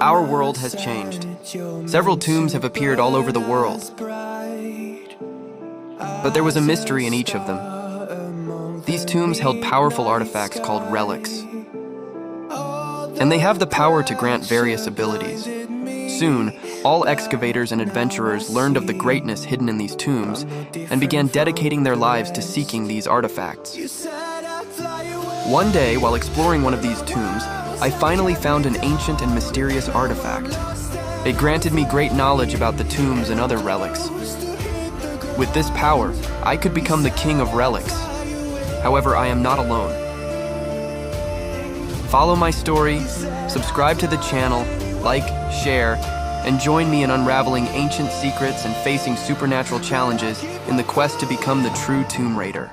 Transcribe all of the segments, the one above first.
Our world has changed. Several tombs have appeared all over the world. But there was a mystery in each of them. These tombs held powerful artifacts called relics. And they have the power to grant various abilities. Soon, all excavators and adventurers learned of the greatness hidden in these tombs and began dedicating their lives to seeking these artifacts. One day, while exploring one of these tombs, I finally found an ancient and mysterious artifact. It granted me great knowledge about the tombs and other relics. With this power, I could become the king of relics. However, I am not alone. Follow my story, subscribe to the channel, like, share, and join me in unraveling ancient secrets and facing supernatural challenges in the quest to become the true Tomb Raider.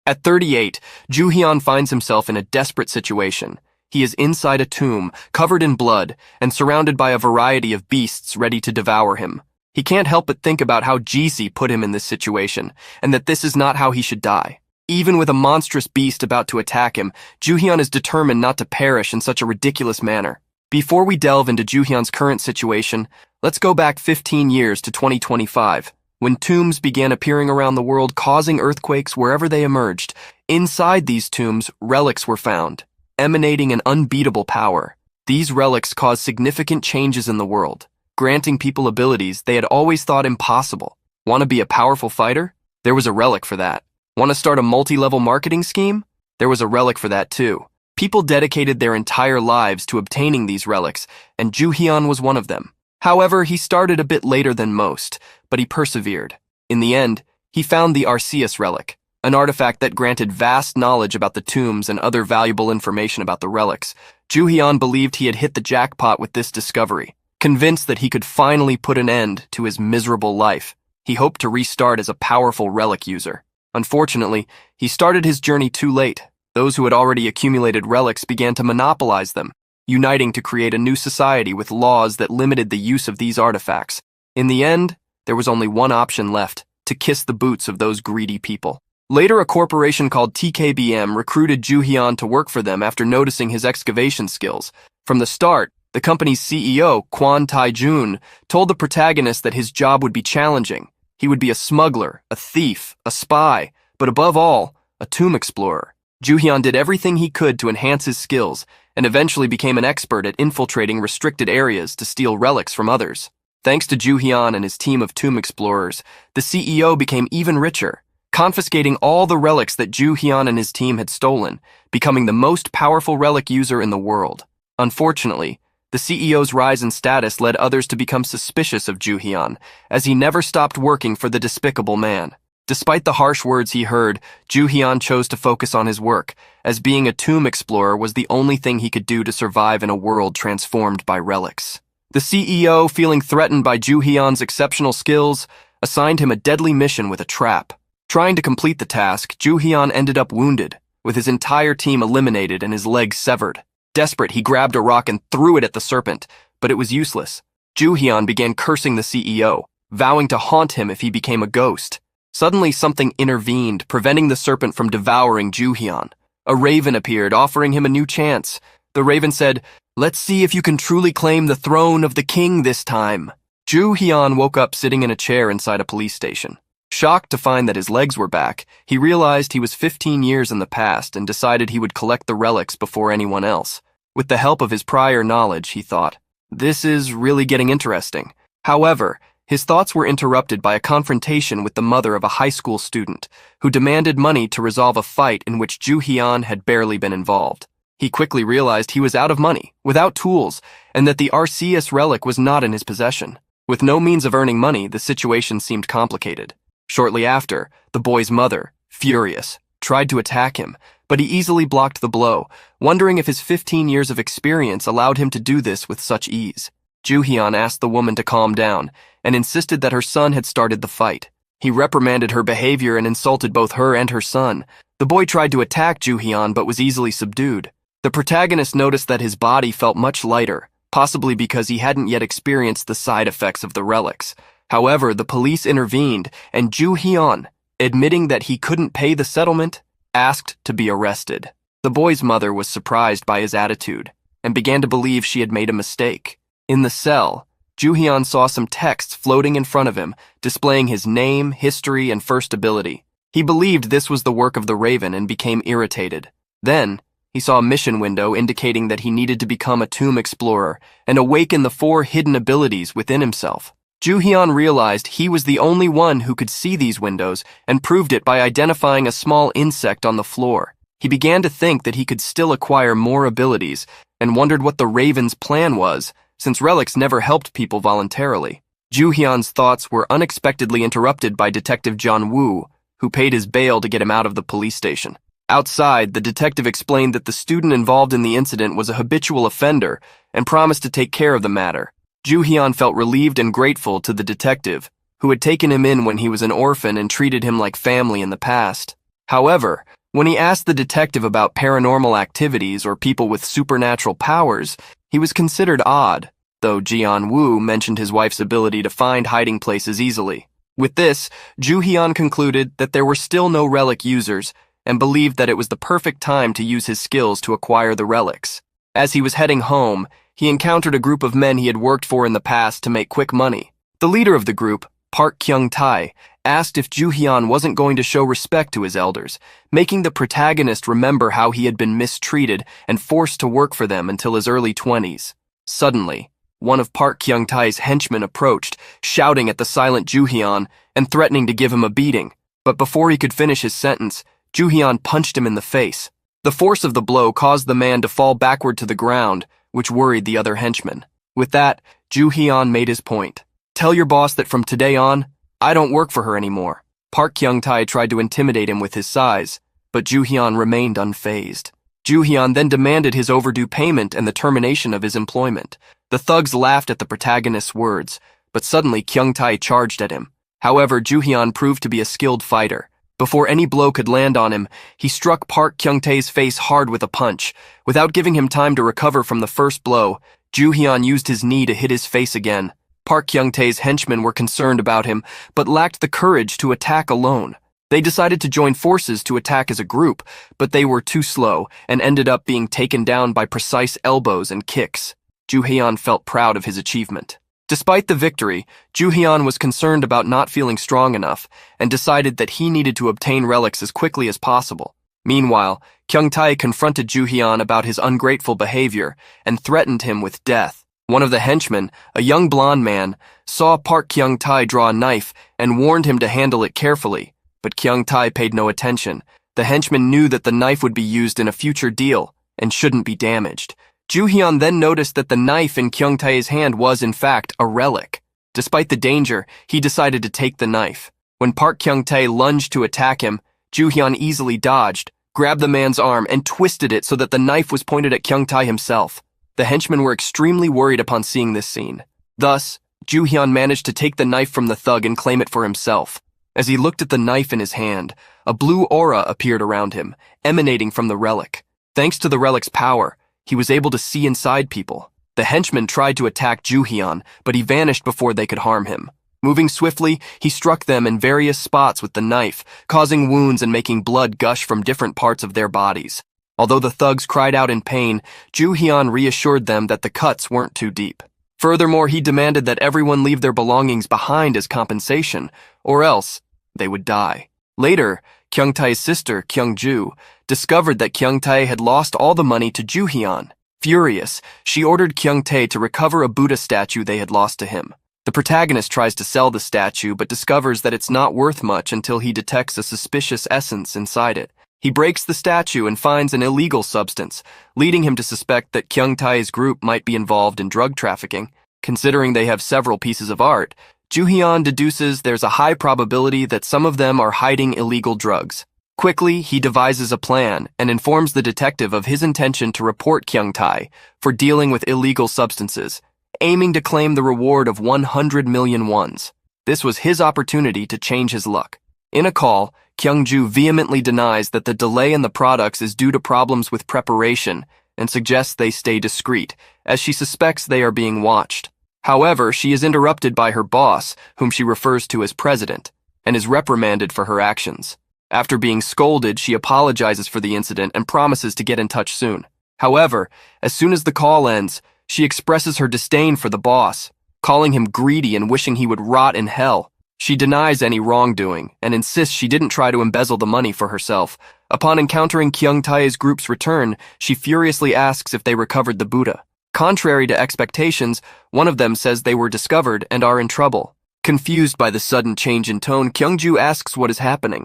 At 38, Joo-hyun finds himself in a desperate situation. He is inside a tomb, covered in blood, and surrounded by a variety of beasts ready to devour him. He can't help but think about how Ji-si put him in this situation, and that this is not how he should die. Even with a monstrous beast about to attack him, Joo-hyun is determined not to perish in such a ridiculous manner. Before we delve into Joo-hyun's current situation, let's go back 15 years to 2025, when tombs began appearing around the world, causing earthquakes wherever they emerged. Inside these tombs, relics were found, emanating an unbeatable power. These relics caused significant changes in the world, granting people abilities they had always thought impossible. Want to be a powerful fighter? There was a relic for that. Want to start a multi-level marketing scheme? There was a relic for that too. People dedicated their entire lives to obtaining these relics, and Joo-hyun was one of them. However, he started a bit later than most, but he persevered. In the end, he found the Arceus relic, an artifact that granted vast knowledge about the tombs and other valuable information about the relics. Joo-hyun believed he had hit the jackpot with this discovery. Convinced that he could finally put an end to his miserable life, he hoped to restart as a powerful relic user. Unfortunately, he started his journey too late. Those who had already accumulated relics began to monopolize them, uniting to create a new society with laws that limited the use of these artifacts. In the end, there was only one option left: to kiss the boots of those greedy people. Later, a corporation called TKBM recruited Joo-hyun to work for them after noticing his excavation skills. From the start, the company's CEO, Kwon Tae-jun, told the protagonist that his job would be challenging. He would be a smuggler, a thief, a spy, but above all, a tomb explorer. Joo-hyun did everything he could to enhance his skills, and eventually became an expert at infiltrating restricted areas to steal relics from others. Thanks to Joo-hyun and his team of tomb explorers, the CEO became even richer, confiscating all the relics that Joo-hyun and his team had stolen, becoming the most powerful relic user in the world. Unfortunately, the CEO's rise in status led others to become suspicious of Joo-hyun, as he never stopped working for the despicable man. Despite the harsh words he heard, Joo-hyun chose to focus on his work, as being a tomb explorer was the only thing he could do to survive in a world transformed by relics. The CEO, feeling threatened by Joo-hyun's exceptional skills, assigned him a deadly mission with a trap. Trying to complete the task, Joo-hyun ended up wounded, with his entire team eliminated and his legs severed. Desperate, he grabbed a rock and threw it at the serpent, but it was useless. Joo-hyun began cursing the CEO, vowing to haunt him if he became a ghost. Suddenly, something intervened, preventing the serpent from devouring Joo-hyun. A raven appeared, offering him a new chance. The raven said, "Let's see if you can truly claim the throne of the king this time." Joo-hyun woke up sitting in a chair inside a police station. Shocked to find that his legs were back, he realized he was 15 years in the past and decided he would collect the relics before anyone else. With the help of his prior knowledge, he thought, "This is really getting interesting." However, his thoughts were interrupted by a confrontation with the mother of a high school student, who demanded money to resolve a fight in which Joo-hyun had barely been involved. He quickly realized he was out of money, without tools, and that the Arceus relic was not in his possession. With no means of earning money, the situation seemed complicated. Shortly after, the boy's mother, furious, tried to attack him, but he easily blocked the blow, wondering if his 15 years of experience allowed him to do this with such ease. Joo-hyun asked the woman to calm down, and insisted that her son had started the fight. He reprimanded her behavior and insulted both her and her son. The boy tried to attack Joo-hyun but was easily subdued. The protagonist noticed that his body felt much lighter, possibly because he hadn't yet experienced the side effects of the relics. However, the police intervened, and Joo-hyun, admitting that he couldn't pay the settlement, asked to be arrested. The The boy's mother was surprised by his attitude and began to believe she had made a mistake. In the cell, Joo-hyun saw some texts floating in front of him, displaying his name, history, and first ability. He believed this was the work of the Raven and became irritated. Then, he saw a mission window indicating that he needed to become a tomb explorer and awaken the 4 hidden abilities within himself. Joo-hyun realized he was the only one who could see these windows and proved it by identifying a small insect on the floor. He began to think that he could still acquire more abilities and wondered what the Raven's plan was, since relics never helped people voluntarily. Joo-hyun's thoughts were unexpectedly interrupted by Detective John Woo, who paid his bail to get him out of the police station. Outside, the detective explained that the student involved in the incident was a habitual offender and promised to take care of the matter. Joo-hyun felt relieved and grateful to the detective, who had taken him in when he was an orphan and treated him like family in the past. However, when he asked the detective about paranormal activities or people with supernatural powers, he was considered odd, though Jeon Woo mentioned his wife's ability to find hiding places easily. With this, Joo-hyun concluded that there were still no relic users and believed that it was the perfect time to use his skills to acquire the relics. As he was heading home, he encountered a group of men he had worked for in the past to make quick money. The leader of the group, Park Kyung-tae, asked if Joo-hyun wasn't going to show respect to his elders, making the protagonist remember how he had been mistreated and forced to work for them until his early 20s. Suddenly, one of Park Kyung-tae's henchmen approached, shouting at the silent Joo-hyun and threatening to give him a beating. But before he could finish his sentence, Joo-hyun punched him in the face. The force of the blow caused the man to fall backward to the ground, which worried the other henchmen. With that, Joo-hyun made his point. "Tell your boss that from today on, I don't work for her anymore." Park Kyung-tae tried to intimidate him with his size, but Joo-hyun remained unfazed. Joo-hyun then demanded his overdue payment and the termination of his employment. The thugs laughed at the protagonist's words, but suddenly Kyung-tae charged at him. However, Joo-hyun proved to be a skilled fighter. Before any blow could land on him, he struck Park Kyung-tae's face hard with a punch. Without giving him time to recover from the first blow, Joo-hyun used his knee to hit his face again. Park Kyung-tae's henchmen were concerned about him, but lacked the courage to attack alone. They decided to join forces to attack as a group, but they were too slow and ended up being taken down by precise elbows and kicks. Joo-hyun felt proud of his achievement. Despite the victory, Joo-hyun was concerned about not feeling strong enough and decided that he needed to obtain relics as quickly as possible. Meanwhile, Kyung-tae confronted Joo-hyun about his ungrateful behavior and threatened him with death. One of the henchmen, a young blonde man, saw Park Kyung-tae draw a knife and warned him to handle it carefully, but Kyung-tae paid no attention. The henchman knew that the knife would be used in a future deal and shouldn't be damaged. Joo-hyun then noticed that the knife in Kyung-tae's hand was, in fact, a relic. Despite the danger, he decided to take the knife. When Park Kyung-tae lunged to attack him, Joo-hyun easily dodged, grabbed the man's arm, and twisted it so that the knife was pointed at Kyung-tae himself. The henchmen were extremely worried upon seeing this scene. Thus, Joo-hyun managed to take the knife from the thug and claim it for himself. As he looked at the knife in his hand, a blue aura appeared around him, emanating from the relic. Thanks to the relic's power, he was able to see inside people. The henchman tried to attack Joo-hyun, but he vanished before they could harm him. Moving swiftly, he struck them in various spots with the knife, causing wounds and making blood gush from different parts of their bodies. Although the thugs cried out in pain, Joo-hyun reassured them that the cuts weren't too deep. Furthermore, he demanded that everyone leave their belongings behind as compensation, or else they would die. Later, Kyung-tae's sister, Kyung-ju, discovered that Kyung-tae had lost all the money to Joo-hyun. Furious, she ordered Kyung-tae to recover a Buddha statue they had lost to him. The protagonist tries to sell the statue but discovers that it's not worth much until he detects a suspicious essence inside it. He breaks the statue and finds an illegal substance, leading him to suspect that Kyung-tae's group might be involved in drug trafficking. Considering they have several pieces of art, Joo-hyun deduces there's a high probability that some of them are hiding illegal drugs. Quickly, he devises a plan and informs the detective of his intention to report Kyung-tae for dealing with illegal substances, aiming to claim the reward of 100 million wons. This was his opportunity to change his luck. In a call, Kyung-ju vehemently denies that the delay in the products is due to problems with preparation and suggests they stay discreet, as she suspects they are being watched. However, she is interrupted by her boss, whom she refers to as president, and is reprimanded for her actions. After being scolded, she apologizes for the incident and promises to get in touch soon. However, as soon as the call ends, she expresses her disdain for the boss, calling him greedy and wishing he would rot in hell. She denies any wrongdoing and insists she didn't try to embezzle the money for herself. Upon encountering Kyung Tae's group's return, she furiously asks if they recovered the Buddha. Contrary to expectations, one of them says they were discovered and are in trouble. Confused by the sudden change in tone, Kyungju asks what is happening.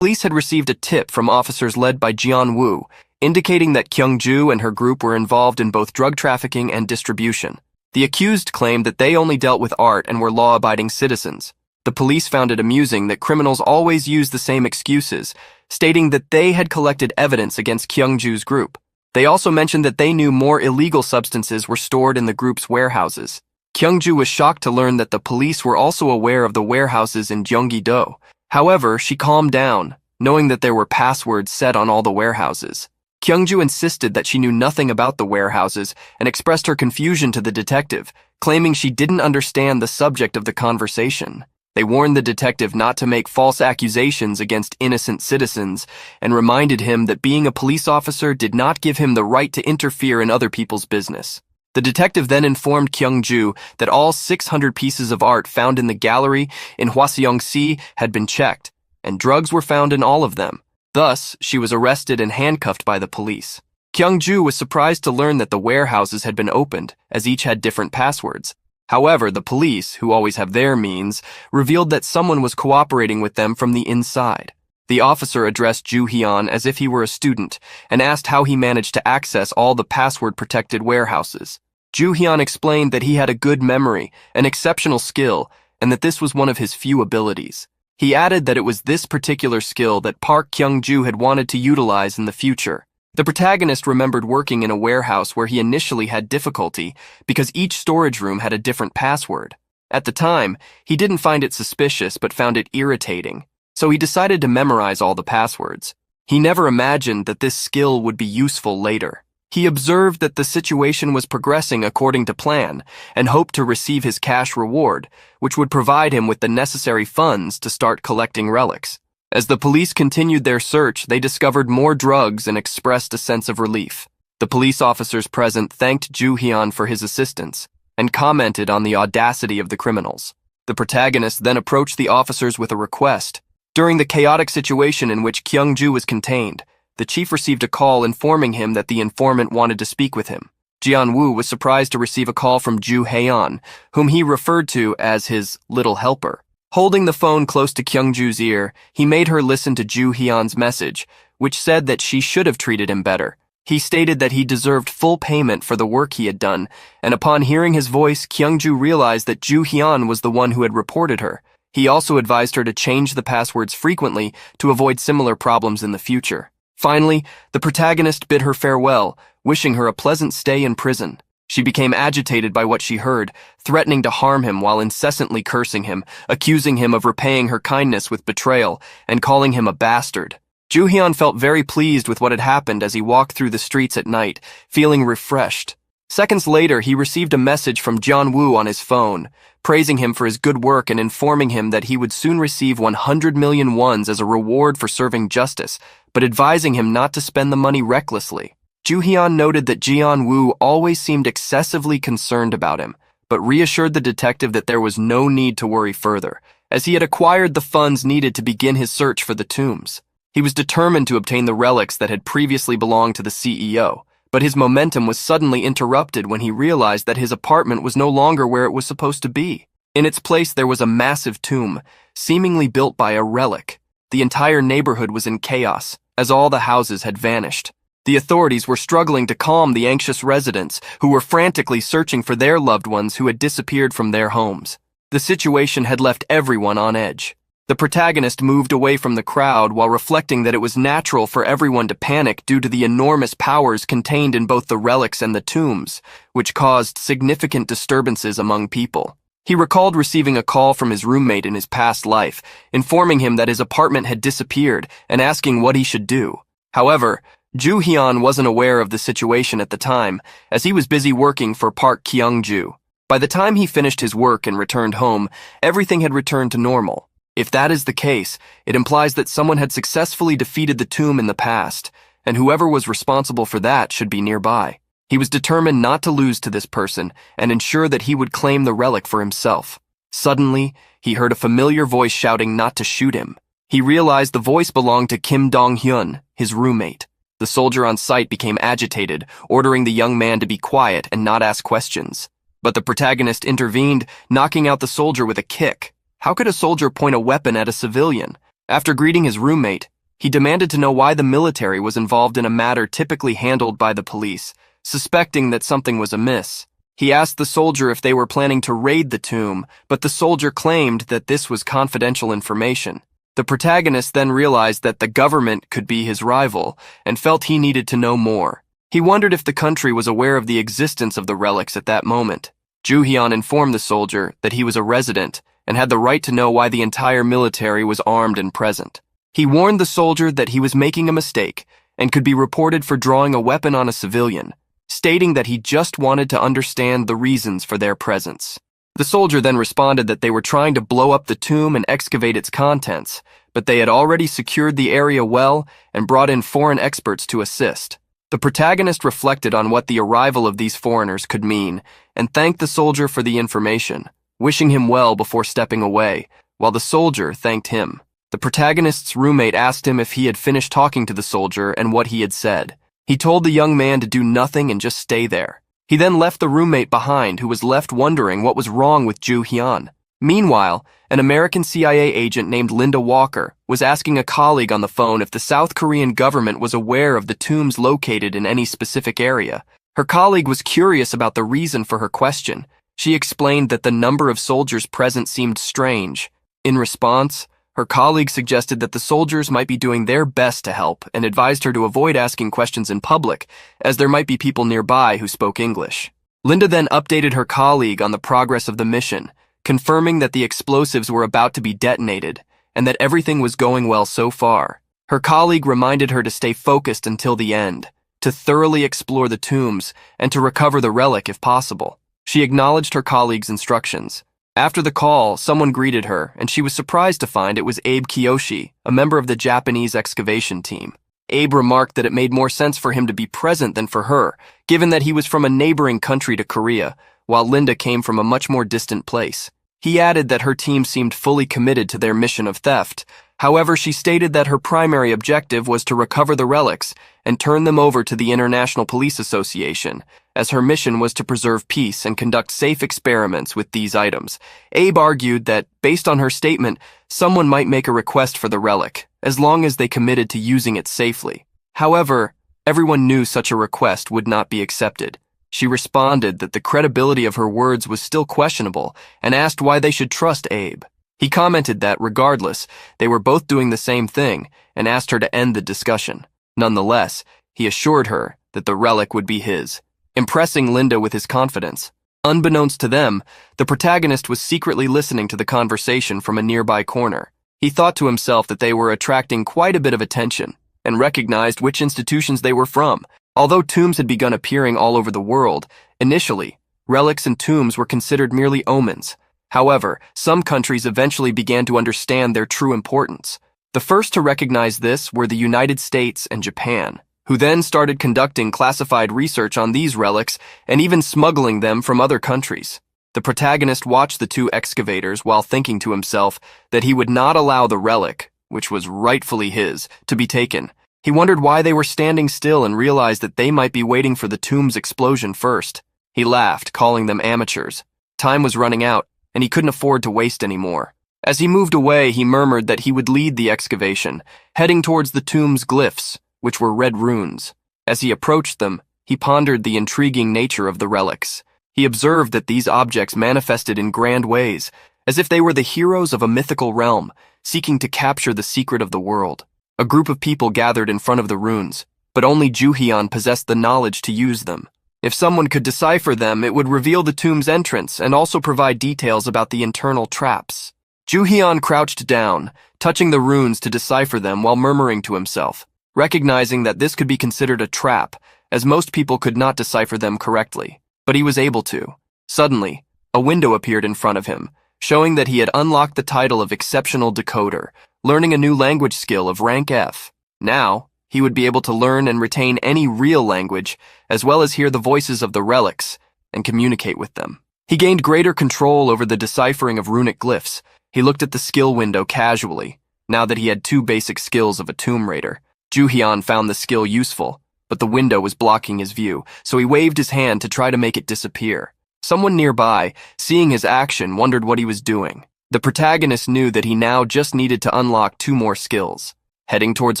Police had received a tip from officers led by Jian-woo, indicating that Kyungju and her group were involved in both drug trafficking and distribution. The accused claimed that they only dealt with art and were law-abiding citizens. The police found it amusing that criminals always use the same excuses, stating that they had collected evidence against Kyungju's group. They also mentioned that they knew more illegal substances were stored in the group's warehouses. Kyungju was shocked to learn that the police were also aware of the warehouses in Gyeonggi-do. However, she calmed down, knowing that there were passwords set on all the warehouses. Kyungju insisted that she knew nothing about the warehouses and expressed her confusion to the detective, claiming she didn't understand the subject of the conversation. They warned the detective not to make false accusations against innocent citizens and reminded him that being a police officer did not give him the right to interfere in other people's business. The detective then informed Kyungju that all 600 pieces of art found in the gallery in Hwaseong-si had been checked, and drugs were found in all of them. Thus, she was arrested and handcuffed by the police. Kyungju was surprised to learn that the warehouses had been opened, as each had different passwords. However, the police, who always have their means, revealed that someone was cooperating with them from the inside. The officer addressed Ju Hyun as if he were a student and asked how he managed to access all the password-protected warehouses. Ju Hyun explained that he had a good memory, an exceptional skill, and that this was one of his few abilities. He added that it was this particular skill that Park Kyung-ju had wanted to utilize in the future. The protagonist remembered working in a warehouse where he initially had difficulty because each storage room had a different password. At the time, he didn't find it suspicious but found it irritating, so he decided to memorize all the passwords. He never imagined that this skill would be useful later. He observed that the situation was progressing according to plan and hoped to receive his cash reward, which would provide him with the necessary funds to start collecting relics. As the police continued their search, they discovered more drugs and expressed a sense of relief. The police officers present thanked Ju Hyun for his assistance and commented on the audacity of the criminals. The protagonist then approached the officers with a request. During the chaotic situation in which Kyungju was contained, the chief received a call informing him that the informant wanted to speak with him. Jian-woo was surprised to receive a call from Ju Haeon, whom he referred to as his little helper. Holding the phone close to Kyungju's ear, he made her listen to Ju Hyun's message, which said that she should have treated him better. He stated that he deserved full payment for the work he had done, and upon hearing his voice, Kyungju realized that Ju Hyun was the one who had reported her. He also advised her to change the passwords frequently to avoid similar problems in the future. Finally, the protagonist bid her farewell, wishing her a pleasant stay in prison. She became agitated by what she heard, threatening to harm him while incessantly cursing him, accusing him of repaying her kindness with betrayal, and calling him a bastard. Ju Hyun felt very pleased with what had happened as he walked through the streets at night, feeling refreshed. Seconds later, he received a message from Jian-woo on his phone, praising him for his good work and informing him that he would soon receive 100 million wons as a reward for serving justice, but advising him not to spend the money recklessly. Ju Hyun noted that Jian-woo always seemed excessively concerned about him, but reassured the detective that there was no need to worry further, as he had acquired the funds needed to begin his search for the tombs. He was determined to obtain the relics that had previously belonged to the CEO, but his momentum was suddenly interrupted when he realized that his apartment was no longer where it was supposed to be. In its place, there was a massive tomb, seemingly built by a relic. The entire neighborhood was in chaos, as all the houses had vanished. The authorities were struggling to calm the anxious residents who were frantically searching for their loved ones who had disappeared from their homes. The situation had left everyone on edge. The protagonist moved away from the crowd while reflecting that it was natural for everyone to panic due to the enormous powers contained in both the relics and the tombs, which caused significant disturbances among people. He recalled receiving a call from his roommate in his past life, informing him that his apartment had disappeared and asking what he should do. However, Ju Hyun wasn't aware of the situation at the time, as he was busy working for Park Kyung-ju. By the time he finished his work and returned home, everything had returned to normal. If that is the case, it implies that someone had successfully defeated the tomb in the past, and whoever was responsible for that should be nearby. He was determined not to lose to this person and ensure that he would claim the relic for himself. Suddenly, he heard a familiar voice shouting not to shoot him. He realized the voice belonged to Kim Dong-hyun, his roommate. The soldier on site became agitated, ordering the young man to be quiet and not ask questions. But the protagonist intervened, knocking out the soldier with a kick. How could a soldier point a weapon at a civilian? After greeting his roommate, he demanded to know why the military was involved in a matter typically handled by the police, suspecting that something was amiss. He asked the soldier if they were planning to raid the tomb, but the soldier claimed that this was confidential information. The protagonist then realized that the government could be his rival and felt he needed to know more. He wondered if the country was aware of the existence of the relics at that moment. Joo-hyun informed the soldier that he was a resident and had the right to know why the entire military was armed and present. He warned the soldier that he was making a mistake and could be reported for drawing a weapon on a civilian, stating that he just wanted to understand the reasons for their presence. The soldier then responded that they were trying to blow up the tomb and excavate its contents, but they had already secured the area well and brought in foreign experts to assist. The protagonist reflected on what the arrival of these foreigners could mean and thanked the soldier for the information, wishing him well before stepping away, while the soldier thanked him. The protagonist's roommate asked him if he had finished talking to the soldier and what he had said. He told the young man to do nothing and just stay there. He then left the roommate behind, who was left wondering what was wrong with Joo-hyun. Meanwhile, an American CIA agent named Linda Walker was asking a colleague on the phone if the South Korean government was aware of the tombs located in any specific area. Her colleague was curious about the reason for her question. She explained that the number of soldiers present seemed strange. In response, her colleague suggested that the soldiers might be doing their best to help and advised her to avoid asking questions in public, as there might be people nearby who spoke English. Linda then updated her colleague on the progress of the mission, confirming that the explosives were about to be detonated and that everything was going well so far. Her colleague reminded her to stay focused until the end, to thoroughly explore the tombs, and to recover the relic if possible. She acknowledged her colleague's instructions. After the call, someone greeted her, and she was surprised to find it was Abe Kiyoshi, a member of the Japanese excavation team. Abe remarked that it made more sense for him to be present than for her, given that he was from a neighboring country to Korea, while Linda came from a much more distant place. He added that her team seemed fully committed to their mission of theft. However, she stated that her primary objective was to recover the relics and turn them over to the International Police Association, as her mission was to preserve peace and conduct safe experiments with these items. Abe argued that, based on her statement, someone might make a request for the relic, as long as they committed to using it safely. However, everyone knew such a request would not be accepted. She responded that the credibility of her words was still questionable and asked why they should trust Abe. He commented that, regardless, they were both doing the same thing and asked her to end the discussion. Nonetheless, he assured her that the relic would be his, impressing Linda with his confidence. Unbeknownst to them, the protagonist was secretly listening to the conversation from a nearby corner. He thought to himself that they were attracting quite a bit of attention and recognized which institutions they were from. Although tombs had begun appearing all over the world, initially, relics and tombs were considered merely omens. However, some countries eventually began to understand their true importance. The first to recognize this were the United States and Japan, who then started conducting classified research on these relics and even smuggling them from other countries. The protagonist watched the two excavators while thinking to himself that he would not allow the relic, which was rightfully his, to be taken. He wondered why they were standing still and realized that they might be waiting for the tomb's explosion first. He laughed, calling them amateurs. Time was running out, and he couldn't afford to waste any more. As he moved away, he murmured that he would lead the excavation, heading towards the tomb's glyphs, which were red runes. As he approached them, he pondered the intriguing nature of the relics. He observed that these objects manifested in grand ways, as if they were the heroes of a mythical realm, seeking to capture the secret of the world. A group of people gathered in front of the runes, but only Joo-hyun possessed the knowledge to use them. If someone could decipher them, it would reveal the tomb's entrance and also provide details about the internal traps. Joo-hyun crouched down, touching the runes to decipher them while murmuring to himself, recognizing that this could be considered a trap, as most people could not decipher them correctly. But he was able to. Suddenly, a window appeared in front of him, showing that he had unlocked the title of Exceptional Decoder, learning a new language skill of rank F. Now, he would be able to learn and retain any real language, as well as hear the voices of the relics and communicate with them. He gained greater control over the deciphering of runic glyphs. He looked at the skill window casually, now that he had 2 basic skills of a Tomb Raider. Ju-hyun found the skill useful, but the window was blocking his view, so he waved his hand to try to make it disappear. Someone nearby, seeing his action, wondered what he was doing. The protagonist knew that he now just needed to unlock 2 more skills. Heading towards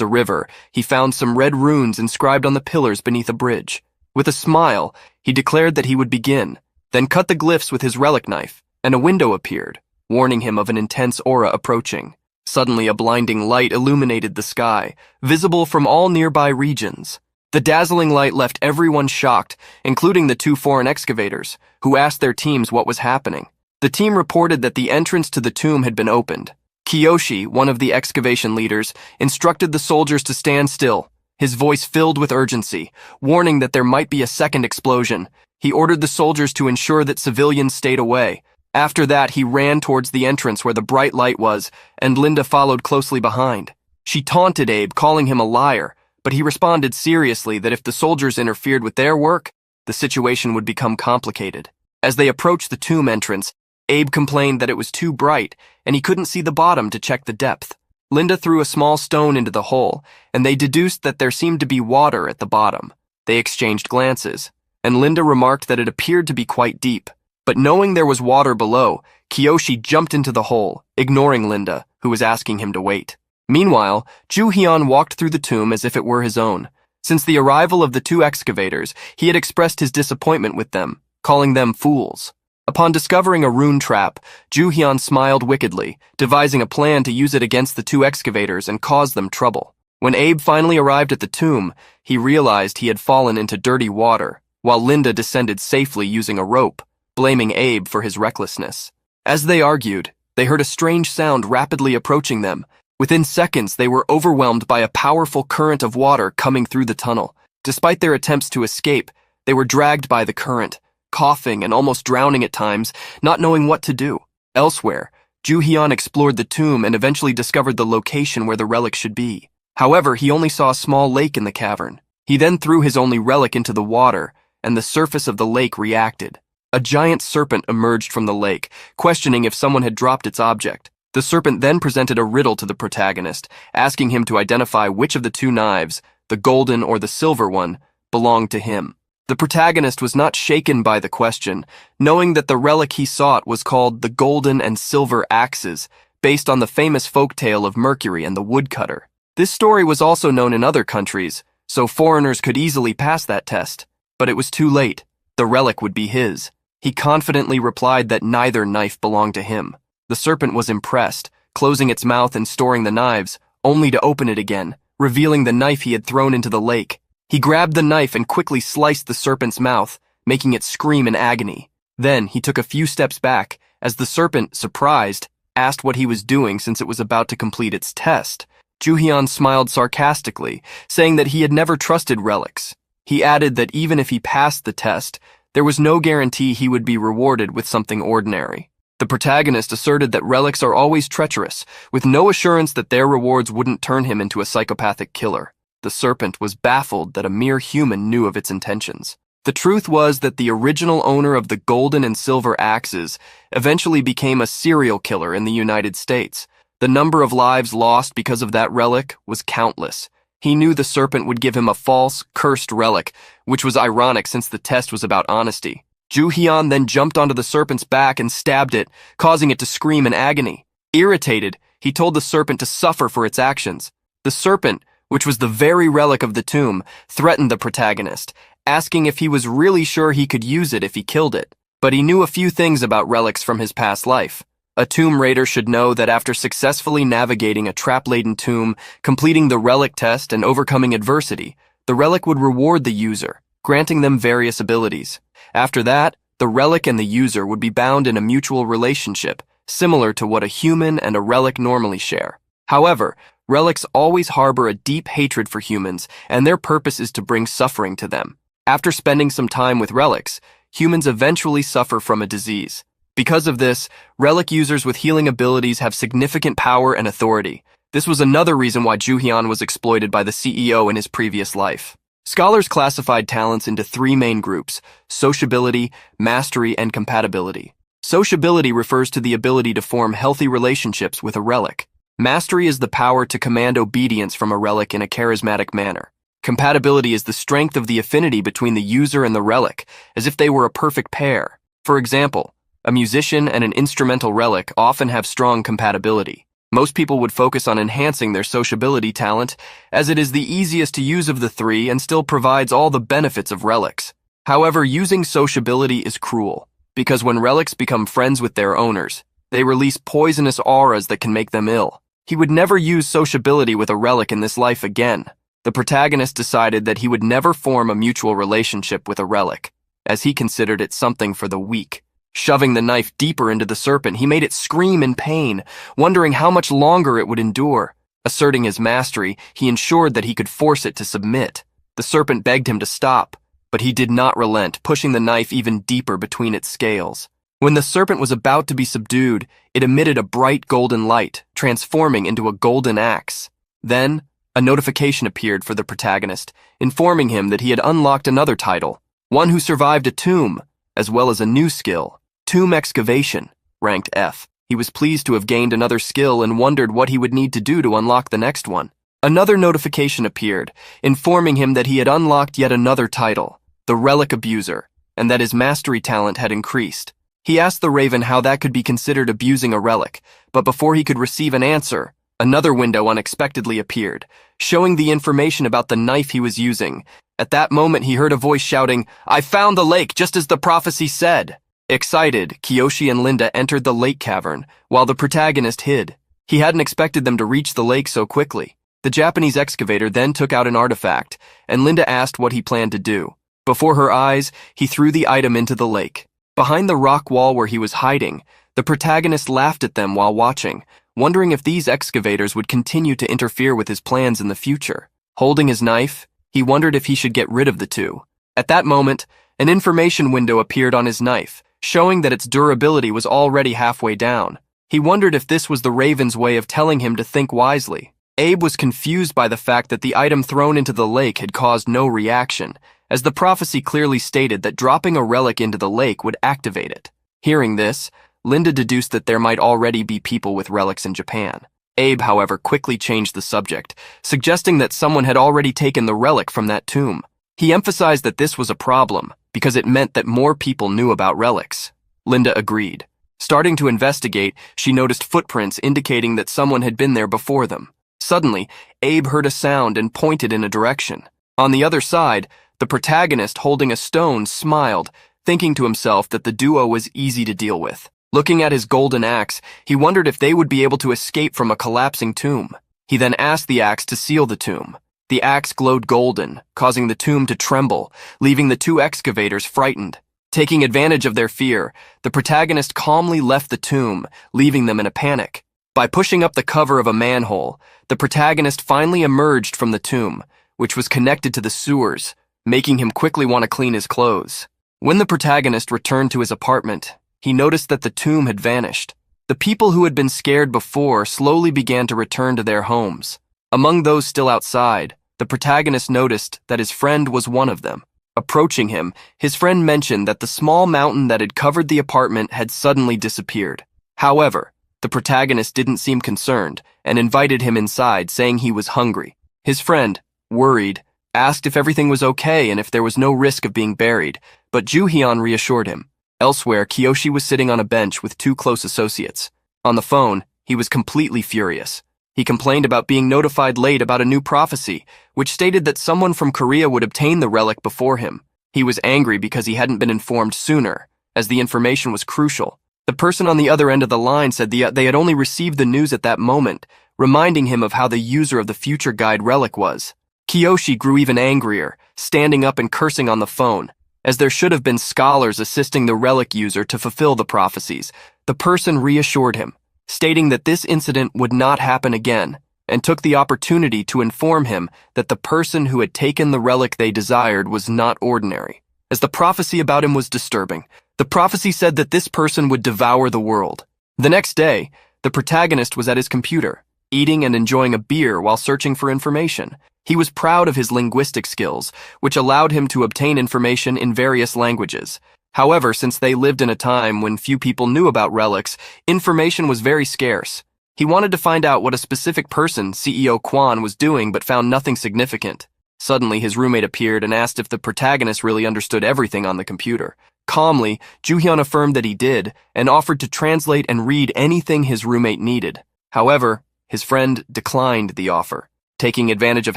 a river, he found some red runes inscribed on the pillars beneath a bridge. With a smile, he declared that he would begin, then cut the glyphs with his relic knife, and a window appeared, warning him of an intense aura approaching. Suddenly, a blinding light illuminated the sky, visible from all nearby regions. The dazzling light left everyone shocked, including the 2 foreign excavators, who asked their teams what was happening. The team reported that the entrance to the tomb had been opened. Kiyoshi, one of the excavation leaders, instructed the soldiers to stand still, his voice filled with urgency, warning that there might be a second explosion. He ordered the soldiers to ensure that civilians stayed away. After that, he ran towards the entrance where the bright light was, and Linda followed closely behind. She taunted Abe, calling him a liar, but he responded seriously that if the soldiers interfered with their work, the situation would become complicated. As they approached the tomb entrance, Abe complained that it was too bright, and he couldn't see the bottom to check the depth. Linda threw a small stone into the hole, and they deduced that there seemed to be water at the bottom. They exchanged glances, and Linda remarked that it appeared to be quite deep. But knowing there was water below, Kiyoshi jumped into the hole, ignoring Linda, who was asking him to wait. Meanwhile, Ju-hyun walked through the tomb as if it were his own. Since the arrival of the 2 excavators, he had expressed his disappointment with them, calling them fools. Upon discovering a rune trap, Ju-hyun smiled wickedly, devising a plan to use it against the 2 excavators and cause them trouble. When Abe finally arrived at the tomb, he realized he had fallen into dirty water, while Linda descended safely using a rope, blaming Abe for his recklessness. As they argued, they heard a strange sound rapidly approaching them. Within seconds, they were overwhelmed by a powerful current of water coming through the tunnel. Despite their attempts to escape, they were dragged by the current, coughing and almost drowning at times, not knowing what to do. Elsewhere, Ju-hyun explored the tomb and eventually discovered the location where the relic should be. However, he only saw a small lake in the cavern. He then threw his only relic into the water, and the surface of the lake reacted. A giant serpent emerged from the lake, questioning if someone had dropped its object. The serpent then presented a riddle to the protagonist, asking him to identify which of the 2 knives, the golden or the silver one, belonged to him. The protagonist was not shaken by the question, knowing that the relic he sought was called the golden and silver axes, based on the famous folktale of Mercury and the woodcutter. This story was also known in other countries, so foreigners could easily pass that test. But it was too late. The relic would be his. He confidently replied that neither knife belonged to him. The serpent was impressed, closing its mouth and storing the knives, only to open it again, revealing the knife he had thrown into the lake. He grabbed the knife and quickly sliced the serpent's mouth, making it scream in agony. Then he took a few steps back, as the serpent, surprised, asked what he was doing since it was about to complete its test. Ju-hyun smiled sarcastically, saying that he had never trusted relics. He added that even if he passed the test, there was no guarantee he would be rewarded with something ordinary. The protagonist asserted that relics are always treacherous, with no assurance that their rewards wouldn't turn him into a psychopathic killer. The serpent was baffled that a mere human knew of its intentions. The truth was that the original owner of the golden and silver axes eventually became a serial killer in the United States. The number of lives lost because of that relic was countless. He knew the serpent would give him a false, cursed relic, which was ironic since the test was about honesty. Ju-hyun then jumped onto the serpent's back and stabbed it, causing it to scream in agony. Irritated, he told the serpent to suffer for its actions. The serpent, which was the very relic of the tomb, threatened the protagonist, asking if he was really sure he could use it if he killed it. But he knew a few things about relics from his past life. A Tomb Raider should know that after successfully navigating a trap-laden tomb, completing the relic test, and overcoming adversity, the relic would reward the user, granting them various abilities. After that, the relic and the user would be bound in a mutual relationship, similar to what a human and a relic normally share. However, relics always harbor a deep hatred for humans, and their purpose is to bring suffering to them. After spending some time with relics, humans eventually suffer from a disease. Because of this, relic users with healing abilities have significant power and authority. This was another reason why Juhyun was exploited by the CEO in his previous life. Scholars classified talents into three main groups: sociability, mastery, and compatibility. Sociability refers to the ability to form healthy relationships with a relic. Mastery is the power to command obedience from a relic in a charismatic manner. Compatibility is the strength of the affinity between the user and the relic, as if they were a perfect pair. For example, a musician and an instrumental relic often have strong compatibility. Most people would focus on enhancing their sociability talent, as it is the easiest to use of the three and still provides all the benefits of relics. However, using sociability is cruel, because when relics become friends with their owners, they release poisonous auras that can make them ill. He would never use sociability with a relic in this life again. The protagonist decided that he would never form a mutual relationship with a relic, as he considered it something for the weak. Shoving the knife deeper into the serpent, he made it scream in pain, wondering how much longer it would endure. Asserting his mastery, he ensured that he could force it to submit. The serpent begged him to stop, but he did not relent, pushing the knife even deeper between its scales. When the serpent was about to be subdued, it emitted a bright golden light, transforming into a golden axe. Then, a notification appeared for the protagonist, informing him that he had unlocked another title, one who survived a tomb, as well as a new skill, Tomb Excavation, ranked F. He was pleased to have gained another skill and wondered what he would need to do to unlock the next one. Another notification appeared, informing him that he had unlocked yet another title, the Relic Abuser, and that his mastery talent had increased. He asked the Raven how that could be considered abusing a relic, but before he could receive an answer, another window unexpectedly appeared, showing the information about the knife he was using. At that moment, he heard a voice shouting, "I found the lake, just as the prophecy said." Excited, Kiyoshi and Linda entered the lake cavern, while the protagonist hid. He hadn't expected them to reach the lake so quickly. The Japanese excavator then took out an artifact, and Linda asked what he planned to do. Before her eyes, he threw the item into the lake. Behind the rock wall where he was hiding, the protagonist laughed at them while watching, wondering if these excavators would continue to interfere with his plans in the future. Holding his knife, he wondered if he should get rid of the two. At that moment, an information window appeared on his knife, showing that its durability was already halfway down. He wondered if this was the Raven's way of telling him to think wisely. Abe was confused by the fact that the item thrown into the lake had caused no reaction, as the prophecy clearly stated that dropping a relic into the lake would activate it. Hearing this, Linda deduced that there might already be people with relics in Japan. Abe, however, quickly changed the subject, suggesting that someone had already taken the relic from that tomb. He emphasized that this was a problem, because it meant that more people knew about relics. Linda agreed. Starting to investigate, she noticed footprints indicating that someone had been there before them. Suddenly, Abe heard a sound and pointed in a direction. On the other side, the protagonist, holding a stone, smiled, thinking to himself that the duo was easy to deal with. Looking at his golden axe, he wondered if they would be able to escape from a collapsing tomb. He then asked the axe to seal the tomb. The axe glowed golden, causing the tomb to tremble, leaving the two excavators frightened. Taking advantage of their fear, the protagonist calmly left the tomb, leaving them in a panic. By pushing up the cover of a manhole, the protagonist finally emerged from the tomb, which was connected to the sewers, making him quickly want to clean his clothes. When the protagonist returned to his apartment, he noticed that the tomb had vanished. The people who had been scared before slowly began to return to their homes. Among those still outside, the protagonist noticed that his friend was one of them. Approaching him, his friend mentioned that the small mountain that had covered the apartment had suddenly disappeared. However, the protagonist didn't seem concerned and invited him inside, saying he was hungry. His friend, worried, asked if everything was okay and if there was no risk of being buried, but Juhyun reassured him. Elsewhere, Kiyoshi was sitting on a bench with two close associates. On the phone, he was completely furious. He complained about being notified late about a new prophecy, which stated that someone from Korea would obtain the relic before him. He was angry because he hadn't been informed sooner, as the information was crucial. The person on the other end of the line said they had only received the news at that moment, reminding him of how the user of the future guide relic was. Kiyoshi grew even angrier, standing up and cursing on the phone. As there should have been scholars assisting the relic user to fulfill the prophecies, the person reassured him, stating that this incident would not happen again, and took the opportunity to inform him that the person who had taken the relic they desired was not ordinary. As the prophecy about him was disturbing, The prophecy said that this person would devour the world. The next day, the protagonist was at his computer, eating and enjoying a beer while searching for information. He was proud of his linguistic skills, which allowed him to obtain information in various languages. However, since they lived in a time when few people knew about relics, information was very scarce. He wanted to find out what a specific person, CEO Kwon, was doing but found nothing significant. Suddenly, his roommate appeared and asked if the protagonist really understood everything on the computer. Calmly, Joo-hyun affirmed that he did and offered to translate and read anything his roommate needed. However, his friend declined the offer. Taking advantage of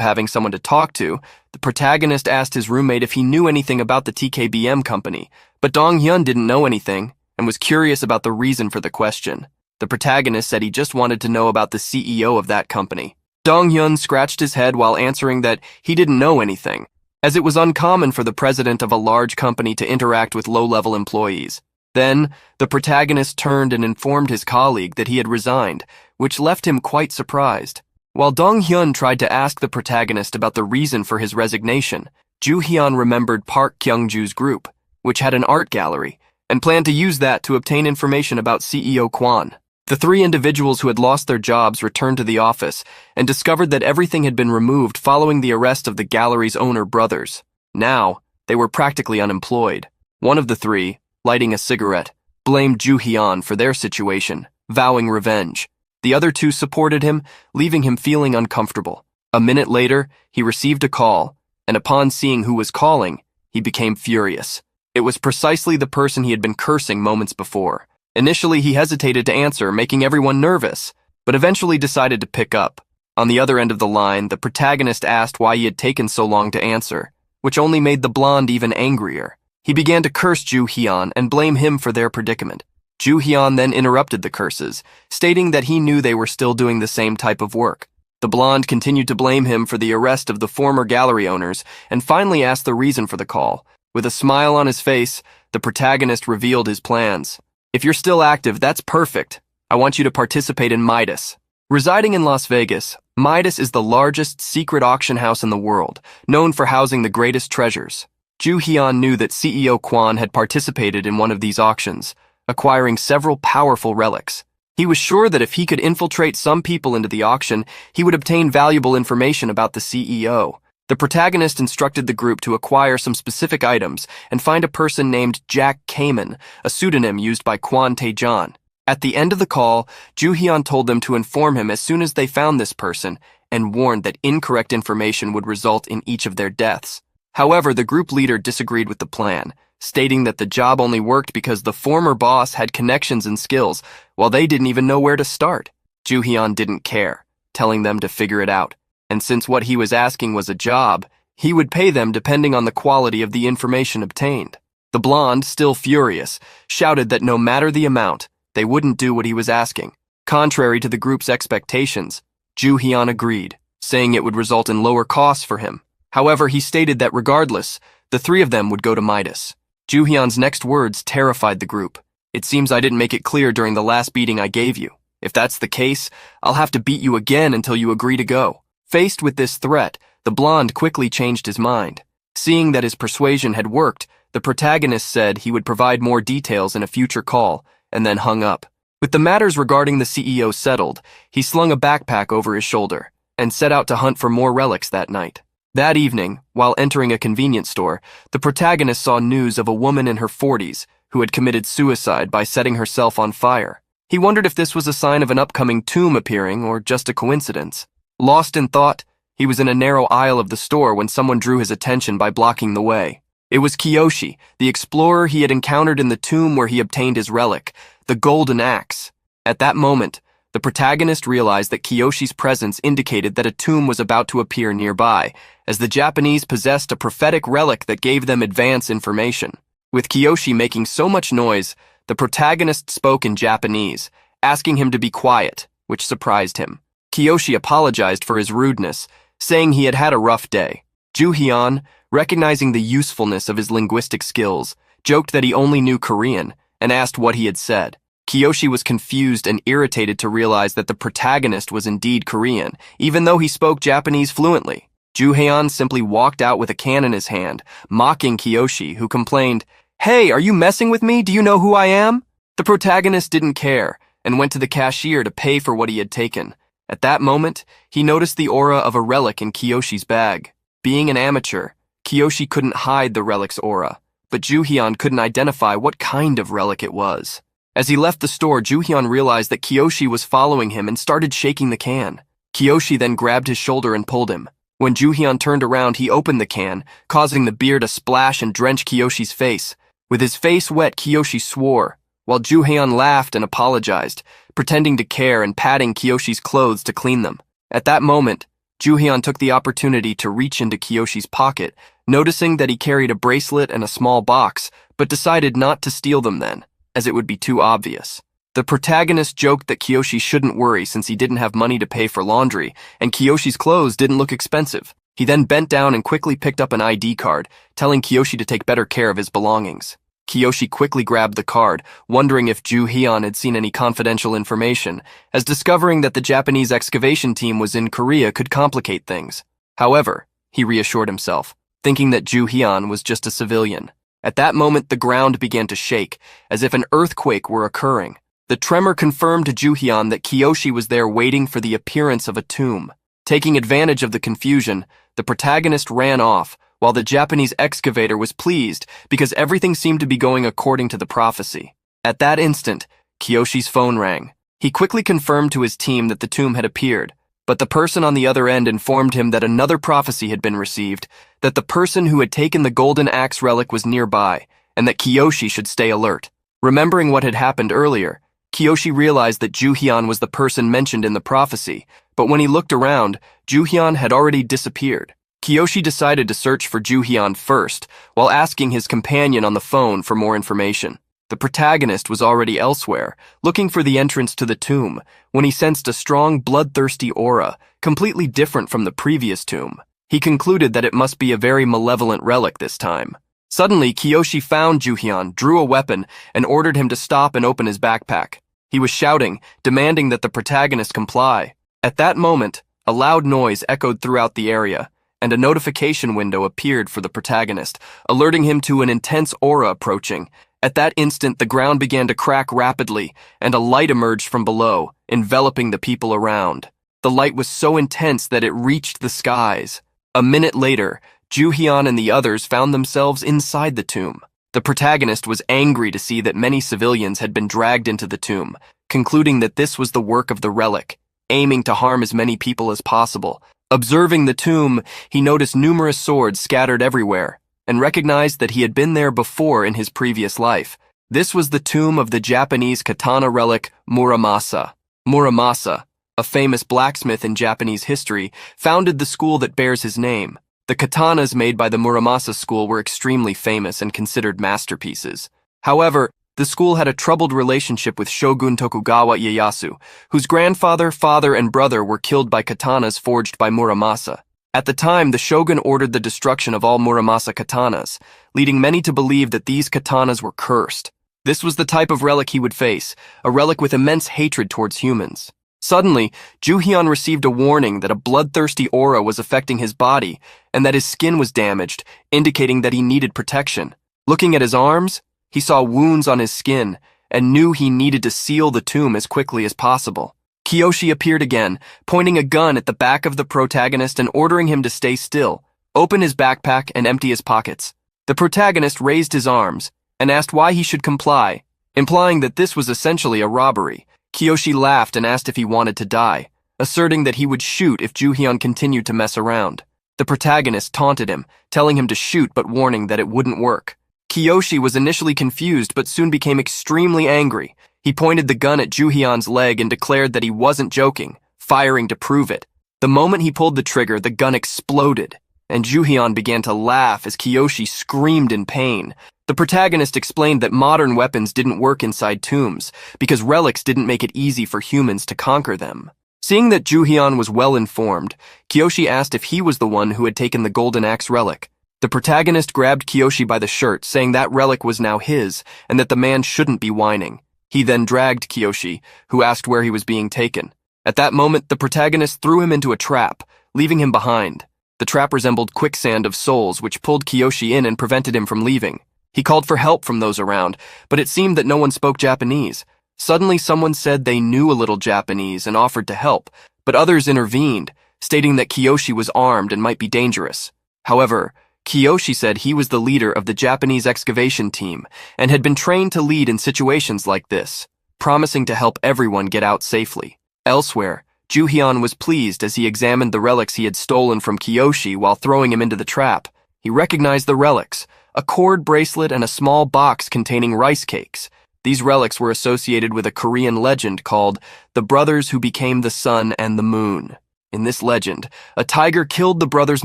having someone to talk to, the protagonist asked his roommate if he knew anything about the TKBM company, but Dong-hyun didn't know anything and was curious about the reason for the question. The protagonist said he just wanted to know about the CEO of that company. Dong-hyun scratched his head while answering that he didn't know anything, as it was uncommon for the president of a large company to interact with low-level employees. Then, the protagonist turned and informed his colleague that he had resigned, which left him quite surprised. While Dong-hyun tried to ask the protagonist about the reason for his resignation, Joo-hyun remembered Park Kyung-ju's group, which had an art gallery, and planned to use that to obtain information about CEO Kwon. The three individuals who had lost their jobs returned to the office and discovered that everything had been removed following the arrest of the gallery's owner brothers. Now, they were practically unemployed. One of the three, lighting a cigarette, blamed Joo-hyun for their situation, vowing revenge. The other two supported him, leaving him feeling uncomfortable. A minute later, he received a call, and upon seeing who was calling, he became furious. It was precisely the person he had been cursing moments before. Initially, he hesitated to answer, making everyone nervous, but eventually decided to pick up. On the other end of the line, the protagonist asked why he had taken so long to answer, which only made the blonde even angrier. He began to curse Joo-hyun and blame him for their predicament. Joo-hyun then interrupted the curses, stating that he knew they were still doing the same type of work. The blonde continued to blame him for the arrest of the former gallery owners and finally asked the reason for the call. With a smile on his face, the protagonist revealed his plans. "If you're still active, that's perfect. I want you to participate in Midas." Residing in Las Vegas, Midas is the largest secret auction house in the world, known for housing the greatest treasures. Joo-hyun knew that CEO Kwon had participated in one of these auctions, acquiring several powerful relics. He was sure that if he could infiltrate some people into the auction, he would obtain valuable information about the CEO. The protagonist instructed the group to acquire some specific items and find a person named Jack Kamen, a pseudonym used by Kwon Tae-jan. At the end of the call, Joo-hyun told them to inform him as soon as they found this person and warned that incorrect information would result in each of their deaths. However, the group leader disagreed with the plan, stating that the job only worked because the former boss had connections and skills, while they didn't even know where to start. Joo-hyun didn't care, telling them to figure it out. And since what he was asking was a job, he would pay them depending on the quality of the information obtained. The blonde, still furious, shouted that no matter the amount, they wouldn't do what he was asking. Contrary to the group's expectations, Joo-hyun agreed, saying it would result in lower costs for him. However, he stated that regardless, the three of them would go to Midas. Joo-hyun's next words terrified the group. "It seems I didn't make it clear during the last beating I gave you. If that's the case, I'll have to beat you again until you agree to go." Faced with this threat, the blonde quickly changed his mind. Seeing that his persuasion had worked, the protagonist said he would provide more details in a future call, and then hung up. With the matters regarding the CEO settled, he slung a backpack over his shoulder and set out to hunt for more relics that night. That evening, while entering a convenience store, the protagonist saw news of a woman in her 40s who had committed suicide by setting herself on fire. He wondered if this was a sign of an upcoming tomb appearing or just a coincidence. Lost in thought, he was in a narrow aisle of the store when someone drew his attention by blocking the way. It was Kiyoshi, the explorer he had encountered in the tomb where he obtained his relic, the golden axe. At that moment, the protagonist realized that Kiyoshi's presence indicated that a tomb was about to appear nearby, as the Japanese possessed a prophetic relic that gave them advance information. With Kiyoshi making so much noise, the protagonist spoke in Japanese, asking him to be quiet, which surprised him. Kiyoshi apologized for his rudeness, saying he had had a rough day. Joo-hyun, recognizing the usefulness of his linguistic skills, joked that he only knew Korean and asked what he had said. Kiyoshi was confused and irritated to realize that the protagonist was indeed Korean, even though he spoke Japanese fluently. Joo-hyun simply walked out with a can in his hand, mocking Kiyoshi, who complained, "Hey, are you messing with me? Do you know who I am?" The protagonist didn't care and went to the cashier to pay for what he had taken. At that moment, he noticed the aura of a relic in Kiyoshi's bag. Being an amateur, Kiyoshi couldn't hide the relic's aura, but Juhyun couldn't identify what kind of relic it was. As he left the store, Juhyun realized that Kiyoshi was following him and started shaking the can. Kiyoshi then grabbed his shoulder and pulled him. When Juhyun turned around, he opened the can, causing the beer to splash and drench Kiyoshi's face. With his face wet, Kiyoshi swore, while Juhyun laughed and apologized, pretending to care and patting Kiyoshi's clothes to clean them. At that moment, Juhyun took the opportunity to reach into Kiyoshi's pocket, noticing that he carried a bracelet and a small box, but decided not to steal them then, as it would be too obvious. The protagonist joked that Kiyoshi shouldn't worry since he didn't have money to pay for laundry, and Kiyoshi's clothes didn't look expensive. He then bent down and quickly picked up an ID card, telling Kiyoshi to take better care of his belongings. Kiyoshi quickly grabbed the card, wondering if Juhyun had seen any confidential information, as discovering that the Japanese excavation team was in Korea could complicate things. However, he reassured himself, thinking that Juhyun was just a civilian. At that moment, the ground began to shake, as if an earthquake were occurring. The tremor confirmed to Juhyun that Kiyoshi was there waiting for the appearance of a tomb. Taking advantage of the confusion, the protagonist ran off, while the Japanese excavator was pleased because everything seemed to be going according to the prophecy. At that instant, Kiyoshi's phone rang. He quickly confirmed to his team that the tomb had appeared, but the person on the other end informed him that another prophecy had been received, that the person who had taken the golden axe relic was nearby, and that Kiyoshi should stay alert. Remembering what had happened earlier, Kiyoshi realized that Juhyun was the person mentioned in the prophecy, but when he looked around, Juhyun had already disappeared. Kiyoshi decided to search for Juhyun first, while asking his companion on the phone for more information. The protagonist was already elsewhere, looking for the entrance to the tomb, when he sensed a strong, bloodthirsty aura, completely different from the previous tomb. He concluded that it must be a very malevolent relic this time. Suddenly, Kiyoshi found Juhyun, drew a weapon, and ordered him to stop and open his backpack. He was shouting, demanding that the protagonist comply. At that moment, a loud noise echoed throughout the area, and a notification window appeared for the protagonist, alerting him to an intense aura approaching. At that instant, the ground began to crack rapidly, and a light emerged from below, enveloping the people around. The light was so intense that it reached the skies. A minute later, Juhyun and the others found themselves inside the tomb. The protagonist was angry to see that many civilians had been dragged into the tomb, concluding that this was the work of the relic, aiming to harm as many people as possible. Observing the tomb, he noticed numerous swords scattered everywhere, and recognized that he had been there before in his previous life. This was the tomb of the Japanese katana relic Muramasa. Muramasa, a famous blacksmith in Japanese history, founded the school that bears his name. The katanas made by the Muramasa school were extremely famous and considered masterpieces. However, the school had a troubled relationship with Shogun Tokugawa Ieyasu, whose grandfather, father, and brother were killed by katanas forged by Muramasa. At the time, the shogun ordered the destruction of all Muramasa katanas, leading many to believe that these katanas were cursed. This was the type of relic he would face, a relic with immense hatred towards humans. Suddenly, Juhyun received a warning that a bloodthirsty aura was affecting his body and that his skin was damaged, indicating that he needed protection. Looking at his arms, he saw wounds on his skin and knew he needed to seal the tomb as quickly as possible. Kiyoshi appeared again, pointing a gun at the back of the protagonist and ordering him to stay still, open his backpack, and empty his pockets. The protagonist raised his arms and asked why he should comply, implying that this was essentially a robbery. Kiyoshi laughed and asked if he wanted to die, asserting that he would shoot if Juhyun continued to mess around. The protagonist taunted him, telling him to shoot but warning that it wouldn't work. Kiyoshi was initially confused but soon became extremely angry. He pointed the gun at Juhyun's leg and declared that he wasn't joking, firing to prove it. The moment he pulled the trigger, the gun exploded, and Juhyun began to laugh as Kiyoshi screamed in pain. The protagonist explained that modern weapons didn't work inside tombs because relics didn't make it easy for humans to conquer them. Seeing that Juhyun was well informed, Kiyoshi asked if he was the one who had taken the golden axe relic. The protagonist grabbed Kiyoshi by the shirt, saying that relic was now his and that the man shouldn't be whining. He then dragged Kiyoshi, who asked where he was being taken. At that moment, the protagonist threw him into a trap, leaving him behind. The trap resembled quicksand of souls, which pulled Kiyoshi in and prevented him from leaving. He called for help from those around, but it seemed that no one spoke Japanese. Suddenly someone said they knew a little Japanese and offered to help, but others intervened, stating that Kiyoshi was armed and might be dangerous. However, Kiyoshi said he was the leader of the Japanese excavation team and had been trained to lead in situations like this, promising to help everyone get out safely. Elsewhere, Ju-hyun was pleased as he examined the relics he had stolen from Kiyoshi while throwing him into the trap. He recognized the relics, a cord bracelet and a small box containing rice cakes. These relics were associated with a Korean legend called the Brothers Who Became the Sun and the Moon. In this legend, a tiger killed the brother's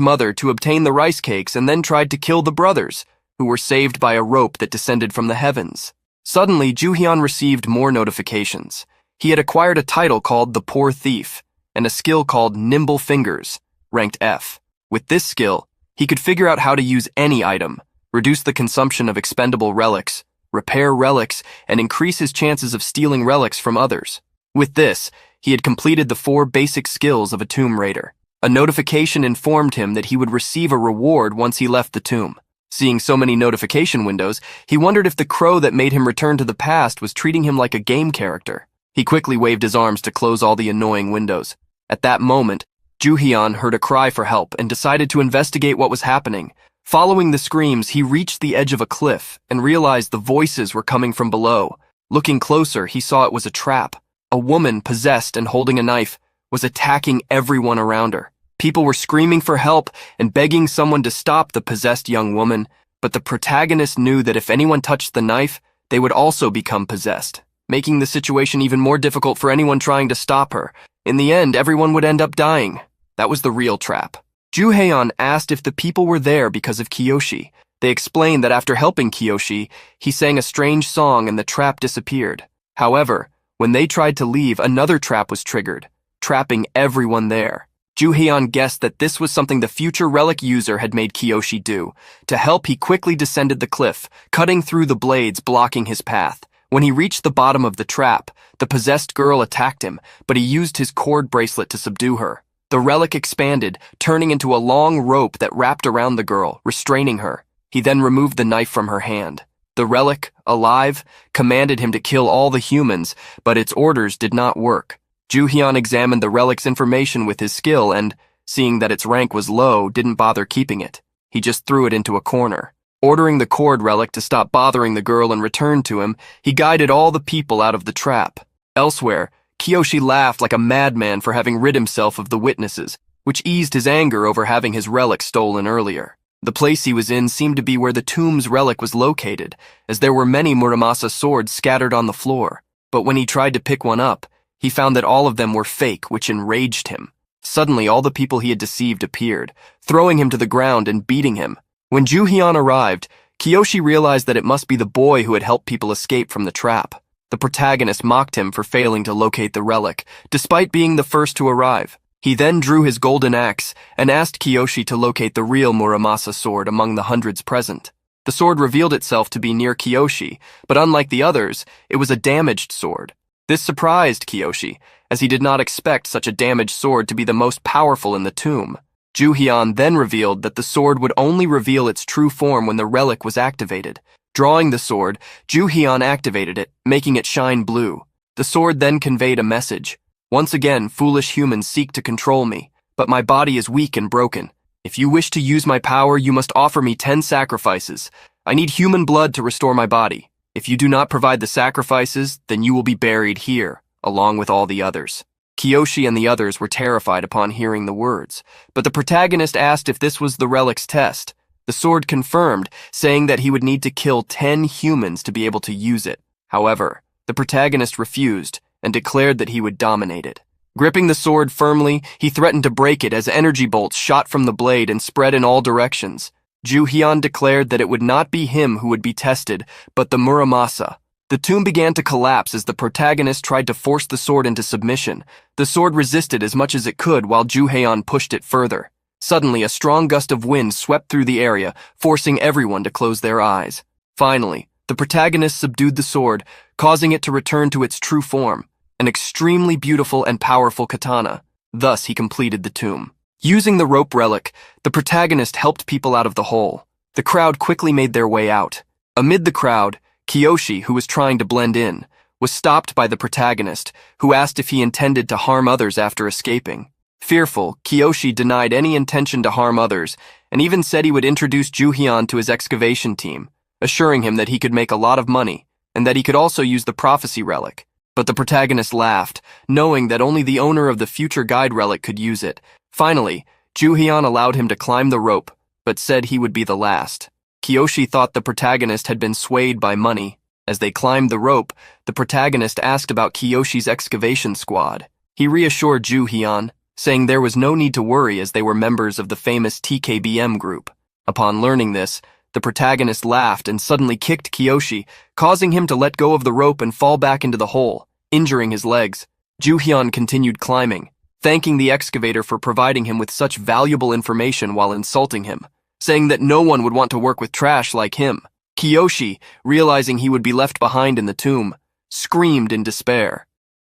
mother to obtain the rice cakes and then tried to kill the brothers, who were saved by a rope that descended from the heavens. Suddenly, Ju-hyun received more notifications. He had acquired a title called the Poor Thief and a skill called Nimble Fingers, ranked F. With this skill, he could figure out how to use any item, reduce the consumption of expendable relics, repair relics, and increase his chances of stealing relics from others. With this, he had completed the 4 basic skills of a tomb raider. A notification informed him that he would receive a reward once he left the tomb. Seeing so many notification windows, he wondered if the crow that made him return to the past was treating him like a game character. He quickly waved his arms to close all the annoying windows. At that moment, Ju-hyun heard a cry for help and decided to investigate what was happening. Following the screams, he reached the edge of a cliff and realized the voices were coming from below. Looking closer, he saw it was a trap. A woman, possessed and holding a knife, was attacking everyone around her. People were screaming for help and begging someone to stop the possessed young woman, but the protagonist knew that if anyone touched the knife, they would also become possessed, making the situation even more difficult for anyone trying to stop her. In the end, everyone would end up dying. That was the real trap. Ju-hyun asked if the people were there because of Kiyoshi. They explained that after helping Kiyoshi, he sang a strange song and the trap disappeared. However, when they tried to leave, another trap was triggered, trapping everyone there. Ju-hyun guessed that this was something the future relic user had made Kiyoshi do. To help, he quickly descended the cliff, cutting through the blades blocking his path. When he reached the bottom of the trap, the possessed girl attacked him, but he used his cord bracelet to subdue her. The relic expanded, turning into a long rope that wrapped around the girl, restraining her. He then removed the knife from her hand. The relic, alive, commanded him to kill all the humans, but its orders did not work. Ju-hyun examined the relic's information with his skill and, seeing that its rank was low, didn't bother keeping it. He just threw it into a corner. Ordering the cord relic to stop bothering the girl and return to him, he guided all the people out of the trap. Elsewhere, Kiyoshi laughed like a madman for having rid himself of the witnesses, which eased his anger over having his relic stolen earlier. The place he was in seemed to be where the tomb's relic was located, as there were many Muramasa swords scattered on the floor. But when he tried to pick one up, he found that all of them were fake, which enraged him. Suddenly, all the people he had deceived appeared, throwing him to the ground and beating him. When Ju-hyun arrived, Kiyoshi realized that it must be the boy who had helped people escape from the trap. The protagonist mocked him for failing to locate the relic, despite being the first to arrive. He then drew his golden axe and asked Kiyoshi to locate the real Muramasa sword among the hundreds present. The sword revealed itself to be near Kiyoshi, but unlike the others, it was a damaged sword. This surprised Kiyoshi, as he did not expect such a damaged sword to be the most powerful in the tomb. Ju-hyun then revealed that the sword would only reveal its true form when the relic was activated. Drawing the sword, Ju-hyun activated it, making it shine blue. The sword then conveyed a message. Once again, foolish humans seek to control me, but my body is weak and broken. If you wish to use my power, you must offer me 10 sacrifices. I need human blood to restore my body. If you do not provide the sacrifices, then you will be buried here, along with all the others. Kiyoshi and the others were terrified upon hearing the words, but the protagonist asked if this was the relic's test. The sword confirmed, saying that he would need to kill 10 humans to be able to use it. However, the protagonist refused and declared that he would dominate it. Gripping the sword firmly, he threatened to break it as energy bolts shot from the blade and spread in all directions. Ju-hyun declared that it would not be him who would be tested, but the Muramasa. The tomb began to collapse as the protagonist tried to force the sword into submission. The sword resisted as much as it could while Ju-hyun pushed it further. Suddenly, a strong gust of wind swept through the area, forcing everyone to close their eyes. Finally, the protagonist subdued the sword, causing it to return to its true form, an extremely beautiful and powerful katana. Thus, he completed the tomb. Using the rope relic, the protagonist helped people out of the hole. The crowd quickly made their way out. Amid the crowd, Kiyoshi, who was trying to blend in, was stopped by the protagonist, who asked if he intended to harm others after escaping. Fearful, Kiyoshi denied any intention to harm others and even said he would introduce Ju-hyun to his excavation team, assuring him that he could make a lot of money and that he could also use the prophecy relic. But the protagonist laughed, knowing that only the owner of the future guide relic could use it. Finally, Ju-hyun allowed him to climb the rope, but said he would be the last. Kiyoshi thought the protagonist had been swayed by money. As they climbed the rope, the protagonist asked about Kiyoshi's excavation squad. He reassured Ju-hyun, saying there was no need to worry as they were members of the famous TKBM group. Upon learning this, the protagonist laughed and suddenly kicked Kiyoshi, causing him to let go of the rope and fall back into the hole, injuring his legs. Ju-hyun continued climbing, thanking the excavator for providing him with such valuable information while insulting him, saying that no one would want to work with trash like him. Kiyoshi, realizing he would be left behind in the tomb, screamed in despair.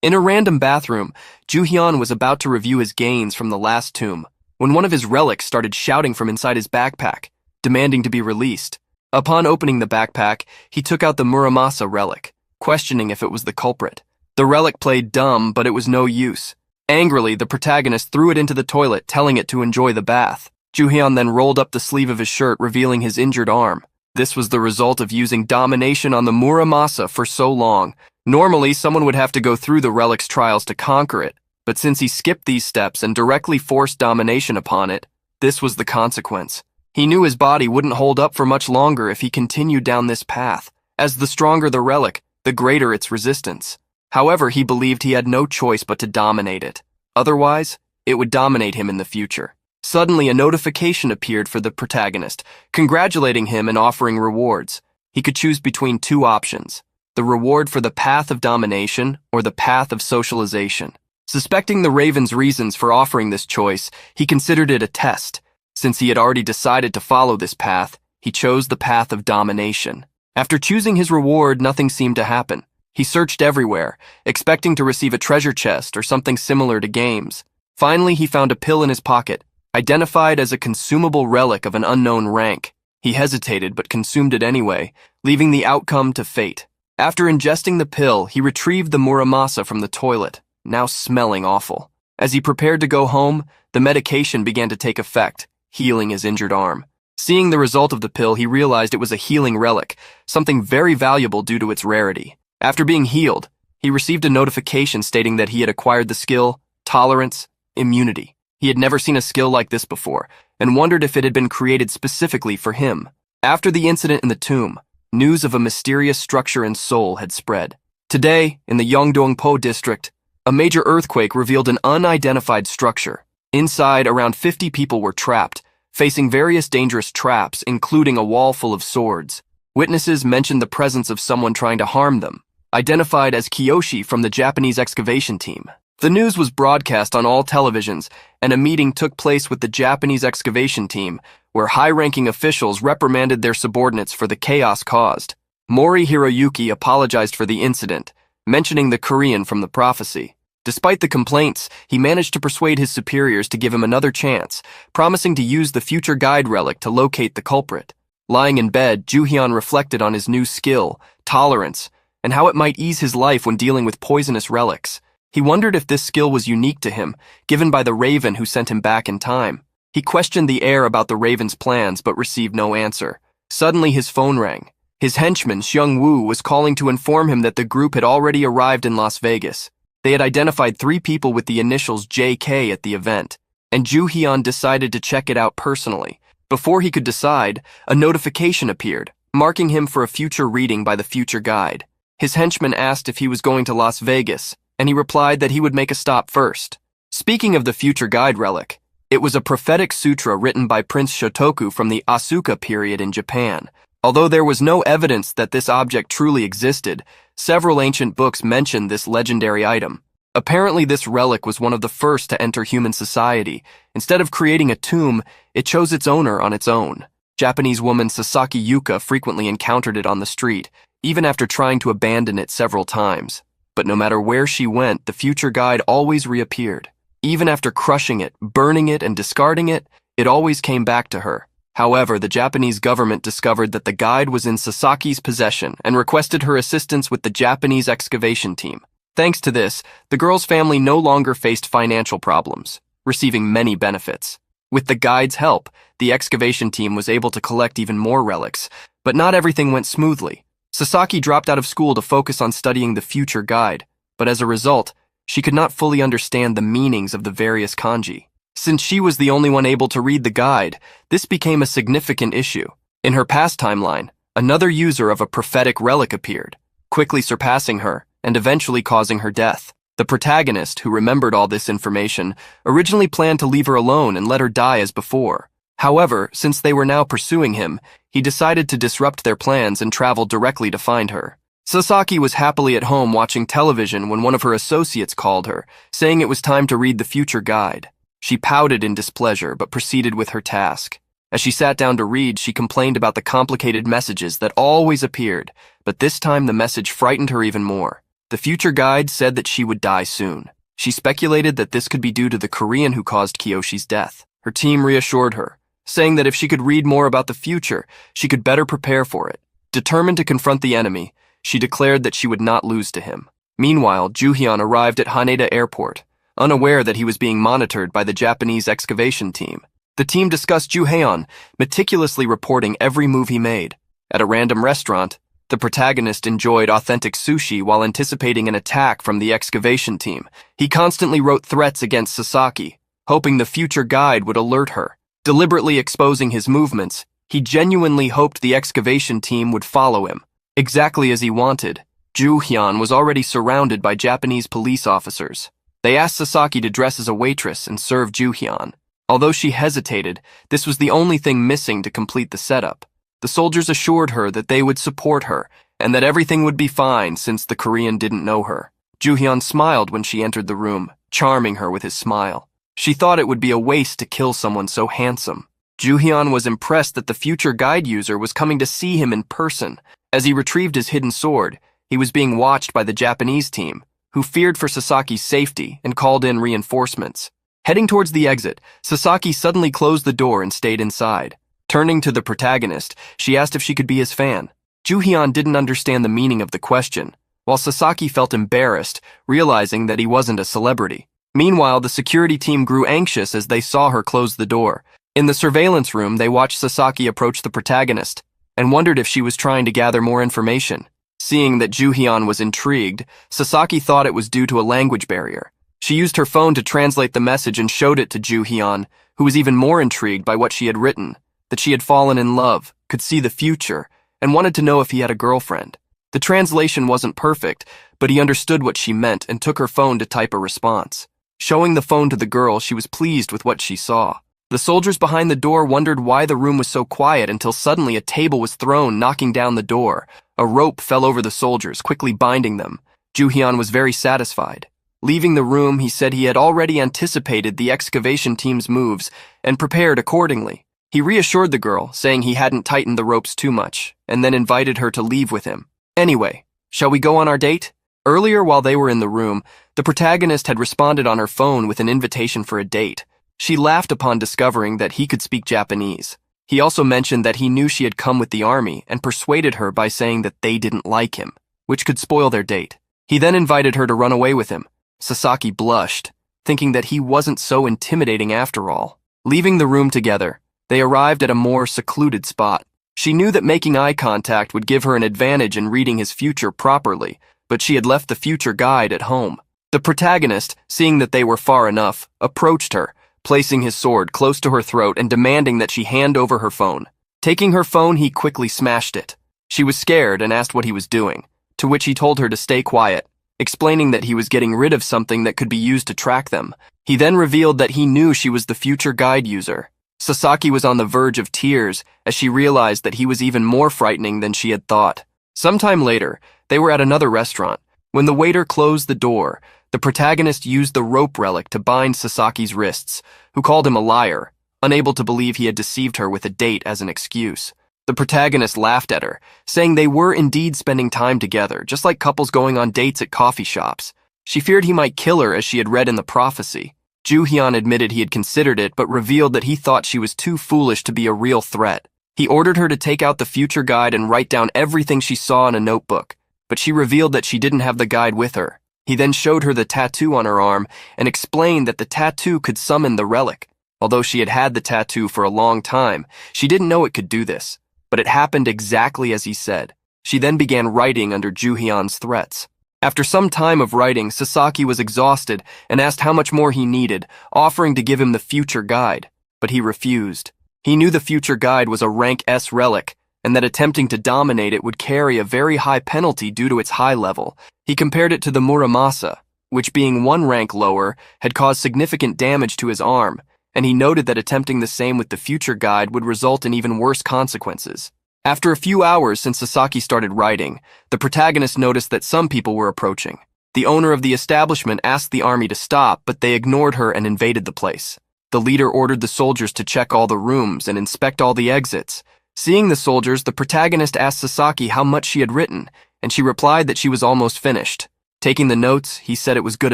In a random bathroom, Ju-hyun was about to review his gains from the last tomb when one of his relics started shouting from inside his backpack, demanding to be released. Upon opening the backpack, he took out the Muramasa relic, questioning if it was the culprit. The relic played dumb, but it was no use. Angrily, the protagonist threw it into the toilet, telling it to enjoy the bath. Ju-hyun then rolled up the sleeve of his shirt, revealing his injured arm. This was the result of using domination on the Muramasa for so long. Normally, someone would have to go through the relic's trials to conquer it, but since he skipped these steps and directly forced domination upon it, this was the consequence. He knew his body wouldn't hold up for much longer if he continued down this path, as the stronger the relic, the greater its resistance. However, he believed he had no choice but to dominate it. Otherwise, it would dominate him in the future. Suddenly, a notification appeared for the protagonist, congratulating him and offering rewards. He could choose between two options: the reward for the path of domination or the path of socialization. Suspecting the Raven's reasons for offering this choice, he considered it a test. Since he had already decided to follow this path, he chose the path of domination. After choosing his reward, nothing seemed to happen. He searched everywhere, expecting to receive a treasure chest or something similar to games. Finally, he found a pill in his pocket, identified as a consumable relic of an unknown rank. He hesitated but consumed it anyway, leaving the outcome to fate. After ingesting the pill, he retrieved the Muramasa from the toilet, now smelling awful. As he prepared to go home, the medication began to take effect, healing his injured arm. Seeing the result of the pill, he realized it was a healing relic, something very valuable due to its rarity. After being healed, he received a notification stating that he had acquired the skill, Tolerance, Immunity. He had never seen a skill like this before, and wondered if it had been created specifically for him. After the incident in the tomb, news of a mysterious structure in Seoul had spread. Today, in the Yeongdong-po district, a major earthquake revealed an unidentified structure. Inside, around 50 people were trapped, facing various dangerous traps, including a wall full of swords. Witnesses mentioned the presence of someone trying to harm them, identified as Kiyoshi from the Japanese excavation team. The news was broadcast on all televisions, and a meeting took place with the Japanese excavation team, where high-ranking officials reprimanded their subordinates for the chaos caused. Mori Hiroyuki apologized for the incident, mentioning the Korean from the prophecy. Despite the complaints, he managed to persuade his superiors to give him another chance, promising to use the future guide relic to locate the culprit. Lying in bed, Ju-hyun reflected on his new skill, Tolerance, and how it might ease his life when dealing with poisonous relics. He wondered if this skill was unique to him, given by the Raven who sent him back in time. He questioned the heir about the Raven's plans but received no answer. Suddenly his phone rang. His henchman, Seung-woo, was calling to inform him that the group had already arrived in Las Vegas. They had identified 3 people with the initials JK at the event, and Ju-hyun decided to check it out personally. Before he could decide, a notification appeared, marking him for a future reading by the future guide. His henchman asked if he was going to Las Vegas, and he replied that he would make a stop first. Speaking of the future guide relic, it was a prophetic sutra written by Prince Shotoku from the Asuka period in Japan. Although there was no evidence that this object truly existed, several ancient books mention this legendary item. Apparently, this relic was one of the first to enter human society. Instead of creating a tomb, it chose its owner on its own. Japanese woman Sasaki Yuka frequently encountered it on the street, even after trying to abandon it several times. But no matter where she went, the future guide always reappeared. Even after crushing it, burning it, and discarding it, it always came back to her. However, the Japanese government discovered that the guide was in Sasaki's possession and requested her assistance with the Japanese excavation team. Thanks to this, the girl's family no longer faced financial problems, receiving many benefits. With the guide's help, the excavation team was able to collect even more relics, but not everything went smoothly. Sasaki dropped out of school to focus on studying the future guide, but as a result, she could not fully understand the meanings of the various kanji. Since she was the only one able to read the guide, this became a significant issue. In her past timeline, another user of a prophetic relic appeared, quickly surpassing her and eventually causing her death. The protagonist, who remembered all this information, originally planned to leave her alone and let her die as before. However, since they were now pursuing him, he decided to disrupt their plans and travel directly to find her. Sasaki was happily at home watching television when one of her associates called her, saying it was time to read the future guide. She pouted in displeasure but proceeded with her task. As she sat down to read, she complained about the complicated messages that always appeared, but this time the message frightened her even more. The future guide said that she would die soon. She speculated that this could be due to the Korean who caused Kiyoshi's death. Her team reassured her, saying that if she could read more about the future, she could better prepare for it. Determined to confront the enemy, she declared that she would not lose to him. Meanwhile, Juhyun arrived at Haneda Airport, unaware that he was being monitored by the Japanese excavation team. The team discussed Juhyun, meticulously reporting every move he made. At a random restaurant, the protagonist enjoyed authentic sushi while anticipating an attack from the excavation team. He constantly wrote threats against Sasaki, hoping the future guide would alert her. Deliberately exposing his movements, he genuinely hoped the excavation team would follow him. Exactly as he wanted, Juhyun was already surrounded by Japanese police officers. They asked Sasaki to dress as a waitress and serve Juhyun. Although she hesitated, this was the only thing missing to complete the setup. The soldiers assured her that they would support her and that everything would be fine since the Korean didn't know her. Juhyun smiled when she entered the room, charming her with his smile. She thought it would be a waste to kill someone so handsome. Juhyun was impressed that the future guide user was coming to see him in person. As he retrieved his hidden sword, he was being watched by the Japanese team, who feared for Sasaki's safety and called in reinforcements. Heading towards the exit, Sasaki suddenly closed the door and stayed inside. Turning to the protagonist, she asked if she could be his fan. Juhyun didn't understand the meaning of the question, while Sasaki felt embarrassed, realizing that he wasn't a celebrity. Meanwhile, the security team grew anxious as they saw her close the door. In the surveillance room, they watched Sasaki approach the protagonist and wondered if she was trying to gather more information. Seeing that Juhyun was intrigued, Sasaki thought it was due to a language barrier. She used her phone to translate the message and showed it to Juhyun, who was even more intrigued by what she had written, that she had fallen in love, could see the future, and wanted to know if he had a girlfriend. The translation wasn't perfect, but he understood what she meant and took her phone to type a response. Showing the phone to the girl, she was pleased with what she saw. The soldiers behind the door wondered why the room was so quiet until suddenly a table was thrown, knocking down the door. A rope fell over the soldiers, quickly binding them. Juhyun was very satisfied. Leaving the room, he said he had already anticipated the excavation team's moves and prepared accordingly. He reassured the girl, saying he hadn't tightened the ropes too much, and then invited her to leave with him. Anyway, shall we go on our date? Earlier, while they were in the room, the protagonist had responded on her phone with an invitation for a date. She laughed upon discovering that he could speak Japanese. He also mentioned that he knew she had come with the army and persuaded her by saying that they didn't like him, which could spoil their date. He then invited her to run away with him. Sasaki blushed, thinking that he wasn't so intimidating after all. Leaving the room together, they arrived at a more secluded spot. She knew that making eye contact would give her an advantage in reading his future properly, but she had left the future guide at home. The protagonist, seeing that they were far enough, approached her, placing his sword close to her throat and demanding that she hand over her phone. Taking her phone, he quickly smashed it. She was scared and asked what he was doing, to which he told her to stay quiet, explaining that he was getting rid of something that could be used to track them. He then revealed that he knew she was the future guide user. Sasaki was on the verge of tears as she realized that he was even more frightening than she had thought. Sometime later, they were at another restaurant. When the waiter closed the door, the protagonist used the rope relic to bind Sasaki's wrists, who called him a liar, unable to believe he had deceived her with a date as an excuse. The protagonist laughed at her, saying they were indeed spending time together, just like couples going on dates at coffee shops. She feared he might kill her as she had read in the prophecy. Ju-hyun admitted he had considered it, but revealed that he thought she was too foolish to be a real threat. He ordered her to take out the future guide and write down everything she saw in a notebook, but she revealed that she didn't have the guide with her. He then showed her the tattoo on her arm and explained that the tattoo could summon the relic. Although she had had the tattoo for a long time, she didn't know it could do this, but it happened exactly as he said. She then began writing under Ju-hyun's threats. After some time of writing, Sasaki was exhausted and asked how much more he needed, offering to give him the future guide, but he refused. He knew the future guide was a rank S relic, and that attempting to dominate it would carry a very high penalty due to its high level. He compared it to the Muramasa, which being one rank lower, had caused significant damage to his arm, and he noted that attempting the same with the future guide would result in even worse consequences. After a few hours since Sasaki started writing, the protagonist noticed that some people were approaching. The owner of the establishment asked the army to stop, but they ignored her and invaded the place. The leader ordered the soldiers to check all the rooms and inspect all the exits. Seeing the soldiers, the protagonist asked Sasaki how much she had written, and she replied that she was almost finished. Taking the notes, he said it was good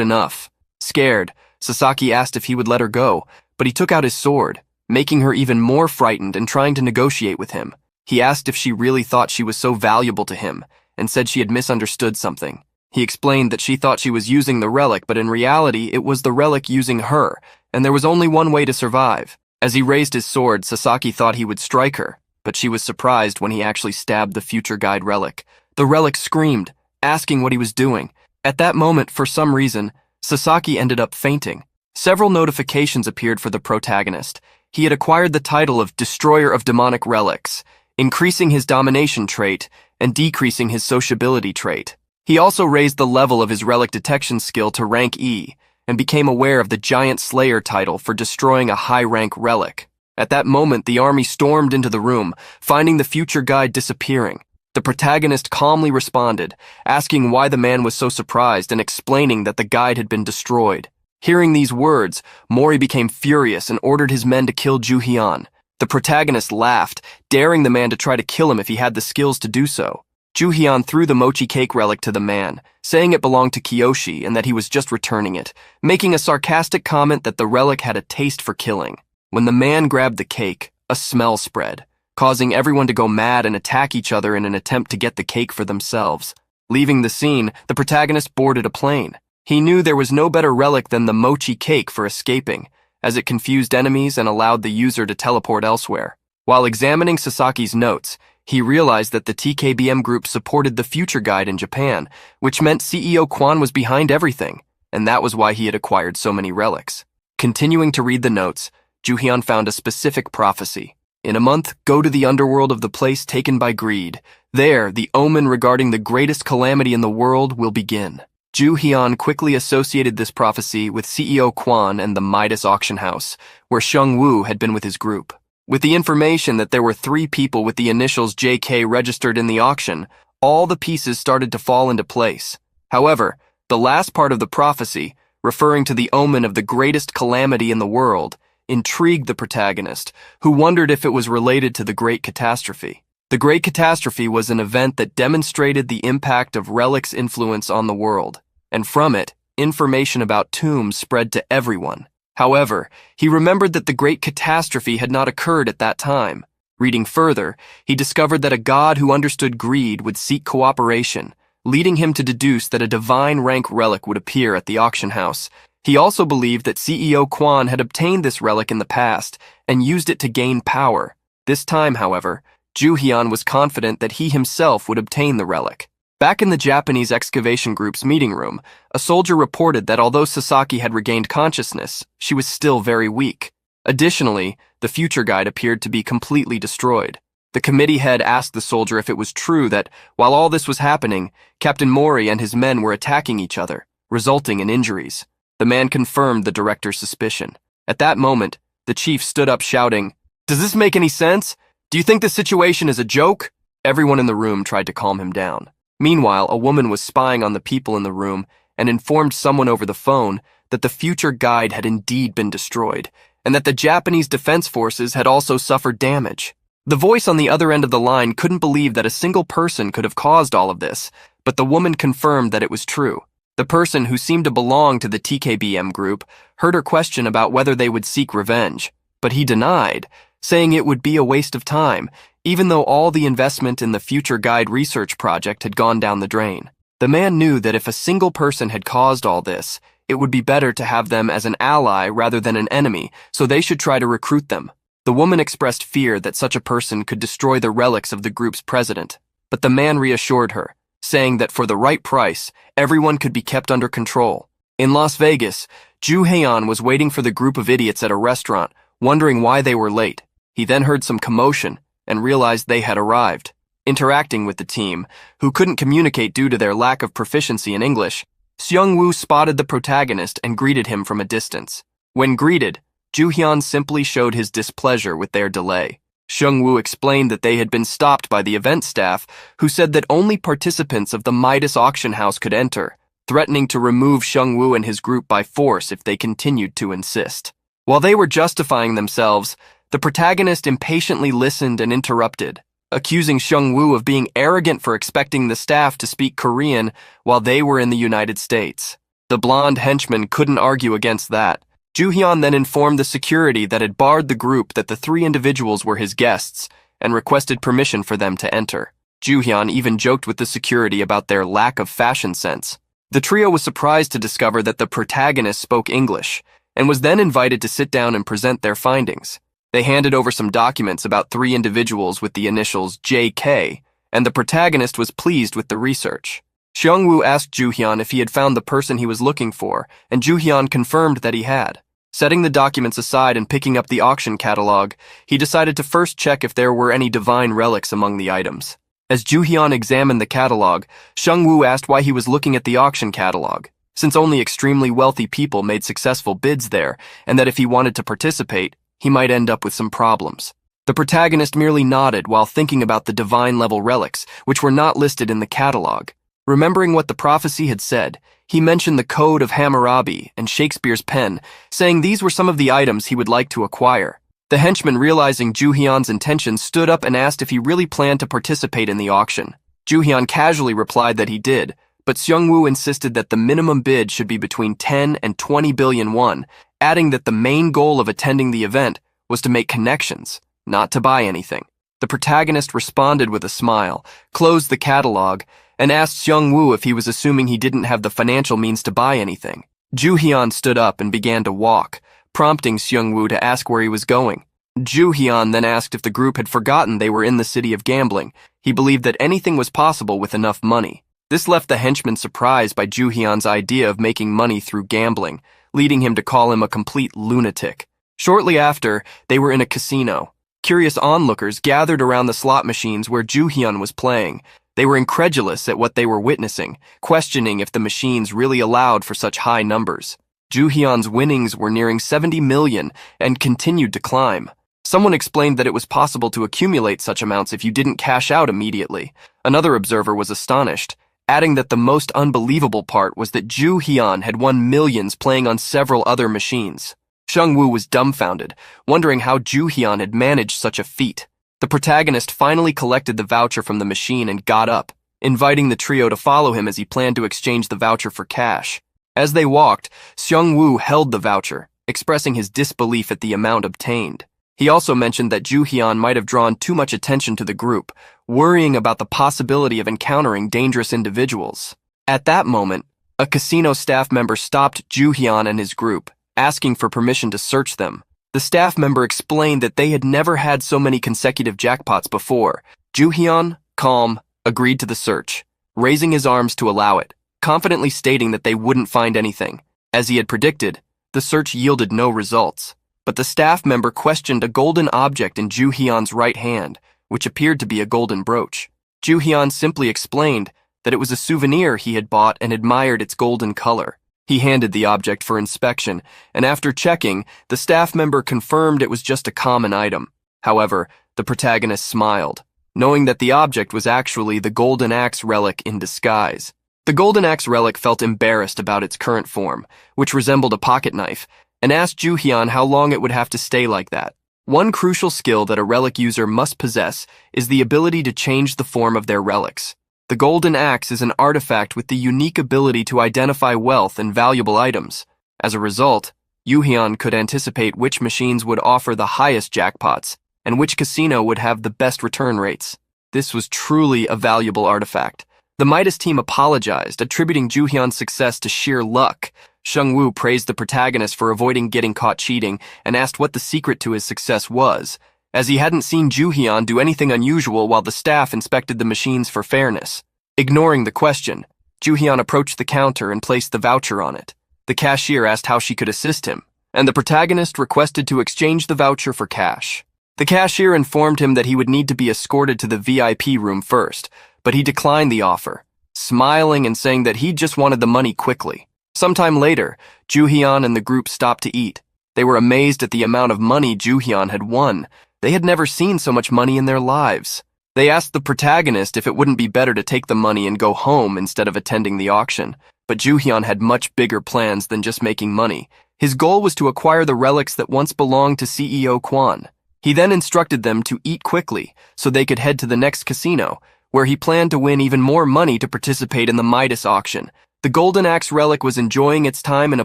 enough. Scared, Sasaki asked if he would let her go, but he took out his sword, making her even more frightened and trying to negotiate with him. He asked if she really thought she was so valuable to him, and said she had misunderstood something. He explained that she thought she was using the relic, but in reality it was the relic using her, and there was only one way to survive. As he raised his sword, Sasaki thought he would strike her, but she was surprised when he actually stabbed the future guide relic. The relic screamed, asking what he was doing. At that moment, for some reason, Sasaki ended up fainting. Several notifications appeared for the protagonist. He had acquired the title of Destroyer of Demonic Relics, increasing his domination trait and decreasing his sociability trait. He also raised the level of his relic detection skill to rank E and became aware of the Giant Slayer title for destroying a high-rank relic. At that moment, the army stormed into the room, finding the future guide disappearing. The protagonist calmly responded, asking why the man was so surprised and explaining that the guide had been destroyed. Hearing these words, Mori became furious and ordered his men to kill Ju-hyun. The protagonist laughed, daring the man to try to kill him if he had the skills to do so. Ju-hyun threw the mochi cake relic to the man, saying it belonged to Kiyoshi and that he was just returning it, making a sarcastic comment that the relic had a taste for killing. When the man grabbed the cake, a smell spread, causing everyone to go mad and attack each other in an attempt to get the cake for themselves. Leaving the scene, the protagonist boarded a plane. He knew there was no better relic than the mochi cake for escaping, as it confused enemies and allowed the user to teleport elsewhere. While examining Sasaki's notes, he realized that the TKBM group supported the future guide in Japan, which meant CEO Kwan was behind everything, and that was why he had acquired so many relics. Continuing to read the notes, Ju-hyun found a specific prophecy. In a month, go to the underworld of the place taken by greed. There, the omen regarding the greatest calamity in the world will begin. Ju-hyun quickly associated this prophecy with CEO Kwan and the Midas auction house, where Shung-woo had been with his group. With the information that there were 3 people with the initials JK registered in the auction, all the pieces started to fall into place. However, the last part of the prophecy, referring to the omen of the greatest calamity in the world, intrigued the protagonist, who wondered if it was related to the Great Catastrophe. The Great Catastrophe was an event that demonstrated the impact of relics' influence on the world, and from it, information about tombs spread to everyone. However, he remembered that the Great Catastrophe had not occurred at that time. Reading further, he discovered that a god who understood greed would seek cooperation, leading him to deduce that a divine rank relic would appear at the auction house. He also believed that CEO Kwan had obtained this relic in the past and used it to gain power. This time, however, Ju-hyun was confident that he himself would obtain the relic. Back in the Japanese excavation group's meeting room, a soldier reported that although Sasaki had regained consciousness, she was still very weak. Additionally, the future guide appeared to be completely destroyed. The committee head asked the soldier if it was true that, while all this was happening, Captain Mori and his men were attacking each other, resulting in injuries. The man confirmed the director's suspicion. At that moment, the chief stood up shouting, "Does this make any sense? Do you think the situation is a joke?" Everyone in the room tried to calm him down. Meanwhile, a woman was spying on the people in the room and informed someone over the phone that the future guide had indeed been destroyed, and that the Japanese defense forces had also suffered damage. The voice on the other end of the line couldn't believe that a single person could have caused all of this, but the woman confirmed that it was true. The person, who seemed to belong to the TKBM group, heard her question about whether they would seek revenge, but he denied, saying it would be a waste of time, even though all the investment in the future guide research project had gone down the drain. The man knew that if a single person had caused all this, it would be better to have them as an ally rather than an enemy, so they should try to recruit them. The woman expressed fear that such a person could destroy the relics of the group's president, but the man reassured her, saying that for the right price, everyone could be kept under control. In Las Vegas, Ju Heian was waiting for the group of idiots at a restaurant, wondering why they were late. He then heard some commotion and realized they had arrived. Interacting with the team, who couldn't communicate due to their lack of proficiency in English, Seung-woo spotted the protagonist and greeted him from a distance. When greeted, Ju Hyun simply showed his displeasure with their delay. Seung-woo explained that they had been stopped by the event staff, who said that only participants of the Midas auction house could enter, threatening to remove Seung-woo and his group by force if they continued to insist. While they were justifying themselves, the protagonist impatiently listened and interrupted, accusing Seung-woo of being arrogant for expecting the staff to speak Korean while they were in the United States. The blonde henchman couldn't argue against that. Ju Hyun then informed the security that had barred the group that the three individuals were his guests and requested permission for them to enter. Ju Hyun even joked with the security about their lack of fashion sense. The trio was surprised to discover that the protagonist spoke English and was then invited to sit down and present their findings. They handed over some documents about three individuals with the initials JK, and the protagonist was pleased with the research. Seung-woo asked Ju Hyun if he had found the person he was looking for, and Ju Hyun confirmed that he had. Setting the documents aside and picking up the auction catalog, he decided to first check if there were any divine relics among the items. As Ju Hyun examined the catalog, Seung-woo asked why he was looking at the auction catalog, since only extremely wealthy people made successful bids there, and that if he wanted to participate, he might end up with some problems. The protagonist merely nodded while thinking about the divine-level relics, which were not listed in the catalog. Remembering what the prophecy had said, he mentioned the Code of Hammurabi and Shakespeare's pen, saying these were some of the items he would like to acquire. The henchman, realizing Ju Hyun's intentions, stood up and asked if he really planned to participate in the auction. Ju Hyun casually replied that he did, but Seung-woo insisted that the minimum bid should be between 10 and 20 billion won, adding that the main goal of attending the event was to make connections, not to buy anything. The protagonist responded with a smile, closed the catalog, and asked Seung-woo if he was assuming he didn't have the financial means to buy anything. Ju Hyun stood up and began to walk, prompting Seung-woo to ask where he was going. Ju Hyun then asked if the group had forgotten they were in the city of gambling. He believed that anything was possible with enough money. This left the henchman surprised by Ju Hyun's idea of making money through gambling, leading him to call him a complete lunatic. Shortly after, they were in a casino. Curious onlookers gathered around the slot machines where Ju Hyun was playing. They were incredulous at what they were witnessing, questioning if the machines really allowed for such high numbers. Ju Hyun's winnings were nearing 70 million and continued to climb. Someone explained that it was possible to accumulate such amounts if you didn't cash out immediately. Another observer was astonished, adding that the most unbelievable part was that Ju Hyun had won millions playing on several other machines. Seung-woo was dumbfounded, wondering how Ju Hyun had managed such a feat. The protagonist finally collected the voucher from the machine and got up, inviting the trio to follow him as he planned to exchange the voucher for cash. As they walked, Seung-woo held the voucher, expressing his disbelief at the amount obtained. He also mentioned that Ju Hyun might have drawn too much attention to the group, worrying about the possibility of encountering dangerous individuals. At that moment, a casino staff member stopped Ju Hyun and his group, asking for permission to search them. The staff member explained that they had never had so many consecutive jackpots before. Ju Hyun, calm, agreed to the search, raising his arms to allow it, confidently stating that they wouldn't find anything. As he had predicted, the search yielded no results. But the staff member questioned a golden object in Ju Hyun's right hand, which appeared to be a golden brooch. Ju Hyun simply explained that it was a souvenir he had bought and admired its golden color. He handed the object for inspection, and after checking, the staff member confirmed it was just a common item. However, the protagonist smiled, knowing that the object was actually the Golden Axe relic in disguise. The Golden Axe relic felt embarrassed about its current form, which resembled a pocket knife, and asked Ju Hyun how long it would have to stay like that. One crucial skill that a relic user must possess is the ability to change the form of their relics. The golden axe is an artifact with the unique ability to identify wealth and valuable items. As a result, Yoo-hyun could anticipate which machines would offer the highest jackpots and which casino would have the best return rates. This was truly a valuable artifact. The Midas team apologized, attributing Joo-hyun's success to sheer luck. Seung-woo praised the protagonist for avoiding getting caught cheating and asked what the secret to his success was, as he hadn't seen Joo-hyun do anything unusual while the staff inspected the machines for fairness. Ignoring the question, Joo-hyun approached the counter and placed the voucher on it. The cashier asked how she could assist him, and the protagonist requested to exchange the voucher for cash. The cashier informed him that he would need to be escorted to the VIP room first, but he declined the offer, smiling and saying that he just wanted the money quickly. Sometime later, Joo-hyun and the group stopped to eat. They were amazed at the amount of money Joo-hyun had won. They had never seen so much money in their lives. They asked the protagonist if it wouldn't be better to take the money and go home instead of attending the auction, but Joo-hyun had much bigger plans than just making money. His goal was to acquire the relics that once belonged to CEO Kwon. He then instructed them to eat quickly so they could head to the next casino, where he planned to win even more money to participate in the Midas auction. The Golden Axe relic was enjoying its time in a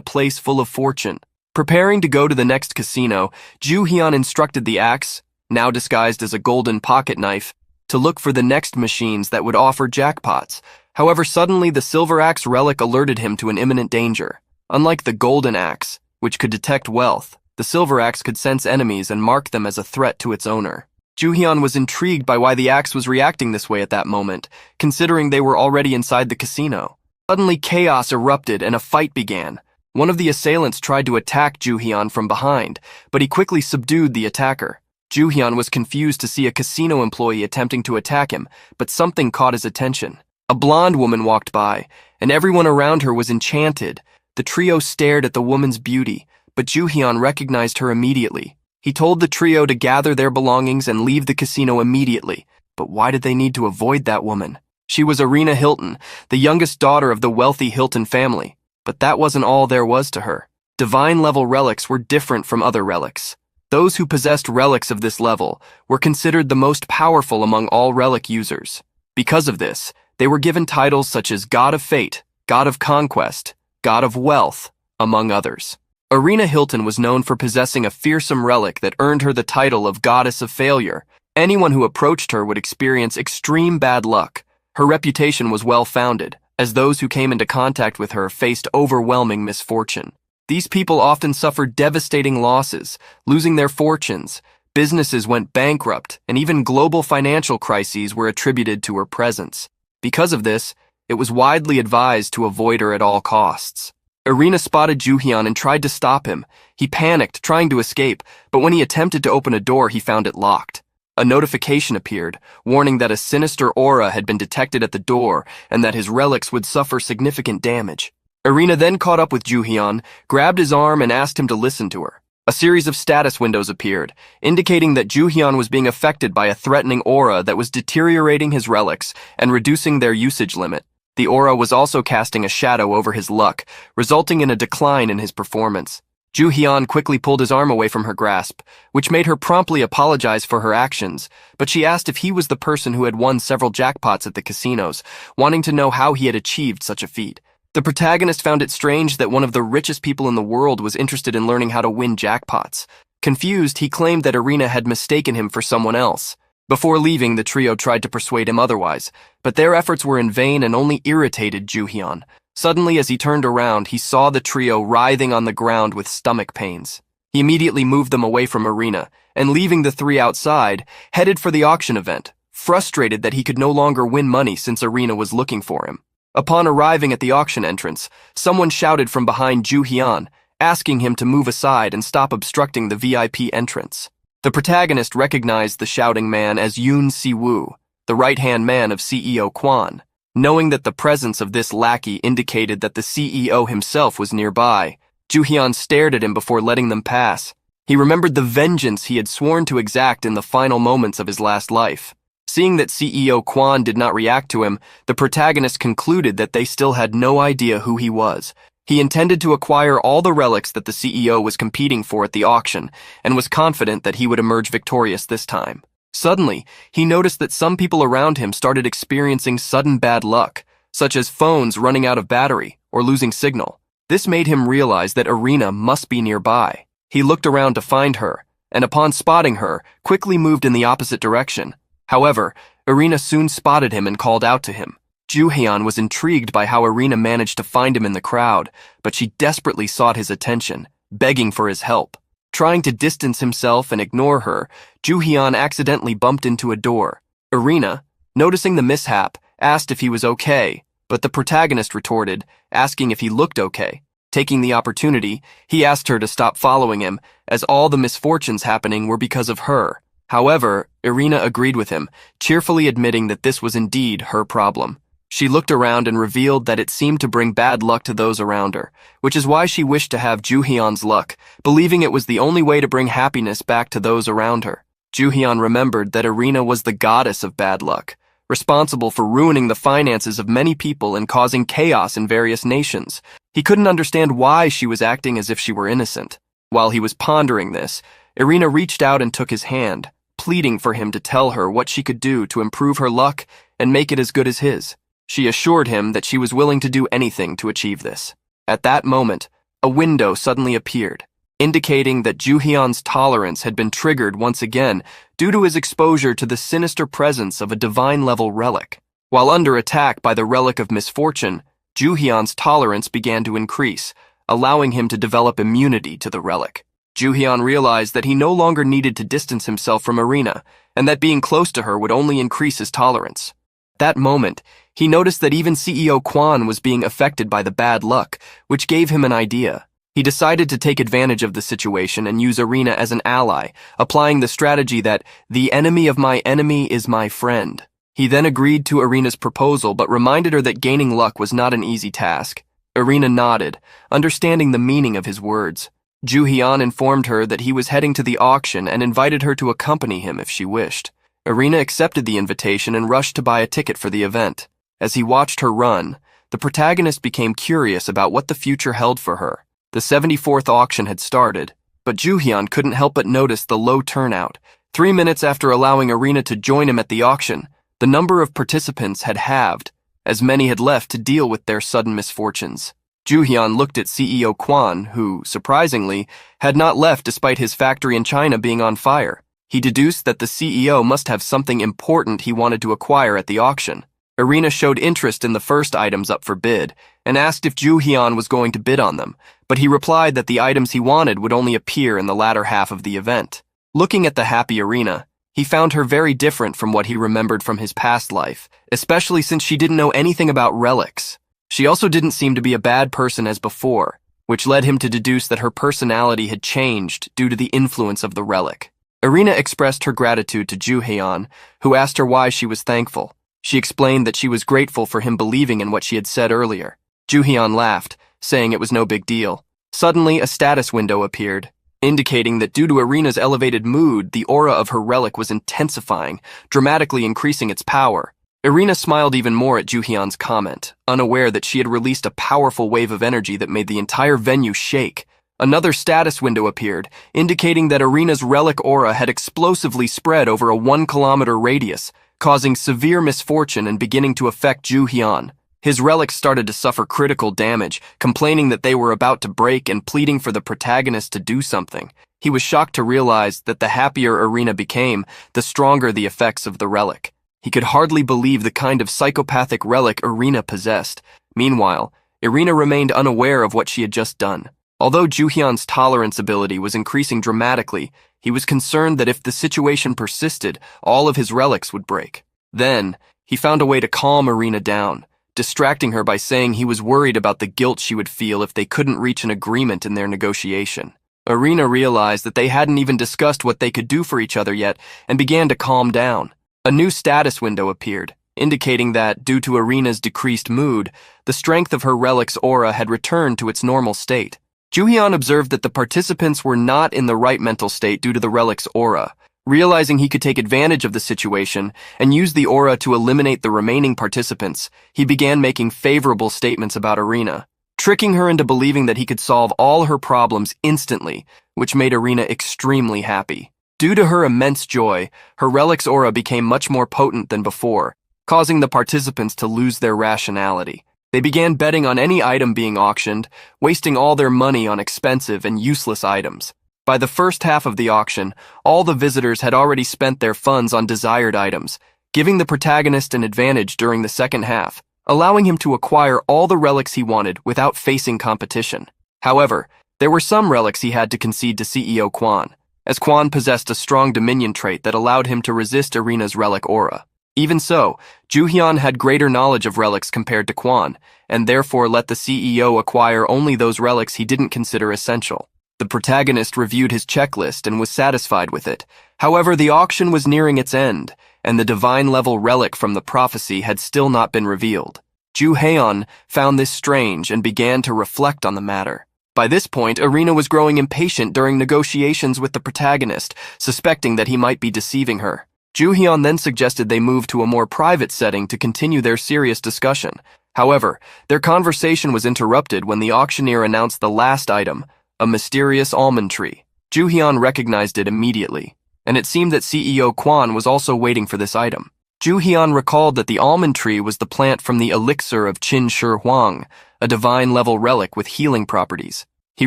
place full of fortune. Preparing to go to the next casino, Joo-hyun instructed the axe, now disguised as a golden pocket knife, to look for the next machines that would offer jackpots. However, suddenly the silver axe relic alerted him to an imminent danger. Unlike the golden axe, which could detect wealth, the silver axe could sense enemies and mark them as a threat to its owner. Joo-hyun was intrigued by why the axe was reacting this way at that moment, considering they were already inside the casino. Suddenly, chaos erupted and a fight began. One of the assailants tried to attack Joo-hyun from behind, but he quickly subdued the attacker. Joo-hyun was confused to see a casino employee attempting to attack him, but something caught his attention. A blonde woman walked by, and everyone around her was enchanted. The trio stared at the woman's beauty, but Joo-hyun recognized her immediately. He told the trio to gather their belongings and leave the casino immediately. But why did they need to avoid that woman? She was Irina Hilton, the youngest daughter of the wealthy Hilton family. But that wasn't all there was to her. Divine-level relics were different from other relics. Those who possessed relics of this level were considered the most powerful among all relic users. Because of this, they were given titles such as God of Fate, God of Conquest, God of Wealth, among others. Irina Hilton was known for possessing a fearsome relic that earned her the title of Goddess of Failure. Anyone who approached her would experience extreme bad luck. Her reputation was well-founded, as those who came into contact with her faced overwhelming misfortune. These people often suffered devastating losses, losing their fortunes. Businesses went bankrupt, and even global financial crises were attributed to her presence. Because of this, it was widely advised to avoid her at all costs. Irina spotted Joo-hyun and tried to stop him. He panicked, trying to escape, but when he attempted to open a door, he found it locked. A notification appeared, warning that a sinister aura had been detected at the door and that his relics would suffer significant damage. Irina then caught up with Joo-hyun, grabbed his arm and asked him to listen to her. A series of status windows appeared, indicating that Joo-hyun was being affected by a threatening aura that was deteriorating his relics and reducing their usage limit. The aura was also casting a shadow over his luck, resulting in a decline in his performance. Joo-hyun quickly pulled his arm away from her grasp, which made her promptly apologize for her actions, but she asked if he was the person who had won several jackpots at the casinos, wanting to know how he had achieved such a feat. The protagonist found it strange that one of the richest people in the world was interested in learning how to win jackpots. Confused, he claimed that Irina had mistaken him for someone else. Before leaving, the trio tried to persuade him otherwise, but their efforts were in vain and only irritated Joo-hyun. Suddenly, as he turned around, he saw the trio writhing on the ground with stomach pains. He immediately moved them away from Irina, and leaving the three outside, headed for the auction event, frustrated that he could no longer win money since Irina was looking for him. Upon arriving at the auction entrance, someone shouted from behind Joo-hyun, asking him to move aside and stop obstructing the VIP entrance. The protagonist recognized the shouting man as Yoon Si-woo, the right-hand man of CEO Kwon. Knowing that the presence of this lackey indicated that the CEO himself was nearby, Joo-hyun stared at him before letting them pass. He remembered the vengeance he had sworn to exact in the final moments of his last life. Seeing that CEO Kwon did not react to him, the protagonist concluded that they still had no idea who he was. He intended to acquire all the relics that the CEO was competing for at the auction, and was confident that he would emerge victorious this time. Suddenly, he noticed that some people around him started experiencing sudden bad luck, such as phones running out of battery or losing signal. This made him realize that Irina must be nearby. He looked around to find her, and upon spotting her, quickly moved in the opposite direction. However, Irina soon spotted him and called out to him. Ju-hyun was intrigued by how Irina managed to find him in the crowd, but she desperately sought his attention, begging for his help. Trying to distance himself and ignore her, Ju-hyun accidentally bumped into a door. Irina, noticing the mishap, asked if he was okay, but the protagonist retorted, asking if he looked okay. Taking the opportunity, he asked her to stop following him, as all the misfortunes happening were because of her. However, Irina agreed with him, cheerfully admitting that this was indeed her problem. She looked around and revealed that it seemed to bring bad luck to those around her, which is why she wished to have Ju-hyun's luck, believing it was the only way to bring happiness back to those around her. Ju-hyun remembered that Irina was the goddess of bad luck, responsible for ruining the finances of many people and causing chaos in various nations. He couldn't understand why she was acting as if she were innocent. While he was pondering this, Irina reached out and took his hand, pleading for him to tell her what she could do to improve her luck and make it as good as his. She assured him that she was willing to do anything to achieve this. At that moment, a window suddenly appeared, indicating that Ju-hyun's tolerance had been triggered once again due to his exposure to the sinister presence of a divine-level relic. While under attack by the relic of misfortune, Ju-hyun's tolerance began to increase, allowing him to develop immunity to the relic. Ju-hyun realized that he no longer needed to distance himself from Irina, and that being close to her would only increase his tolerance. At that moment, he noticed that even CEO Kwon was being affected by the bad luck, which gave him an idea. He decided to take advantage of the situation and use Irina as an ally, applying the strategy that the enemy of my enemy is my friend. He then agreed to Irina's proposal but reminded her that gaining luck was not an easy task. Irina nodded, understanding the meaning of his words. Ju-hyun informed her that he was heading to the auction and invited her to accompany him if she wished. Irina accepted the invitation and rushed to buy a ticket for the event. As he watched her run, the protagonist became curious about what the future held for her. The 74th auction had started, but Ju-hyun couldn't help but notice the low turnout. 3 minutes after allowing Irina to join him at the auction, the number of participants had halved, as many had left to deal with their sudden misfortunes. Ju-hyun looked at CEO Kwon, who, surprisingly, had not left despite his factory in China being on fire. He deduced that the CEO must have something important he wanted to acquire at the auction. Irina showed interest in the first items up for bid and asked if Ju-hyun was going to bid on them, but he replied that the items he wanted would only appear in the latter half of the event. Looking at the happy Irina, he found her very different from what he remembered from his past life, especially since she didn't know anything about relics. She also didn't seem to be a bad person as before, which led him to deduce that her personality had changed due to the influence of the relic. Irina expressed her gratitude to Ju-hyun, who asked her why she was thankful. She explained that she was grateful for him believing in what she had said earlier. Ju-hyun laughed, saying it was no big deal. Suddenly, a status window appeared, indicating that due to Irina's elevated mood, the aura of her relic was intensifying, dramatically increasing its power. Irina smiled even more at Ju-hyun's comment, unaware that she had released a powerful wave of energy that made the entire venue shake. Another status window appeared, indicating that Irina's relic aura had explosively spread over a 1-kilometer radius, causing severe misfortune and beginning to affect Ju-hyun. His relics started to suffer critical damage, complaining that they were about to break and pleading for the protagonist to do something. He was shocked to realize that the happier Irina became, the stronger the effects of the relic. He could hardly believe the kind of psychopathic relic Irina possessed. Meanwhile, Irina remained unaware of what she had just done. Although Ju-hyun's tolerance ability was increasing dramatically, he was concerned that if the situation persisted, all of his relics would break. Then, he found a way to calm Irina down, distracting her by saying he was worried about the guilt she would feel if they couldn't reach an agreement in their negotiation. Irina realized that they hadn't even discussed what they could do for each other yet and began to calm down. A new status window appeared, indicating that, due to Irina's decreased mood, the strength of her relic's aura had returned to its normal state. Ju-hyun observed that the participants were not in the right mental state due to the relic's aura. Realizing he could take advantage of the situation and use the aura to eliminate the remaining participants, he began making favorable statements about Irina, tricking her into believing that he could solve all her problems instantly, which made Irina extremely happy. Due to her immense joy, her relic's aura became much more potent than before, causing the participants to lose their rationality. They began betting on any item being auctioned, wasting all their money on expensive and useless items. By the first half of the auction, all the visitors had already spent their funds on desired items, giving the protagonist an advantage during the second half, allowing him to acquire all the relics he wanted without facing competition. However, there were some relics he had to concede to CEO Quan, as Quan possessed a strong dominion trait that allowed him to resist Irina's relic aura. Even so, Juhyun had greater knowledge of relics compared to Quan, and therefore let the CEO acquire only those relics he didn't consider essential. The protagonist reviewed his checklist and was satisfied with it. However, the auction was nearing its end, and the divine-level relic from the prophecy had still not been revealed. Juhyun found this strange and began to reflect on the matter. By this point, Irina was growing impatient during negotiations with the protagonist, suspecting that he might be deceiving her. Juhyun then suggested they move to a more private setting to continue their serious discussion. However, their conversation was interrupted when the auctioneer announced the last item, a mysterious almond tree. Juhyun recognized it immediately, and it seemed that CEO Quan was also waiting for this item. Juhyun recalled that the almond tree was the plant from the elixir of Qin Shi Huang, a divine-level relic with healing properties. He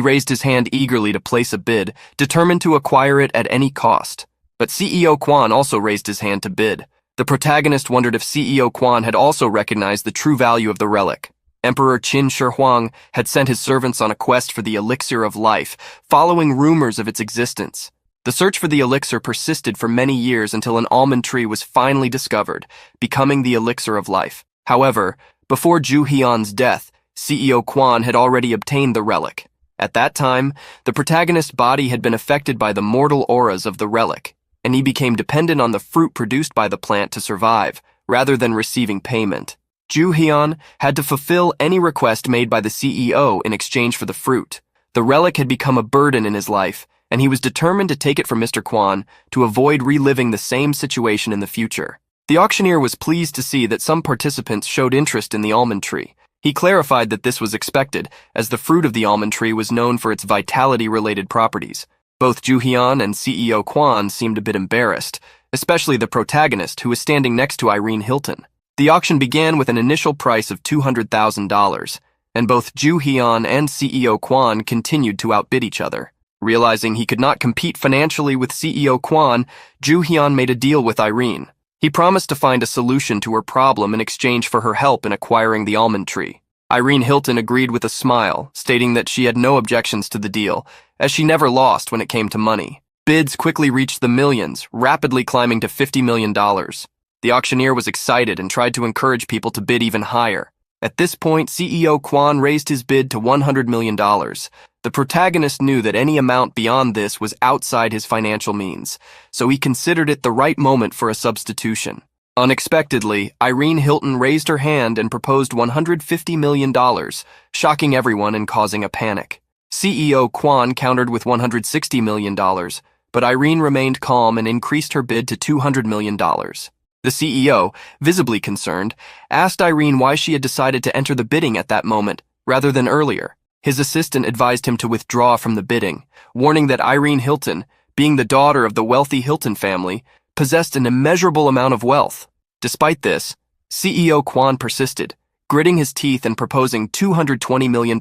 raised his hand eagerly to place a bid, determined to acquire it at any cost. But CEO Quan also raised his hand to bid. The protagonist wondered if CEO Quan had also recognized the true value of the relic. Emperor Qin Shi Huang had sent his servants on a quest for the elixir of life, following rumors of its existence. The search for the elixir persisted for many years until an almond tree was finally discovered, becoming the elixir of life. However, before Juhyun's death, CEO Quan had already obtained the relic. At that time, the protagonist's body had been affected by the mortal auras of the relic, and he became dependent on the fruit produced by the plant to survive, rather than receiving payment. Juhyun had to fulfill any request made by the CEO in exchange for the fruit. The relic had become a burden in his life, and he was determined to take it from Mr. Quan to avoid reliving the same situation in the future. The auctioneer was pleased to see that some participants showed interest in the almond tree. He clarified that this was expected, as the fruit of the almond tree was known for its vitality-related properties. Both Juhyun and CEO Quan seemed a bit embarrassed, especially the protagonist, who was standing next to Irene Hilton. The auction began with an initial price of $200,000, and both Juhyun and CEO Quan continued to outbid each other. Realizing he could not compete financially with CEO Quan, Juhyun made a deal with Irene. He promised to find a solution to her problem in exchange for her help in acquiring the almond tree. Irene Hilton agreed with a smile, stating that she had no objections to the deal, as she never lost when it came to money. Bids quickly reached the millions, rapidly climbing to $50 million. The auctioneer was excited and tried to encourage people to bid even higher. At this point, CEO Quan raised his bid to $100 million. The protagonist knew that any amount beyond this was outside his financial means, so he considered it the right moment for a substitution. Unexpectedly, Irene Hilton raised her hand and proposed $150 million, shocking everyone and causing a panic. CEO Quan countered with $160 million, but Irene remained calm and increased her bid to $200 million. The CEO, visibly concerned, asked Irene why she had decided to enter the bidding at that moment, rather than earlier. His assistant advised him to withdraw from the bidding, warning that Irene Hilton, being the daughter of the wealthy Hilton family, possessed an immeasurable amount of wealth. Despite this, CEO Quan persisted, gritting his teeth and proposing $220 million,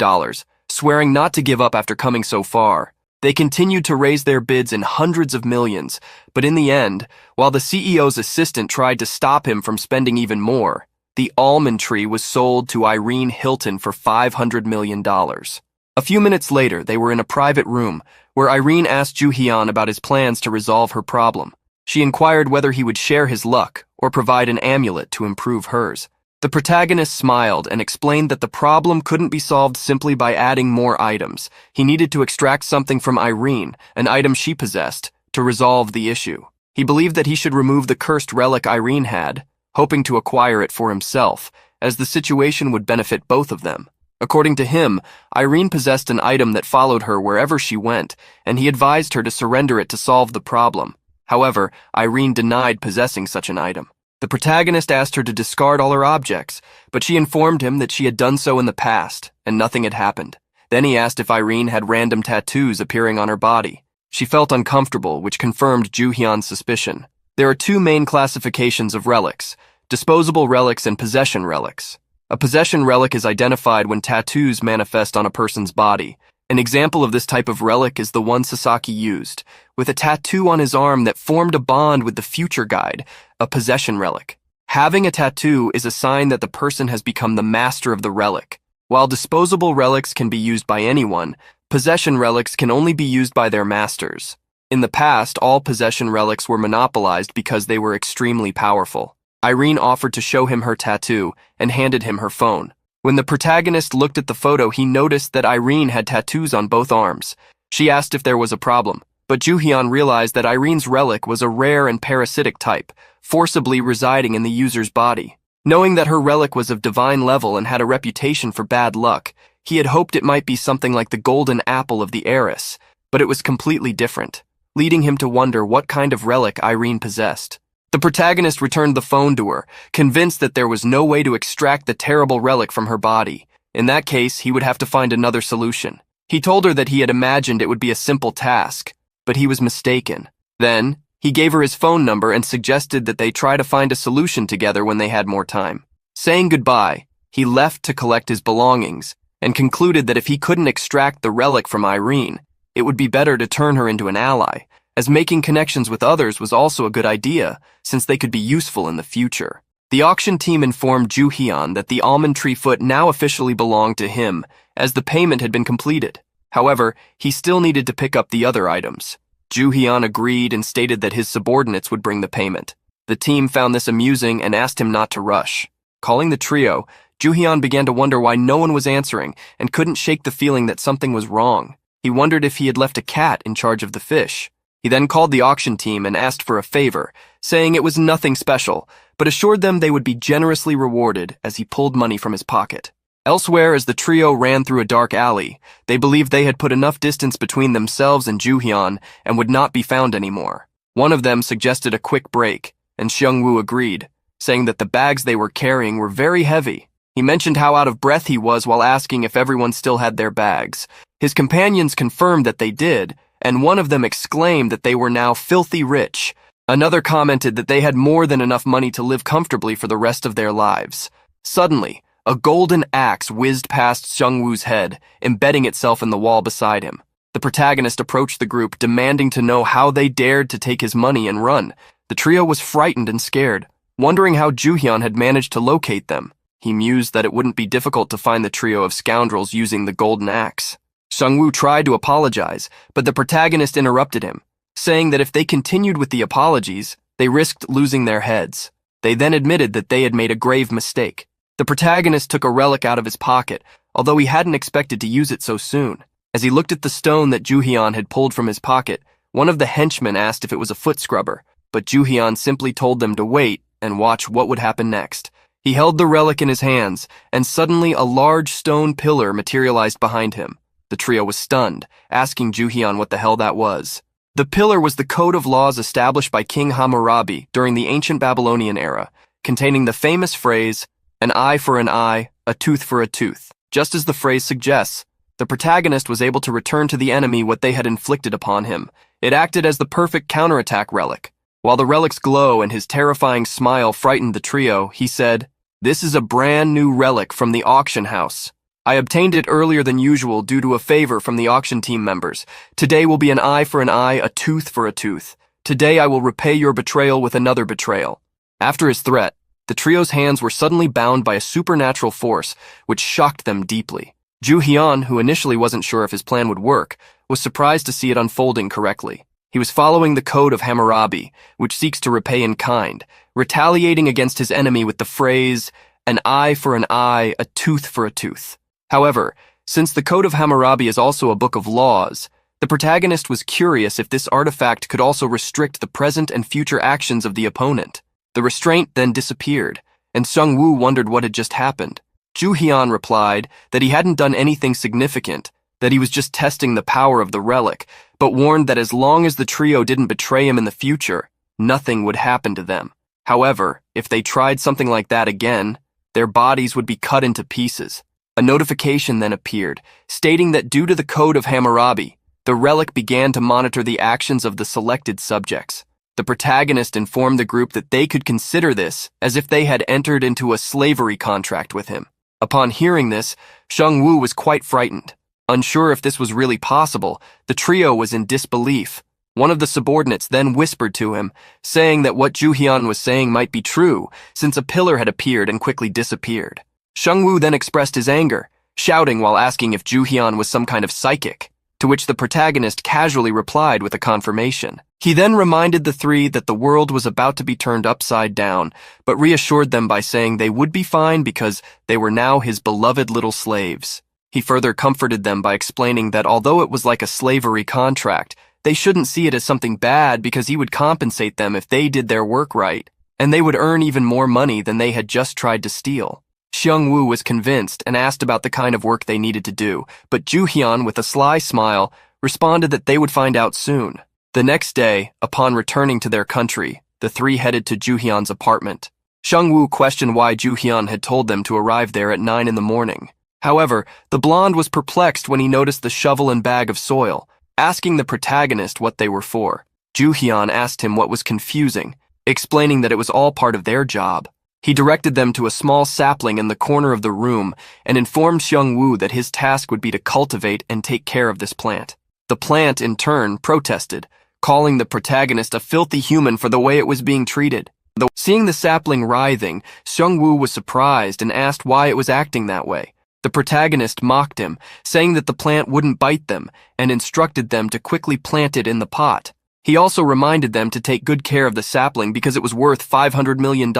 swearing not to give up after coming so far. They continued to raise their bids in hundreds of millions, but in the end, while the CEO's assistant tried to stop him from spending even more, the almond tree was sold to Irene Hilton for $500 million. A few minutes later, they were in a private room, where Irene asked Juhyun about his plans to resolve her problem. She inquired whether he would share his luck or provide an amulet to improve hers. The protagonist smiled and explained that the problem couldn't be solved simply by adding more items. He needed to extract something from Irene, an item she possessed, to resolve the issue. He believed that he should remove the cursed relic Irene had, hoping to acquire it for himself, as the situation would benefit both of them. According to him, Irene possessed an item that followed her wherever she went, and he advised her to surrender it to solve the problem. However, Irene denied possessing such an item. The protagonist asked her to discard all her objects, but she informed him that she had done so in the past, and nothing had happened. Then he asked if Irene had random tattoos appearing on her body. She felt uncomfortable, which confirmed Ju Hyun's suspicion. There are two main classifications of relics: disposable relics and possession relics. A possession relic is identified when tattoos manifest on a person's body. An example of this type of relic is the one Sasaki used, with a tattoo on his arm that formed a bond with the future guide, a possession relic. Having a tattoo is a sign that the person has become the master of the relic. While disposable relics can be used by anyone, possession relics can only be used by their masters. In the past, all possession relics were monopolized because they were extremely powerful. Irene offered to show him her tattoo and handed him her phone. When the protagonist looked at the photo, he noticed that Irene had tattoos on both arms. She asked if there was a problem, but Ju Hyun realized that Irene's relic was a rare and parasitic type, forcibly residing in the user's body. Knowing that her relic was of divine level and had a reputation for bad luck, he had hoped it might be something like the golden apple of the heiress, but it was completely different, leading him to wonder what kind of relic Irene possessed. The protagonist returned the phone to her, convinced that there was no way to extract the terrible relic from her body. In that case, he would have to find another solution. He told her that he had imagined it would be a simple task, but he was mistaken. Then, he gave her his phone number and suggested that they try to find a solution together when they had more time. Saying goodbye, he left to collect his belongings and concluded that if he couldn't extract the relic from Irene, it would be better to turn her into an ally, as making connections with others was also a good idea, since they could be useful in the future. The auction team informed Ju Hyun that the almond tree foot now officially belonged to him, as the payment had been completed. However, he still needed to pick up the other items. Ju Hyun agreed and stated that his subordinates would bring the payment. The team found this amusing and asked him not to rush. Calling the trio, Ju Hyun began to wonder why no one was answering and couldn't shake the feeling that something was wrong. He wondered if he had left a cat in charge of the fish. He then called the auction team and asked for a favor, saying it was nothing special, but assured them they would be generously rewarded as he pulled money from his pocket. Elsewhere, as the trio ran through a dark alley, they believed they had put enough distance between themselves and Ju Hyun and would not be found anymore. One of them suggested a quick break, and Seung-woo agreed, saying that the bags they were carrying were very heavy. He mentioned how out of breath he was while asking if everyone still had their bags. His companions confirmed that they did, and one of them exclaimed that they were now filthy rich. Another commented that they had more than enough money to live comfortably for the rest of their lives. Suddenly, a golden axe whizzed past Seung-woo's head, embedding itself in the wall beside him. The protagonist approached the group, demanding to know how they dared to take his money and run. The trio was frightened and scared, wondering how Ju Hyun had managed to locate them. He mused that it wouldn't be difficult to find the trio of scoundrels using the golden axe. Seung-woo tried to apologize, but the protagonist interrupted him, saying that if they continued with the apologies, they risked losing their heads. They then admitted that they had made a grave mistake. The protagonist took a relic out of his pocket, although he hadn't expected to use it so soon. As he looked at the stone that Ju Hyun had pulled from his pocket, one of the henchmen asked if it was a foot scrubber, but Ju Hyun simply told them to wait and watch what would happen next. He held the relic in his hands, and suddenly a large stone pillar materialized behind him. The trio was stunned, asking Ju Hyun what the hell that was. The pillar was the code of laws established by King Hammurabi during the ancient Babylonian era, containing the famous phrase, "An eye for an eye, a tooth for a tooth." Just as the phrase suggests, the protagonist was able to return to the enemy what they had inflicted upon him. It acted as the perfect counterattack relic. While the relic's glow and his terrifying smile frightened the trio, he said, "This is a brand new relic from the auction house. I obtained it earlier than usual due to a favor from the auction team members. Today will be an eye for an eye, a tooth for a tooth. Today I will repay your betrayal with another betrayal." After his threat, the trio's hands were suddenly bound by a supernatural force, which shocked them deeply. Ju Hyun, who initially wasn't sure if his plan would work, was surprised to see it unfolding correctly. He was following the code of Hammurabi, which seeks to repay in kind, retaliating against his enemy with the phrase, "An eye for an eye, a tooth for a tooth." However, since the Code of Hammurabi is also a book of laws, the protagonist was curious if this artifact could also restrict the present and future actions of the opponent. The restraint then disappeared, and Seung-woo wondered what had just happened. Ju Hyun replied that he hadn't done anything significant, that he was just testing the power of the relic, but warned that as long as the trio didn't betray him in the future, nothing would happen to them. However, if they tried something like that again, their bodies would be cut into pieces. A notification then appeared, stating that due to the Code of Hammurabi, The relic began to monitor the actions of the selected subjects. The protagonist informed the group that they could consider this as if they had entered into a slavery contract with him. Upon hearing this, Shang-Wu was quite frightened. Unsure if this was really possible, the trio was in disbelief. One of the subordinates then whispered to him, saying that what Ju-hyun was saying might be true, since a pillar had appeared and quickly disappeared. Shang-Wu then expressed his anger, shouting while asking if Ju-hyun was some kind of psychic, to which the protagonist casually replied with a confirmation. He then reminded the three that the world was about to be turned upside down, but reassured them by saying they would be fine because they were now his beloved little slaves. He further comforted them by explaining that although it was like a slavery contract, they shouldn't see it as something bad because he would compensate them if they did their work right, and they would earn even more money than they had just tried to steal. Xiang-Wu was convinced and asked about the kind of work they needed to do, but Ju-hyun, with a sly smile, responded that they would find out soon. The next day, upon returning to their country, the three headed to Ju-hyun's apartment. Xiang-Wu questioned why Ju-hyun had told them to arrive there at 9 in the morning. However, the blonde was perplexed when he noticed the shovel and bag of soil, asking the protagonist what they were for. Ju-hyun asked him what was confusing, explaining that it was all part of their job. He directed them to a small sapling in the corner of the room and informed Xiang-Wu that his task would be to cultivate and take care of this plant. The plant, in turn, protested, calling the protagonist a filthy human for the way it was being treated. Seeing the sapling writhing, Xiang-Wu was surprised and asked why it was acting that way. The protagonist mocked him, saying that the plant wouldn't bite them, and instructed them to quickly plant it in the pot. He also reminded them to take good care of the sapling because it was worth $500 million.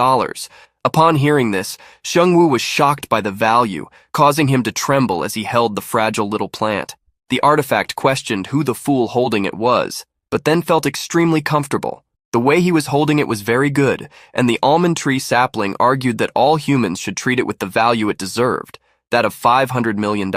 Upon hearing this, Xiang-Wu was shocked by the value, causing him to tremble as he held the fragile little plant. The artifact questioned who the fool holding it was, but then felt extremely comfortable. The way he was holding it was very good, and the almond tree sapling argued that all humans should treat it with the value it deserved, that of $500 million.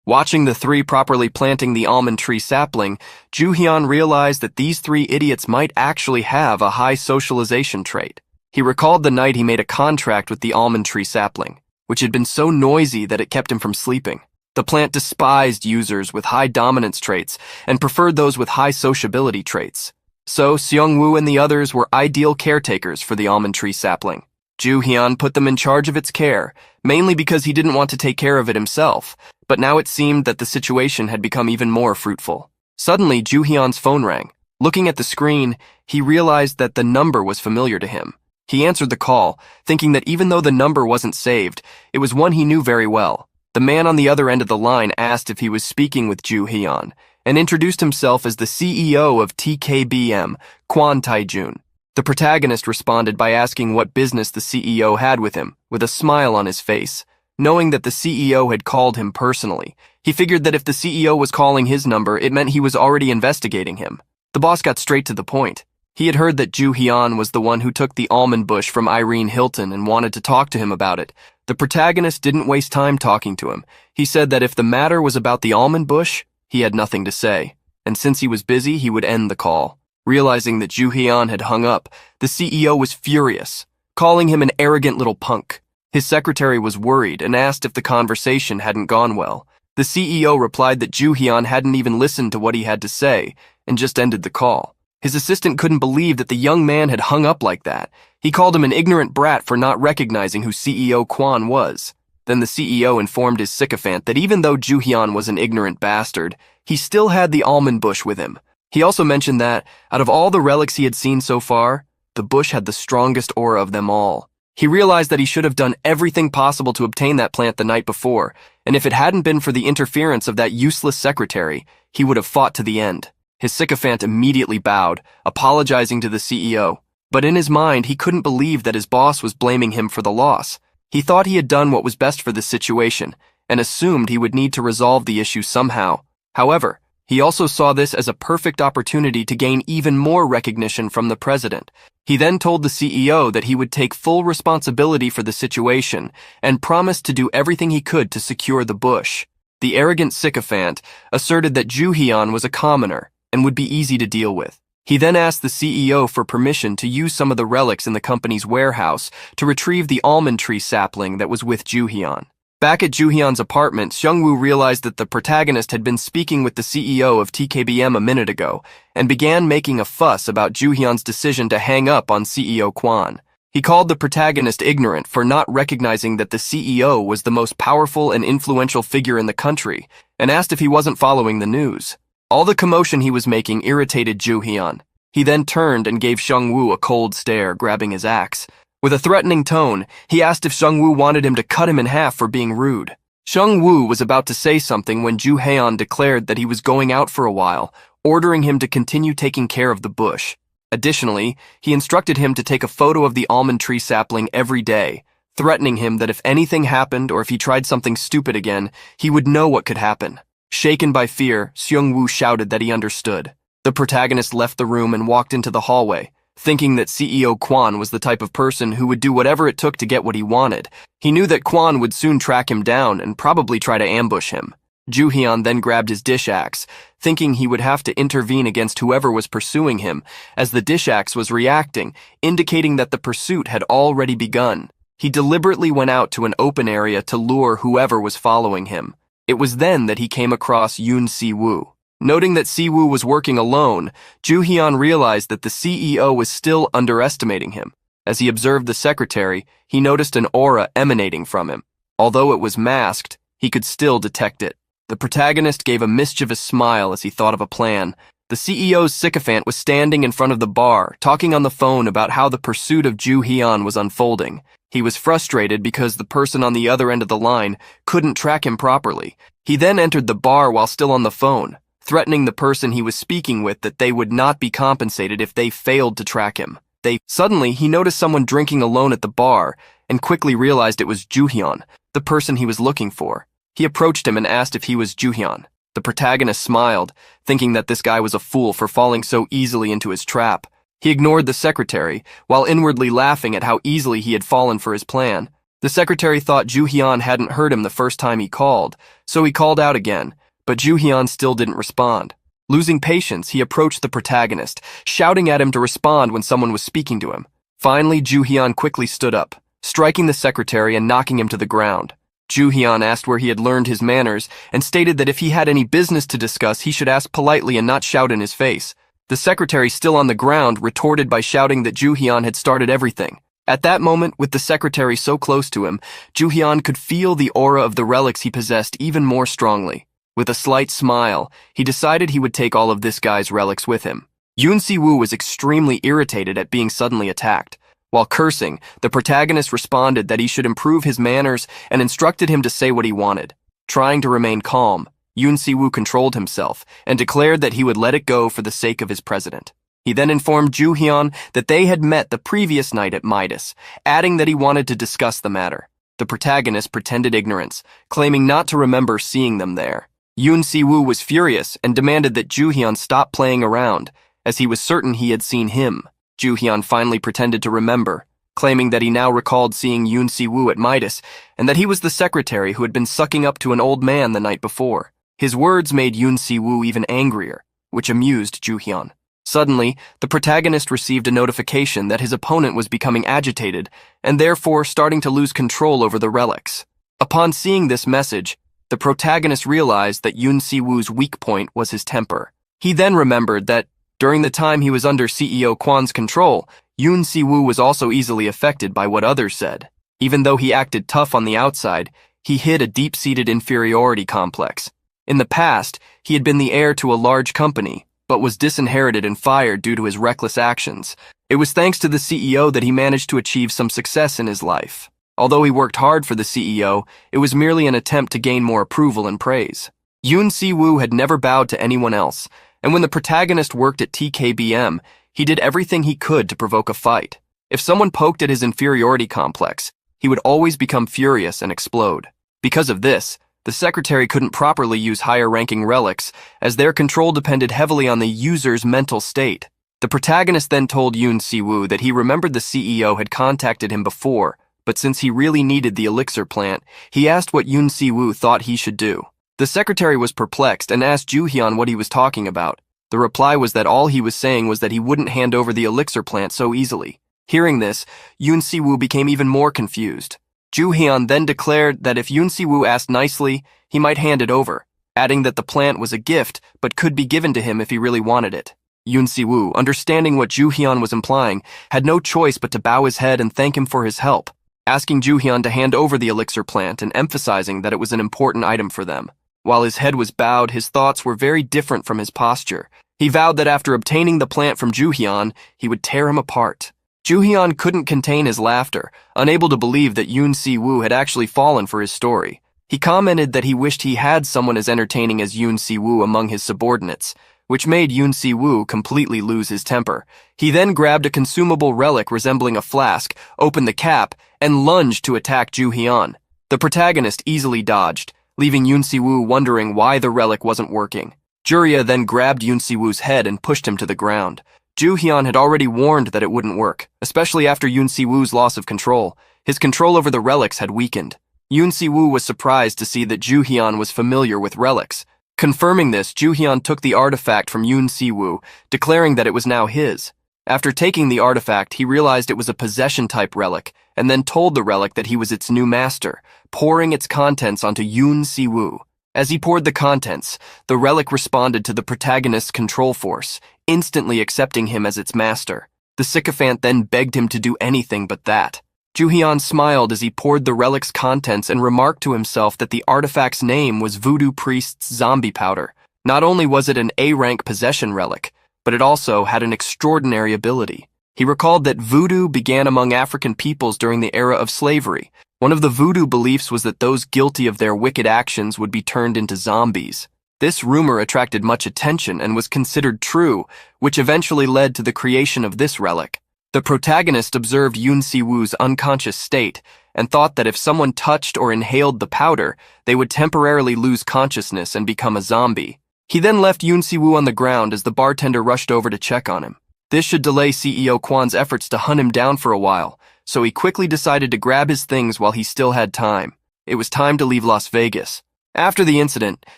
Watching the three properly planting the almond tree sapling, Ju-hyun realized that these three idiots might actually have a high socialization trait. He recalled the night he made a contract with the almond tree sapling, which had been so noisy that it kept him from sleeping. The plant despised users with high dominance traits and preferred those with high sociability traits. So Xiang-Wu and the others were ideal caretakers for the almond tree sapling. Ju-hyun put them in charge of its care, mainly because he didn't want to take care of it himself, but now it seemed that the situation had become even more fruitful. Suddenly, Ju-hyun's phone rang. Looking at the screen, he realized that the number was familiar to him. He answered the call, thinking that even though the number wasn't saved, it was one he knew very well. The man on the other end of the line asked if he was speaking with Ju-hyun, and introduced himself as the CEO of TKBM, Kwon Tae-jun. The protagonist responded by asking what business the CEO had with him, with a smile on his face. Knowing that the CEO had called him personally, he figured that if the CEO was calling his number, it meant he was already investigating him. The boss got straight to the point. He had heard that Ju-hyun was the one who took the almond bush from Irene Hilton and wanted to talk to him about it. The protagonist didn't waste time talking to him. He said that if the matter was about the almond bush, he had nothing to say, and since he was busy, he would end the call. Realizing that Ju-hyun had hung up, the CEO was furious, calling him an arrogant little punk. His secretary was worried and asked if the conversation hadn't gone well. The CEO replied that Ju-hyun hadn't even listened to what he had to say and just ended the call. His assistant couldn't believe that the young man had hung up like that. He called him an ignorant brat for not recognizing who CEO Kwon was. Then the CEO informed his sycophant that even though Ju-hyun was an ignorant bastard, he still had the almond bush with him. He also mentioned that, out of all the relics he had seen so far, the bush had the strongest aura of them all. He realized that he should have done everything possible to obtain that plant the night before, and if it hadn't been for the interference of that useless secretary, he would have fought to the end. His sycophant immediately bowed, apologizing to the CEO. But in his mind, he couldn't believe that his boss was blaming him for the loss. He thought he had done what was best for this situation, and assumed he would need to resolve the issue somehow. However, he also saw this as a perfect opportunity to gain even more recognition from the president. He then told the CEO that he would take full responsibility for the situation and promised to do everything he could to secure the bush. The arrogant sycophant asserted that Ju-hyun was a commoner and would be easy to deal with. He then asked the CEO for permission to use some of the relics in the company's warehouse to retrieve the almond tree sapling that was with Ju-hyun. Back at Juhyun's apartment, Seungwoo realized that the protagonist had been speaking with the CEO of TKBM a minute ago and began making a fuss about Juhyun's decision to hang up on CEO Kwon. He called the protagonist ignorant for not recognizing that the CEO was the most powerful and influential figure in the country and asked if he wasn't following the news. All the commotion he was making irritated Juhyun. He then turned and gave Seungwoo a cold stare, grabbing his axe. With a threatening tone, he asked if Seungwoo wanted him to cut him in half for being rude. Seungwoo was about to say something when Juhyun declared that he was going out for a while, ordering him to continue taking care of the bush. Additionally, he instructed him to take a photo of the almond tree sapling every day, threatening him that if anything happened or if he tried something stupid again, he would know what could happen. Shaken by fear, Seungwoo shouted that he understood. The protagonist left the room and walked into the hallway, thinking that CEO Kwon was the type of person who would do whatever it took to get what he wanted. He knew that Kwon would soon track him down and probably try to ambush him. Juhyun then grabbed his dish axe, thinking he would have to intervene against whoever was pursuing him, as the dish axe was reacting, indicating that the pursuit had already begun. He deliberately went out to an open area to lure whoever was following him. It was then that he came across Yoon Si-woo. Noting that Si-woo was working alone, Juhyun realized that the CEO was still underestimating him. As he observed the secretary, he noticed an aura emanating from him. Although it was masked, he could still detect it. The protagonist gave a mischievous smile as he thought of a plan. The CEO's sycophant was standing in front of the bar, talking on the phone about how the pursuit of Juhyun was unfolding. He was frustrated because the person on the other end of the line couldn't track him properly. He then entered the bar while still on the phone, threatening the person he was speaking with that they would not be compensated if they failed to track him. Suddenly, he noticed someone drinking alone at the bar and quickly realized it was Juhyun, the person he was looking for. He approached him and asked if he was Juhyun. The protagonist smiled, thinking that this guy was a fool for falling so easily into his trap. He ignored the secretary, while inwardly laughing at how easily he had fallen for his plan. The secretary thought Juhyun hadn't heard him the first time he called, so he called out again, but Juhyun still didn't respond. Losing patience, he approached the protagonist, shouting at him to respond when someone was speaking to him. Finally, Juhyun quickly stood up, striking the secretary and knocking him to the ground. Juhyun asked where he had learned his manners and stated that if he had any business to discuss, he should ask politely and not shout in his face. The secretary, still on the ground, retorted by shouting that Juhyun had started everything. At that moment, with the secretary so close to him, Juhyun could feel the aura of the relics he possessed even more strongly. With a slight smile, he decided he would take all of this guy's relics with him. Yoon Si-woo was extremely irritated at being suddenly attacked. While cursing, the protagonist responded that he should improve his manners and instructed him to say what he wanted. Trying to remain calm, Yoon Si-woo controlled himself and declared that he would let it go for the sake of his president. He then informed Juhyun that they had met the previous night at Midas, adding that he wanted to discuss the matter. The protagonist pretended ignorance, claiming not to remember seeing them there. Yoon Si-woo was furious and demanded that Juhyun stop playing around, as he was certain he had seen him. Juhyun finally pretended to remember, claiming that he now recalled seeing Yoon Si-woo at Midas and that he was the secretary who had been sucking up to an old man the night before. His words made Yoon Si-woo even angrier, which amused Juhyun. Suddenly, the protagonist received a notification that his opponent was becoming agitated and therefore starting to lose control over the relics. Upon seeing this message, the protagonist realized that Yoon Si-woo's weak point was his temper. He then remembered that, during the time he was under CEO Kwon's control, Yoon Si-woo was also easily affected by what others said. Even though he acted tough on the outside, he hid a deep-seated inferiority complex. In the past, he had been the heir to a large company, but was disinherited and fired due to his reckless actions. It was thanks to the CEO that he managed to achieve some success in his life. Although he worked hard for the CEO, it was merely an attempt to gain more approval and praise. Yoon Si-woo had never bowed to anyone else, and when the protagonist worked at TKBM, he did everything he could to provoke a fight. If someone poked at his inferiority complex, he would always become furious and explode. Because of this, the secretary couldn't properly use higher-ranking relics, as their control depended heavily on the user's mental state. The protagonist then told Yoon Si-woo that he remembered the CEO had contacted him before, but since he really needed the elixir plant, he asked what Yoon Si-woo thought he should do. The secretary was perplexed and asked Juhyun what he was talking about. The reply was that all he was saying was that he wouldn't hand over the elixir plant so easily. Hearing this, Yoon Si-woo became even more confused. Ju Hyun then declared that if Yoon Si-woo asked nicely, he might hand it over, adding that the plant was a gift but could be given to him if he really wanted it. Yoon Si-woo, understanding what Ju Hyun was implying, had no choice but to bow his head and thank him for his help, asking Ju Hyun to hand over the elixir plant and emphasizing that it was an important item for them. While his head was bowed, his thoughts were very different from his posture. He vowed that after obtaining the plant from Ju Hyun, he would tear him apart. Ju Hyun couldn't contain his laughter, unable to believe that Yoon Si-woo had actually fallen for his story. He commented that he wished he had someone as entertaining as Yoon Si-woo among his subordinates, which made Yoon Si-woo completely lose his temper. He then grabbed a consumable relic resembling a flask, opened the cap, and lunged to attack Ju Hyun. The protagonist easily dodged, leaving Yoon Si-woo wondering why the relic wasn't working. Jurya then grabbed Yoon Si-woo's head and pushed him to the ground. Ju Hyun had already warned that it wouldn't work, especially after Yoon Si-woo's loss of control. His control over the relics had weakened. Yoon Si-woo was surprised to see that Ju Hyun was familiar with relics. Confirming this, Ju Hyun took the artifact from Yoon Si-woo, declaring that it was now his. After taking the artifact, he realized it was a possession-type relic, and then told the relic that he was its new master, pouring its contents onto Yoon Si-woo. As he poured the contents, the relic responded to the protagonist's control force, instantly accepting him as its master. The sycophant then begged him to do anything but that. Ju Hyun smiled as he poured the relic's contents and remarked to himself that the artifact's name was Voodoo Priest's Zombie Powder. Not only was it an A-rank possession relic, but it also had an extraordinary ability. He recalled that voodoo began among African peoples during the era of slavery. One of the voodoo beliefs was that those guilty of their wicked actions would be turned into zombies. This rumor attracted much attention and was considered true, which eventually led to the creation of this relic. The protagonist observed Yoon Si-woo's unconscious state and thought that if someone touched or inhaled the powder, they would temporarily lose consciousness and become a zombie. He then left Yoon Si-woo on the ground as the bartender rushed over to check on him. This should delay CEO Kwan's efforts to hunt him down for a while, so he quickly decided to grab his things while he still had time. It was time to leave Las Vegas. After the incident,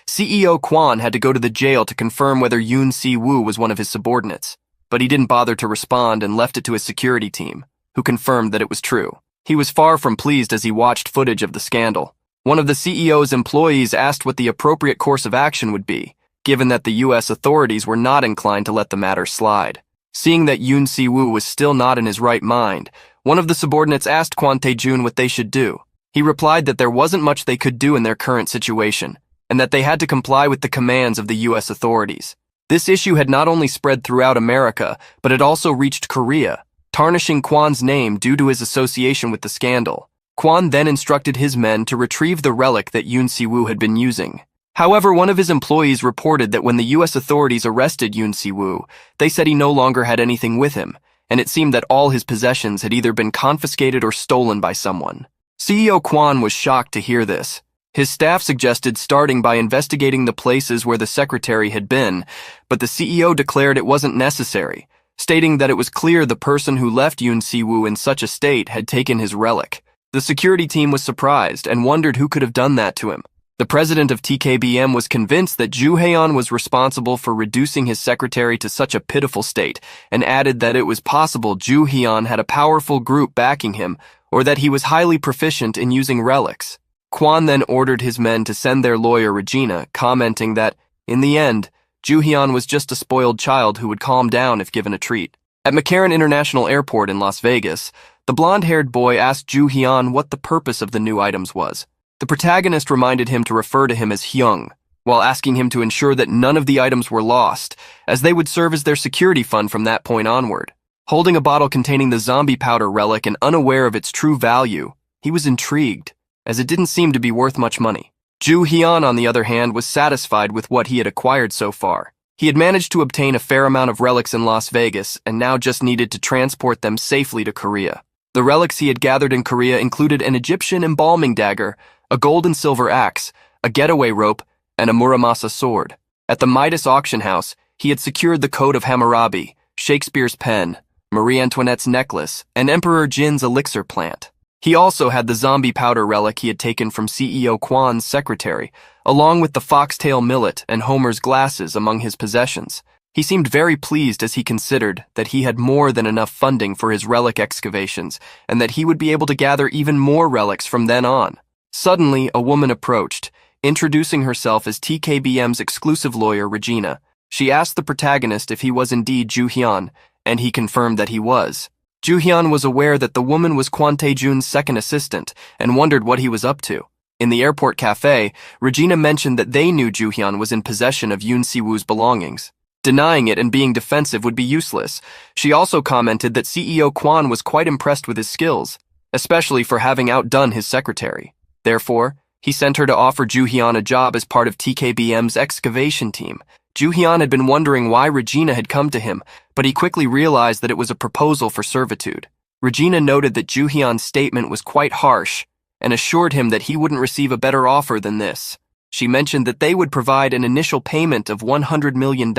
CEO Kwan had to go to the jail to confirm whether Yoon Si-woo was one of his subordinates, but he didn't bother to respond and left it to his security team, who confirmed that it was true. He was far from pleased as he watched footage of the scandal. One of the CEO's employees asked what the appropriate course of action would be, given that the U.S. authorities were not inclined to let the matter slide. Seeing that Yoon Si-woo was still not in his right mind, one of the subordinates asked Kwon Tae-jun what they should do. He replied that there wasn't much they could do in their current situation, and that they had to comply with the commands of the U.S. authorities. This issue had not only spread throughout America, but it also reached Korea, tarnishing Kwon's name due to his association with the scandal. Kwon then instructed his men to retrieve the relic that Yoon Si-woo had been using. However, one of his employees reported that when the U.S. authorities arrested Yoon Si-woo, they said he no longer had anything with him, and it seemed that all his possessions had either been confiscated or stolen by someone. CEO Kwon was shocked to hear this. His staff suggested starting by investigating the places where the secretary had been, but the CEO declared it wasn't necessary, stating that it was clear the person who left Yoon Si-woo in such a state had taken his relic. The security team was surprised and wondered who could have done that to him. The president of TKBM was convinced that Ju Hyun was responsible for reducing his secretary to such a pitiful state, and added that it was possible Ju Hyun had a powerful group backing him, or that he was highly proficient in using relics. Kwon then ordered his men to send their lawyer Regina, commenting that, in the end, Ju Hyun was just a spoiled child who would calm down if given a treat. At McCarran International Airport in Las Vegas, the blonde-haired boy asked Ju Hyun what the purpose of the new items was. The protagonist reminded him to refer to him as Hyung, while asking him to ensure that none of the items were lost, as they would serve as their security fund from that point onward. Holding a bottle containing the zombie powder relic and unaware of its true value, he was intrigued, as it didn't seem to be worth much money. Ju Hyun, on the other hand, was satisfied with what he had acquired so far. He had managed to obtain a fair amount of relics in Las Vegas and now just needed to transport them safely to Korea. The relics he had gathered in Korea included an Egyptian embalming dagger, a gold and silver axe, a getaway rope, and a Muramasa sword. At the Midas auction house, he had secured the Code of Hammurabi, Shakespeare's pen, Marie Antoinette's necklace, and Emperor Jin's elixir plant. He also had the zombie powder relic he had taken from CEO Kwan's secretary, along with the foxtail millet and Homer's glasses among his possessions. He seemed very pleased as he considered that he had more than enough funding for his relic excavations and that he would be able to gather even more relics from then on. Suddenly, a woman approached, introducing herself as TKBM's exclusive lawyer, Regina. She asked the protagonist if he was indeed Ju-hyun, and he confirmed that he was. Ju-hyun was aware that the woman was Kwon Tae-jun's second assistant and wondered what he was up to. In the airport cafe, Regina mentioned that they knew Ju-hyun was in possession of Yoon Si-woo's belongings. Denying it and being defensive would be useless. She also commented that CEO Kwon was quite impressed with his skills, especially for having outdone his secretary. Therefore, he sent her to offer Ju-hyun a job as part of TKBM's excavation team. Ju-hyun had been wondering why Regina had come to him, but he quickly realized that it was a proposal for servitude. Regina noted that Ju-hyun's statement was quite harsh and assured him that he wouldn't receive a better offer than this. She mentioned that they would provide an initial payment of $100 million,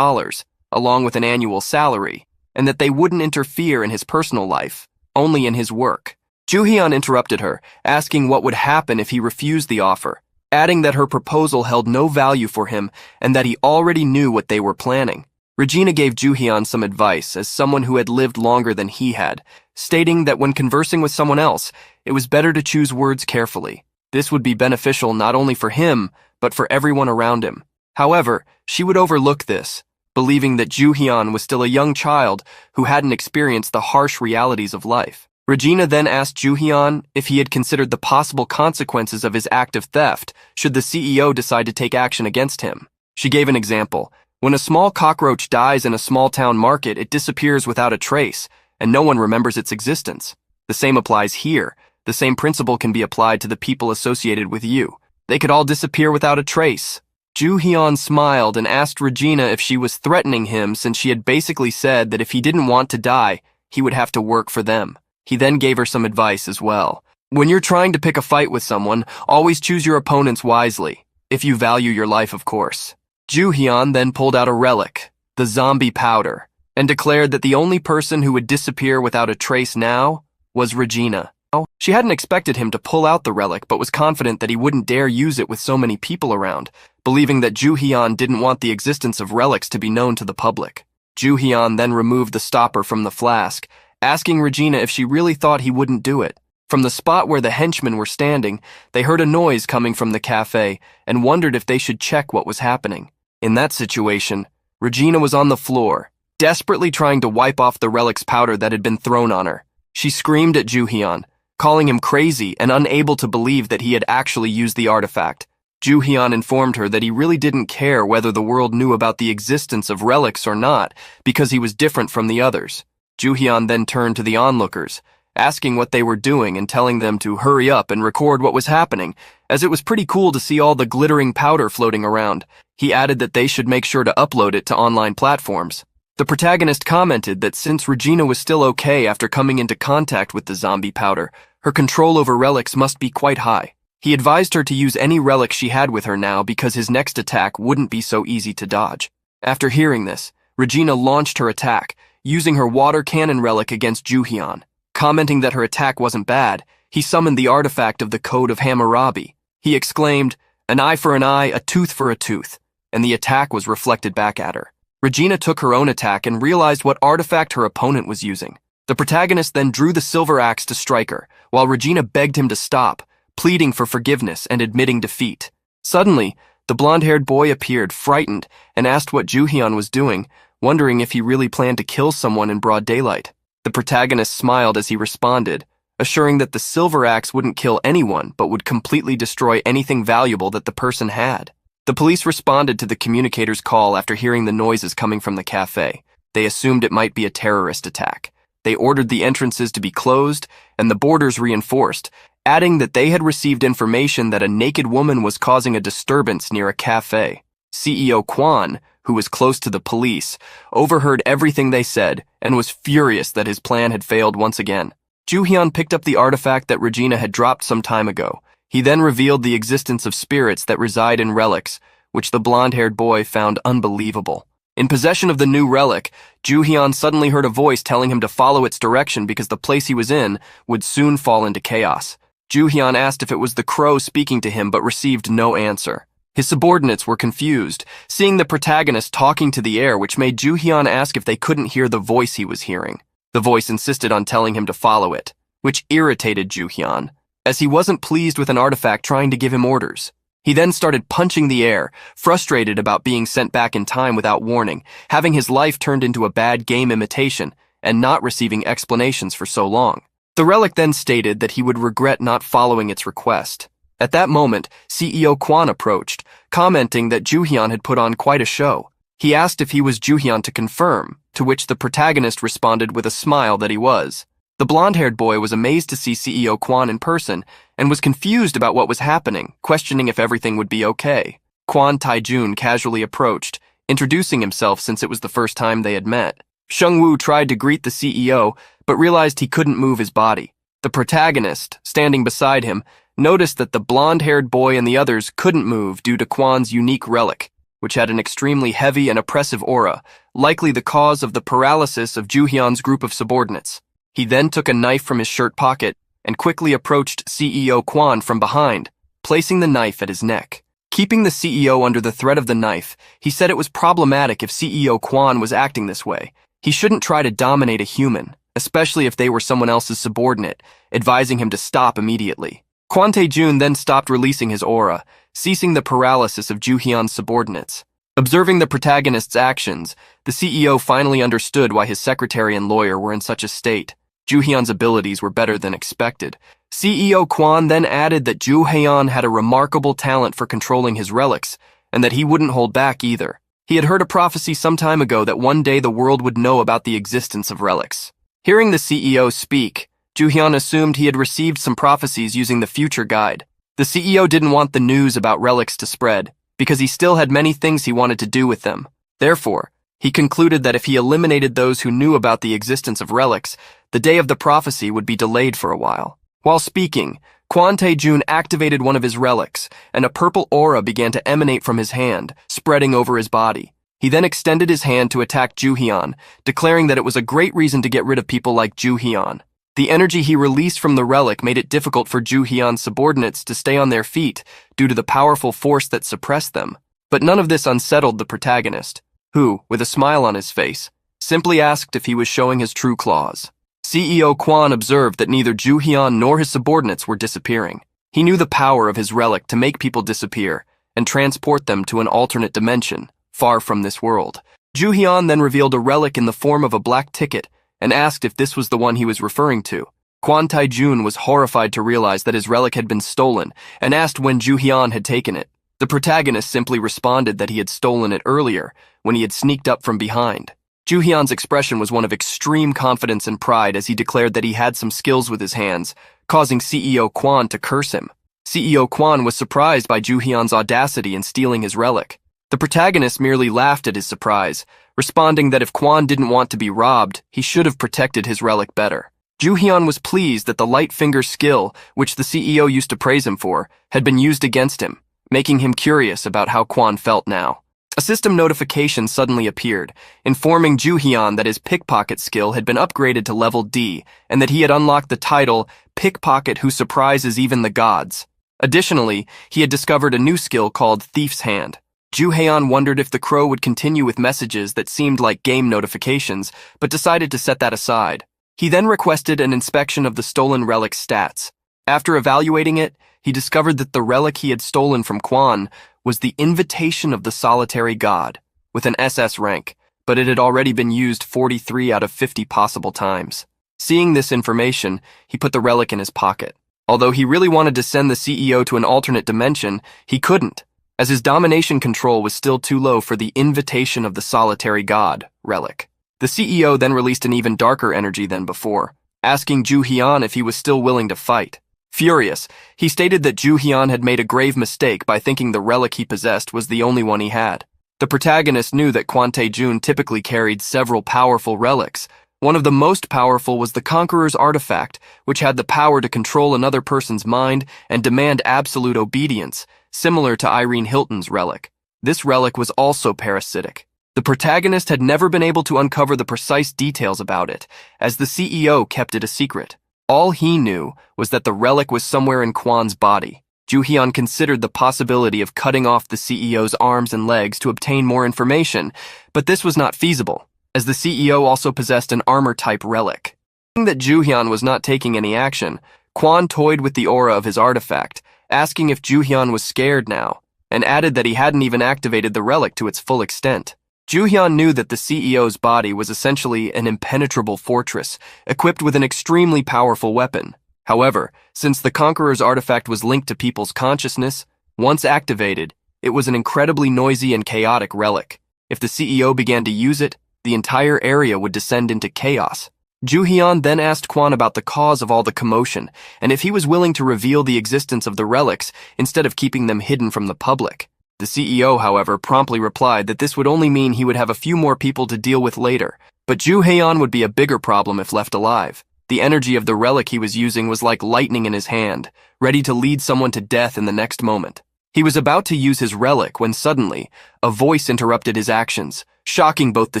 along with an annual salary, and that they wouldn't interfere in his personal life, only in his work. Ju-hyun interrupted her, asking what would happen if he refused the offer, adding that her proposal held no value for him and that he already knew what they were planning. Regina gave Ju-hyun some advice as someone who had lived longer than he had, stating that when conversing with someone else, it was better to choose words carefully. This would be beneficial not only for him, but for everyone around him. However, she would overlook this, believing that Ju-hyun was still a young child who hadn't experienced the harsh realities of life. Regina then asked Ju-hyun if he had considered the possible consequences of his act of theft should the CEO decide to take action against him. She gave an example. When a small cockroach dies in a small-town market, it disappears without a trace, and no one remembers its existence. The same applies here. The same principle can be applied to the people associated with you. They could all disappear without a trace. Ju-hyun smiled and asked Regina if she was threatening him since she had basically said that if he didn't want to die, he would have to work for them. He then gave her some advice as well. When you're trying to pick a fight with someone, always choose your opponents wisely, if you value your life, of course. Ju-hyun then pulled out a relic, the zombie powder, and declared that the only person who would disappear without a trace now was Regina. She hadn't expected him to pull out the relic, but was confident that he wouldn't dare use it with so many people around, believing that Ju-hyun didn't want the existence of relics to be known to the public. Ju-hyun then removed the stopper from the flask, asking Regina if she really thought he wouldn't do it. From the spot where the henchmen were standing, they heard a noise coming from the cafe and wondered if they should check what was happening. In that situation, Regina was on the floor, desperately trying to wipe off the relic's powder that had been thrown on her. She screamed at Ju-hyun, calling him crazy and unable to believe that he had actually used the artifact. Ju-hyun informed her that he really didn't care whether the world knew about the existence of relics or not, because he was different from the others. Ju-hyun then turned to the onlookers, asking what they were doing and telling them to hurry up and record what was happening, as it was pretty cool to see all the glittering powder floating around. He added that they should make sure to upload it to online platforms. The protagonist commented that since Regina was still okay after coming into contact with the zombie powder, her control over relics must be quite high. He advised her to use any relic she had with her now because his next attack wouldn't be so easy to dodge. After hearing this, Regina launched her attack, using her water cannon relic against Ju-hyun. Commenting that her attack wasn't bad, he summoned the artifact of the Code of Hammurabi. He exclaimed, "An eye for an eye, a tooth for a tooth," and the attack was reflected back at her. Regina took her own attack and realized what artifact her opponent was using. The protagonist then drew the silver axe to strike her, while Regina begged him to stop, pleading for forgiveness and admitting defeat. Suddenly, the blonde-haired boy appeared, frightened, and asked what Ju-hyun was doing, wondering if he really planned to kill someone in broad daylight. The protagonist smiled as he responded, assuring that the silver axe wouldn't kill anyone but would completely destroy anything valuable that the person had. The police responded to the communicator's call after hearing the noises coming from the cafe. They assumed it might be a terrorist attack. They ordered the entrances to be closed and the borders reinforced, adding that they had received information that a naked woman was causing a disturbance near a cafe. CEO Kwon, who was close to the police, overheard everything they said and was furious that his plan had failed once again. Ju-hyun picked up the artifact that Regina had dropped some time ago. He then revealed the existence of spirits that reside in relics, which the blonde-haired boy found unbelievable. In possession of the new relic, Ju-hyun suddenly heard a voice telling him to follow its direction because the place he was in would soon fall into chaos. Ju-hyun asked if it was the crow speaking to him but received no answer. His subordinates were confused, seeing the protagonist talking to the air, which made Ju-hyun ask if they couldn't hear the voice he was hearing. The voice insisted on telling him to follow it, which irritated Ju-hyun, as he wasn't pleased with an artifact trying to give him orders. He then started punching the air, frustrated about being sent back in time without warning, having his life turned into a bad game imitation, and not receiving explanations for so long. The relic then stated that he would regret not following its request. At that moment, CEO Kwon approached, commenting that Ju-hyun had put on quite a show. He asked if he was Ju-hyun to confirm, to which the protagonist responded with a smile that he was. The blonde-haired boy was amazed to see CEO Kwon in person and was confused about what was happening, questioning if everything would be okay. Kwon Tae-jun casually approached, introducing himself since it was the first time they had met. Seung-woo tried to greet the CEO, but realized he couldn't move his body. The protagonist, standing beside him, noticed that the blonde-haired boy and the others couldn't move due to Kwon's unique relic, which had an extremely heavy and oppressive aura, likely the cause of the paralysis of Ju-hyun's group of subordinates. He then took a knife from his shirt pocket and quickly approached CEO Kwon from behind, placing the knife at his neck. Keeping the CEO under the threat of the knife, he said it was problematic if CEO Kwon was acting this way. He shouldn't try to dominate a human, especially if they were someone else's subordinate, advising him to stop immediately. Kwon Tae-jun then stopped releasing his aura, ceasing the paralysis of Ju-hyun's subordinates. Observing the protagonist's actions, the CEO finally understood why his secretary and lawyer were in such a state. Ju-hyun's abilities were better than expected. CEO Kwon then added that Ju-hyun had a remarkable talent for controlling his relics, and that he wouldn't hold back either. He had heard a prophecy some time ago that one day the world would know about the existence of relics. Hearing the CEO speak, Ju-hyun assumed he had received some prophecies using the future guide. The CEO didn't want the news about relics to spread, because he still had many things he wanted to do with them. Therefore, he concluded that if he eliminated those who knew about the existence of relics, the day of the prophecy would be delayed for a while. While speaking, Kwon Tae-jun activated one of his relics, and a purple aura began to emanate from his hand, spreading over his body. He then extended his hand to attack Ju-hyun, declaring that it was a great reason to get rid of people like Ju-hyun. The energy he released from the relic made it difficult for Ju-hyun's subordinates to stay on their feet due to the powerful force that suppressed them. But none of this unsettled the protagonist, who, with a smile on his face, simply asked if he was showing his true claws. CEO Kwon observed that neither Ju-hyun nor his subordinates were disappearing. He knew the power of his relic to make people disappear and transport them to an alternate dimension, far from this world. Ju-hyun then revealed a relic in the form of a black ticket and asked if this was the one he was referring to. Kwon Tae-jun was horrified to realize that his relic had been stolen and asked when Ju-hyun had taken it. The protagonist simply responded that he had stolen it earlier, when he had sneaked up from behind. Ju-hyun's expression was one of extreme confidence and pride as he declared that he had some skills with his hands, causing CEO Kwon to curse him. CEO Kwon was surprised by Ju-hyun's audacity in stealing his relic. The protagonist merely laughed at his surprise, responding that if Kwon didn't want to be robbed, he should have protected his relic better. Ju-hyun was pleased that the light finger skill, which the CEO used to praise him for, had been used against him, making him curious about how Kwon felt now. A system notification suddenly appeared, informing Ju-hyun that his pickpocket skill had been upgraded to level D and that he had unlocked the title Pickpocket Who Surprises Even the Gods. Additionally, he had discovered a new skill called Thief's Hand. Ju-hyun wondered if the crow would continue with messages that seemed like game notifications, but decided to set that aside. He then requested an inspection of the stolen relic's stats. After evaluating it, he discovered that the relic he had stolen from Kwon was the Invitation of the Solitary God, with an SS rank, but it had already been used 43 out of 50 possible times. Seeing this information, he put the relic in his pocket. Although he really wanted to send the CEO to an alternate dimension, he couldn't, as his domination control was still too low for the Invitation of the Solitary God relic. The CEO then released an even darker energy than before, asking Ju-hyun if he was still willing to fight. Furious, he stated that Ju-hyun had made a grave mistake by thinking the relic he possessed was the only one he had. The protagonist knew that Kwon Tae-jun typically carried several powerful relics. One of the most powerful was the Conqueror's Artifact, which had the power to control another person's mind and demand absolute obedience, similar to Irene Hilton's relic. This relic was also parasitic. The protagonist had never been able to uncover the precise details about it, as the CEO kept it a secret. All he knew was that the relic was somewhere in Kwon's body. Ju Hyun considered the possibility of cutting off the CEO's arms and legs to obtain more information, but this was not feasible, as the CEO also possessed an armor-type relic. Seeing that Ju Hyun was not taking any action, Kwon toyed with the aura of his artifact, asking if Ju Hyun was scared now, and added that he hadn't even activated the relic to its full extent. Ju Hyun knew that the CEO's body was essentially an impenetrable fortress, equipped with an extremely powerful weapon. However, since the Conqueror's artifact was linked to people's consciousness, once activated, it was an incredibly noisy and chaotic relic. If the CEO began to use it, the entire area would descend into chaos. Ju Hyun then asked Kwon about the cause of all the commotion, and if he was willing to reveal the existence of the relics instead of keeping them hidden from the public. The CEO, however, promptly replied that this would only mean he would have a few more people to deal with later, but Ju Hyun would be a bigger problem if left alive. The energy of the relic he was using was like lightning in his hand, ready to lead someone to death in the next moment. He was about to use his relic when suddenly, a voice interrupted his actions, shocking both the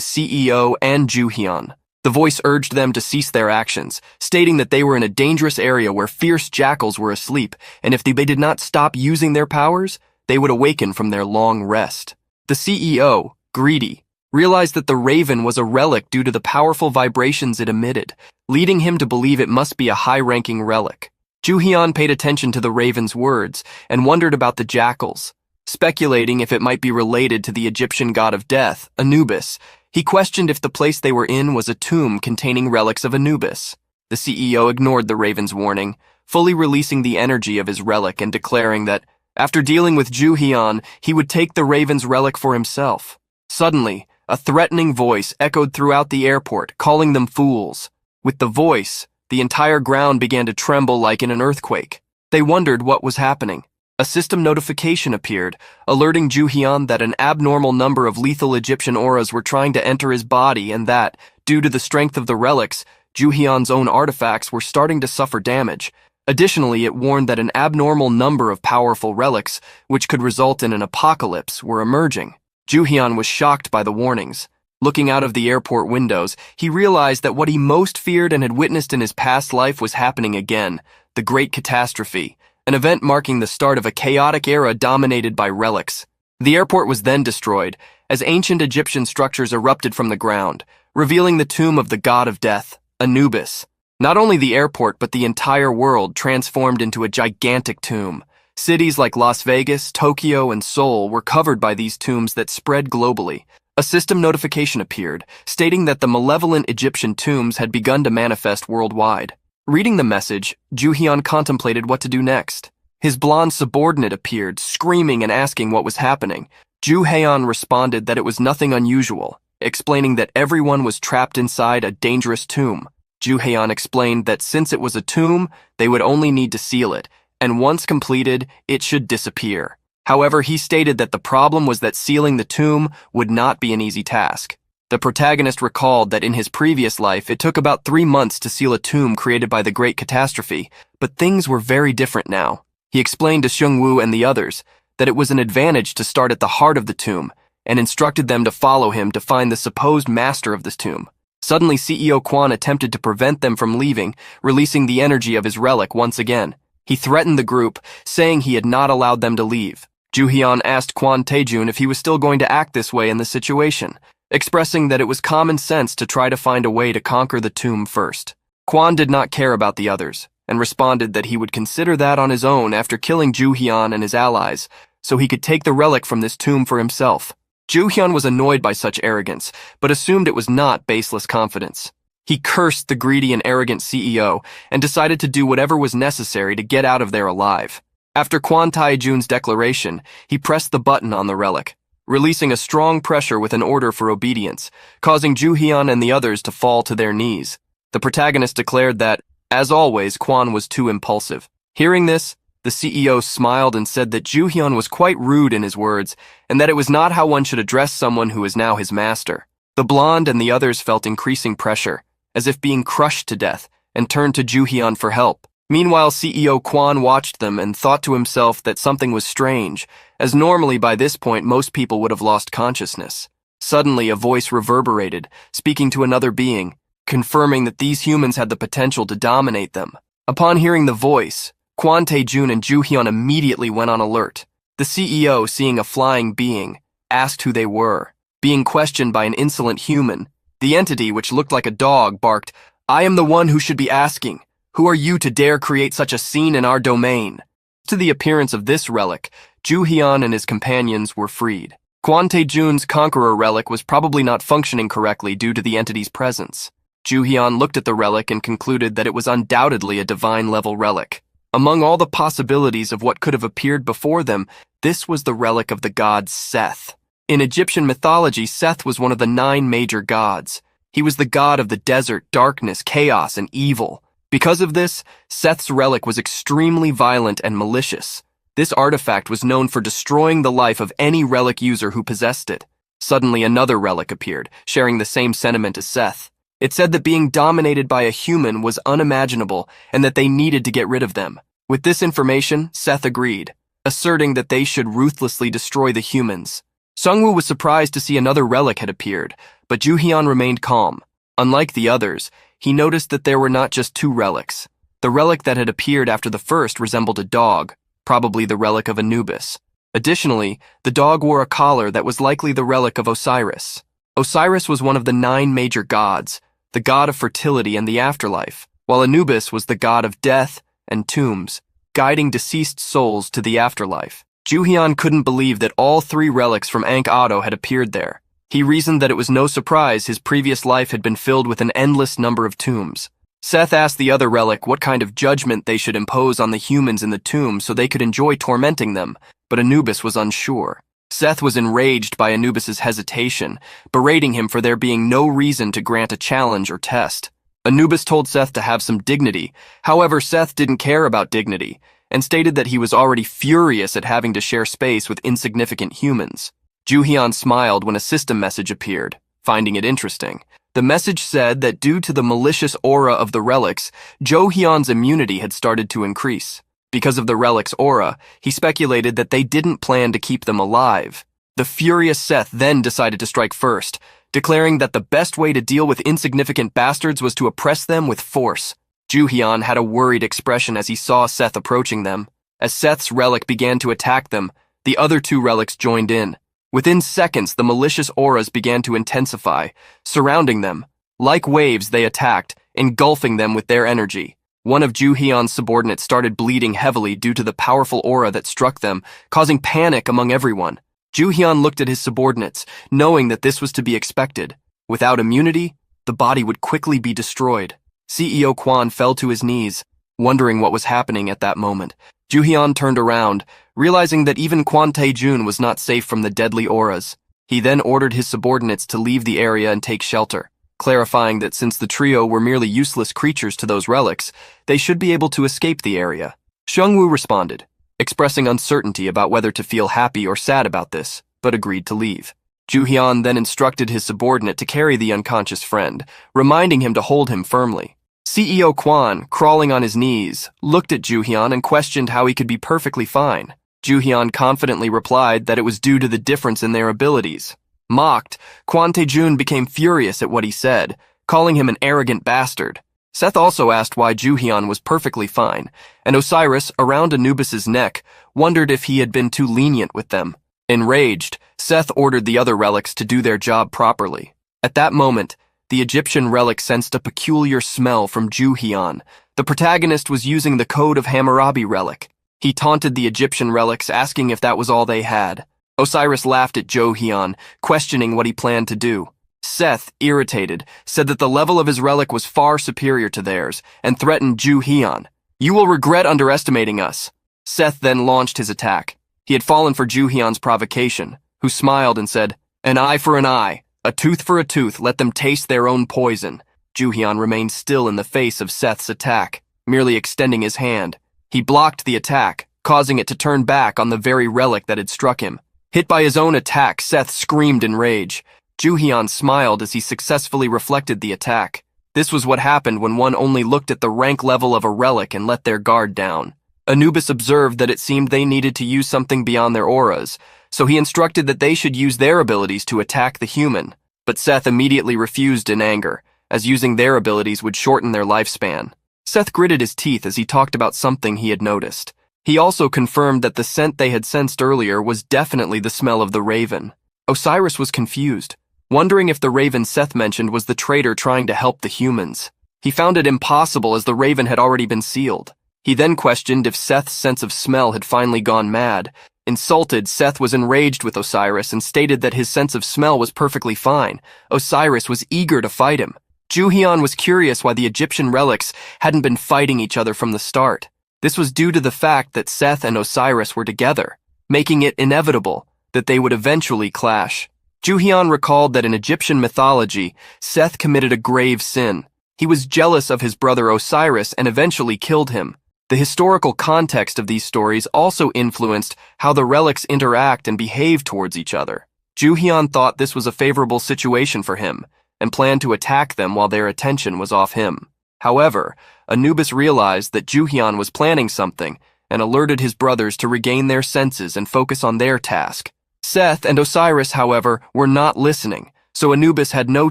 CEO and Ju Hyun. The voice urged them to cease their actions, stating that they were in a dangerous area where fierce jackals were asleep, and if they did not stop using their powers, they would awaken from their long rest. The CEO, greedy, realized that the raven was a relic due to the powerful vibrations it emitted, leading him to believe it must be a high-ranking relic. Ju Hyun paid attention to the raven's words and wondered about the jackals. Speculating if it might be related to the Egyptian god of death, Anubis, he questioned if the place they were in was a tomb containing relics of Anubis. The CEO ignored the raven's warning, fully releasing the energy of his relic and declaring that, after dealing with Ju Hyun, he would take the raven's relic for himself. Suddenly, a threatening voice echoed throughout the airport, calling them fools. With the voice, the entire ground began to tremble like in an earthquake. They wondered what was happening. A system notification appeared, alerting Ju Hyun that an abnormal number of lethal Egyptian auras were trying to enter his body and that, due to the strength of the relics, Ju Hyun's own artifacts were starting to suffer damage. Additionally, it warned that an abnormal number of powerful relics, which could result in an apocalypse, were emerging. Ju Hyun was shocked by the warnings. Looking out of the airport windows, he realized that what he most feared and had witnessed in his past life was happening again, the Great Catastrophe, an event marking the start of a chaotic era dominated by relics. The airport was then destroyed, as ancient Egyptian structures erupted from the ground, revealing the tomb of the god of death, Anubis. Not only the airport but the entire world transformed into a gigantic tomb. Cities like Las Vegas, Tokyo, and Seoul were covered by these tombs that spread globally. A system notification appeared, stating that the malevolent Egyptian tombs had begun to manifest worldwide. Reading the message, Ju Hyun contemplated what to do next. His blonde subordinate appeared, screaming and asking what was happening. Ju Hyun responded that it was nothing unusual, explaining that everyone was trapped inside a dangerous tomb. Ju Hyun explained that since it was a tomb, they would only need to seal it, and once completed, it should disappear. However, he stated that the problem was that sealing the tomb would not be an easy task. The protagonist recalled that in his previous life, it took about 3 months to seal a tomb created by the Great Catastrophe, but things were very different now. He explained to Seung-woo and the others that it was an advantage to start at the heart of the tomb, and instructed them to follow him to find the supposed master of this tomb. Suddenly, CEO Kwon attempted to prevent them from leaving, releasing the energy of his relic once again. He threatened the group, saying he had not allowed them to leave. Ju Hyun asked Kwon Tae-jun if he was still going to act this way in the situation, expressing that it was common sense to try to find a way to conquer the tomb first. Kwon did not care about the others, and responded that he would consider that on his own after killing Ju Hyun and his allies, so he could take the relic from this tomb for himself. Ju Hyun was annoyed by such arrogance, but assumed it was not baseless confidence. He cursed the greedy and arrogant CEO, and decided to do whatever was necessary to get out of there alive. After Kwon Tae-jun's declaration, he pressed the button on the relic, releasing a strong pressure with an order for obedience, causing Ju Hyun and the others to fall to their knees. The protagonist declared that, as always, Kwon was too impulsive. Hearing this, the CEO smiled and said that Ju Hyun was quite rude in his words, and that it was not how one should address someone who is now his master. The blonde and the others felt increasing pressure, as if being crushed to death, and turned to Ju Hyun for help. Meanwhile, CEO Kwon watched them and thought to himself that something was strange, as normally by this point most people would have lost consciousness. Suddenly, a voice reverberated, speaking to another being, confirming that these humans had the potential to dominate them. Upon hearing the voice, Kwon Tae-jun and Joo Hyun immediately went on alert. The CEO, seeing a flying being, asked who they were. Being questioned by an insolent human, the entity, which looked like a dog, barked, "I am the one who should be asking. Who are you to dare create such a scene in our domain?" To the appearance of this relic, Joo Hyun and his companions were freed. Kwon Tae-jun's Conqueror relic was probably not functioning correctly due to the entity's presence. Joo Hyun looked at the relic and concluded that it was undoubtedly a divine-level relic. Among all the possibilities of what could have appeared before them, this was the relic of the god Seth. In Egyptian mythology, Seth was one of the 9 major gods. He was the god of the desert, darkness, chaos, and evil. Because of this, Seth's relic was extremely violent and malicious. This artifact was known for destroying the life of any relic user who possessed it. Suddenly, another relic appeared, sharing the same sentiment as Seth. It said that being dominated by a human was unimaginable and that they needed to get rid of them. With this information, Seth agreed, asserting that they should ruthlessly destroy the humans. Sungwoo was surprised to see another relic had appeared, but Joo Hyun remained calm. Unlike the others, he noticed that there were not just 2 relics. The relic that had appeared after the first resembled a dog, probably the relic of Anubis. Additionally, the dog wore a collar that was likely the relic of Osiris. Osiris was one of the 9 major gods, the god of fertility and the afterlife, while Anubis was the god of death and tombs, guiding deceased souls to the afterlife. Joo Hyun couldn't believe that all 3 relics from Ankh-Ado had appeared there. He reasoned that it was no surprise his previous life had been filled with an endless number of tombs. Seth asked the other relic what kind of judgment they should impose on the humans in the tomb so they could enjoy tormenting them, but Anubis was unsure. Seth was enraged by Anubis's hesitation, berating him for there being no reason to grant a challenge or test. Anubis told Seth to have some dignity. However, Seth didn't care about dignity, and stated that he was already furious at having to share space with insignificant humans. Joo Hyun smiled when a system message appeared, finding it interesting. The message said that due to the malicious aura of the relics, Joo Hyun's immunity had started to increase. Because of the relic's aura, he speculated that they didn't plan to keep them alive. The furious Seth then decided to strike first, declaring that the best way to deal with insignificant bastards was to oppress them with force. Joo Hyun had a worried expression as he saw Seth approaching them. As Seth's relic began to attack them, the other 2 relics joined in. Within seconds, the malicious auras began to intensify, surrounding them. Like waves, they attacked, engulfing them with their energy. One of Joo Hyun's subordinates started bleeding heavily due to the powerful aura that struck them, causing panic among everyone. Joo Hyun looked at his subordinates, knowing that this was to be expected. Without immunity, the body would quickly be destroyed. CEO Kwon fell to his knees, wondering what was happening at that moment. Joo Hyun turned around, realizing that even Kwon Tae-jun was not safe from the deadly auras. He then ordered his subordinates to leave the area and take shelter, clarifying that since the trio were merely useless creatures to those relics, they should be able to escape the area. Sungwoo responded, expressing uncertainty about whether to feel happy or sad about this, but agreed to leave. Joo Hyun then instructed his subordinate to carry the unconscious friend, reminding him to hold him firmly. CEO Kwon, crawling on his knees, looked at Joo Hyun and questioned how he could be perfectly fine. Joo Hyun confidently replied that it was due to the difference in their abilities. Mocked, Kwon Tae-jun became furious at what he said, calling him an arrogant bastard. Seth also asked why Joo Hyun was perfectly fine, and Osiris, around Anubis's neck, wondered if he had been too lenient with them. Enraged, Seth ordered the other relics to do their job properly. At that moment, the Egyptian relic sensed a peculiar smell from Joo Hyun. The protagonist was using the Code of Hammurabi relic. He taunted the Egyptian relics, asking if that was all they had. Osiris laughed at Joo Hyun, questioning what he planned to do. Seth, irritated, said that the level of his relic was far superior to theirs, and threatened Joo Hyun. "You will regret underestimating us." Seth then launched his attack. He had fallen for Joo Hyun's provocation, who smiled and said, "An eye for an eye. A tooth for a tooth, let them taste their own poison." Joo Hyun remained still in the face of Seth's attack, merely extending his hand. He blocked the attack, causing it to turn back on the very relic that had struck him. Hit by his own attack, Seth screamed in rage. Joo Hyun smiled as he successfully reflected the attack. This was what happened when one only looked at the rank level of a relic and let their guard down. Anubis observed that it seemed they needed to use something beyond their auras, so he instructed that they should use their abilities to attack the human. But Seth immediately refused in anger, as using their abilities would shorten their lifespan. Seth gritted his teeth as he talked about something he had noticed. He also confirmed that the scent they had sensed earlier was definitely the smell of the raven. Osiris was confused, wondering if the raven Seth mentioned was the traitor trying to help the humans. He found it impossible as the raven had already been sealed. He then questioned if Seth's sense of smell had finally gone mad. Insulted, Seth was enraged with Osiris and stated that his sense of smell was perfectly fine. Osiris was eager to fight him. Juhyun was curious why the Egyptian relics hadn't been fighting each other from the start. This was due to the fact that Seth and Osiris were together, making it inevitable that they would eventually clash. Juhyun recalled that in Egyptian mythology, Seth committed a grave sin. He was jealous of his brother Osiris and eventually killed him. The historical context of these stories also influenced how the relics interact and behave towards each other. Juhyun thought this was a favorable situation for him and planned to attack them while their attention was off him. However, Anubis realized that Juhyun was planning something and alerted his brothers to regain their senses and focus on their task. Seth and Osiris, however, were not listening, so Anubis had no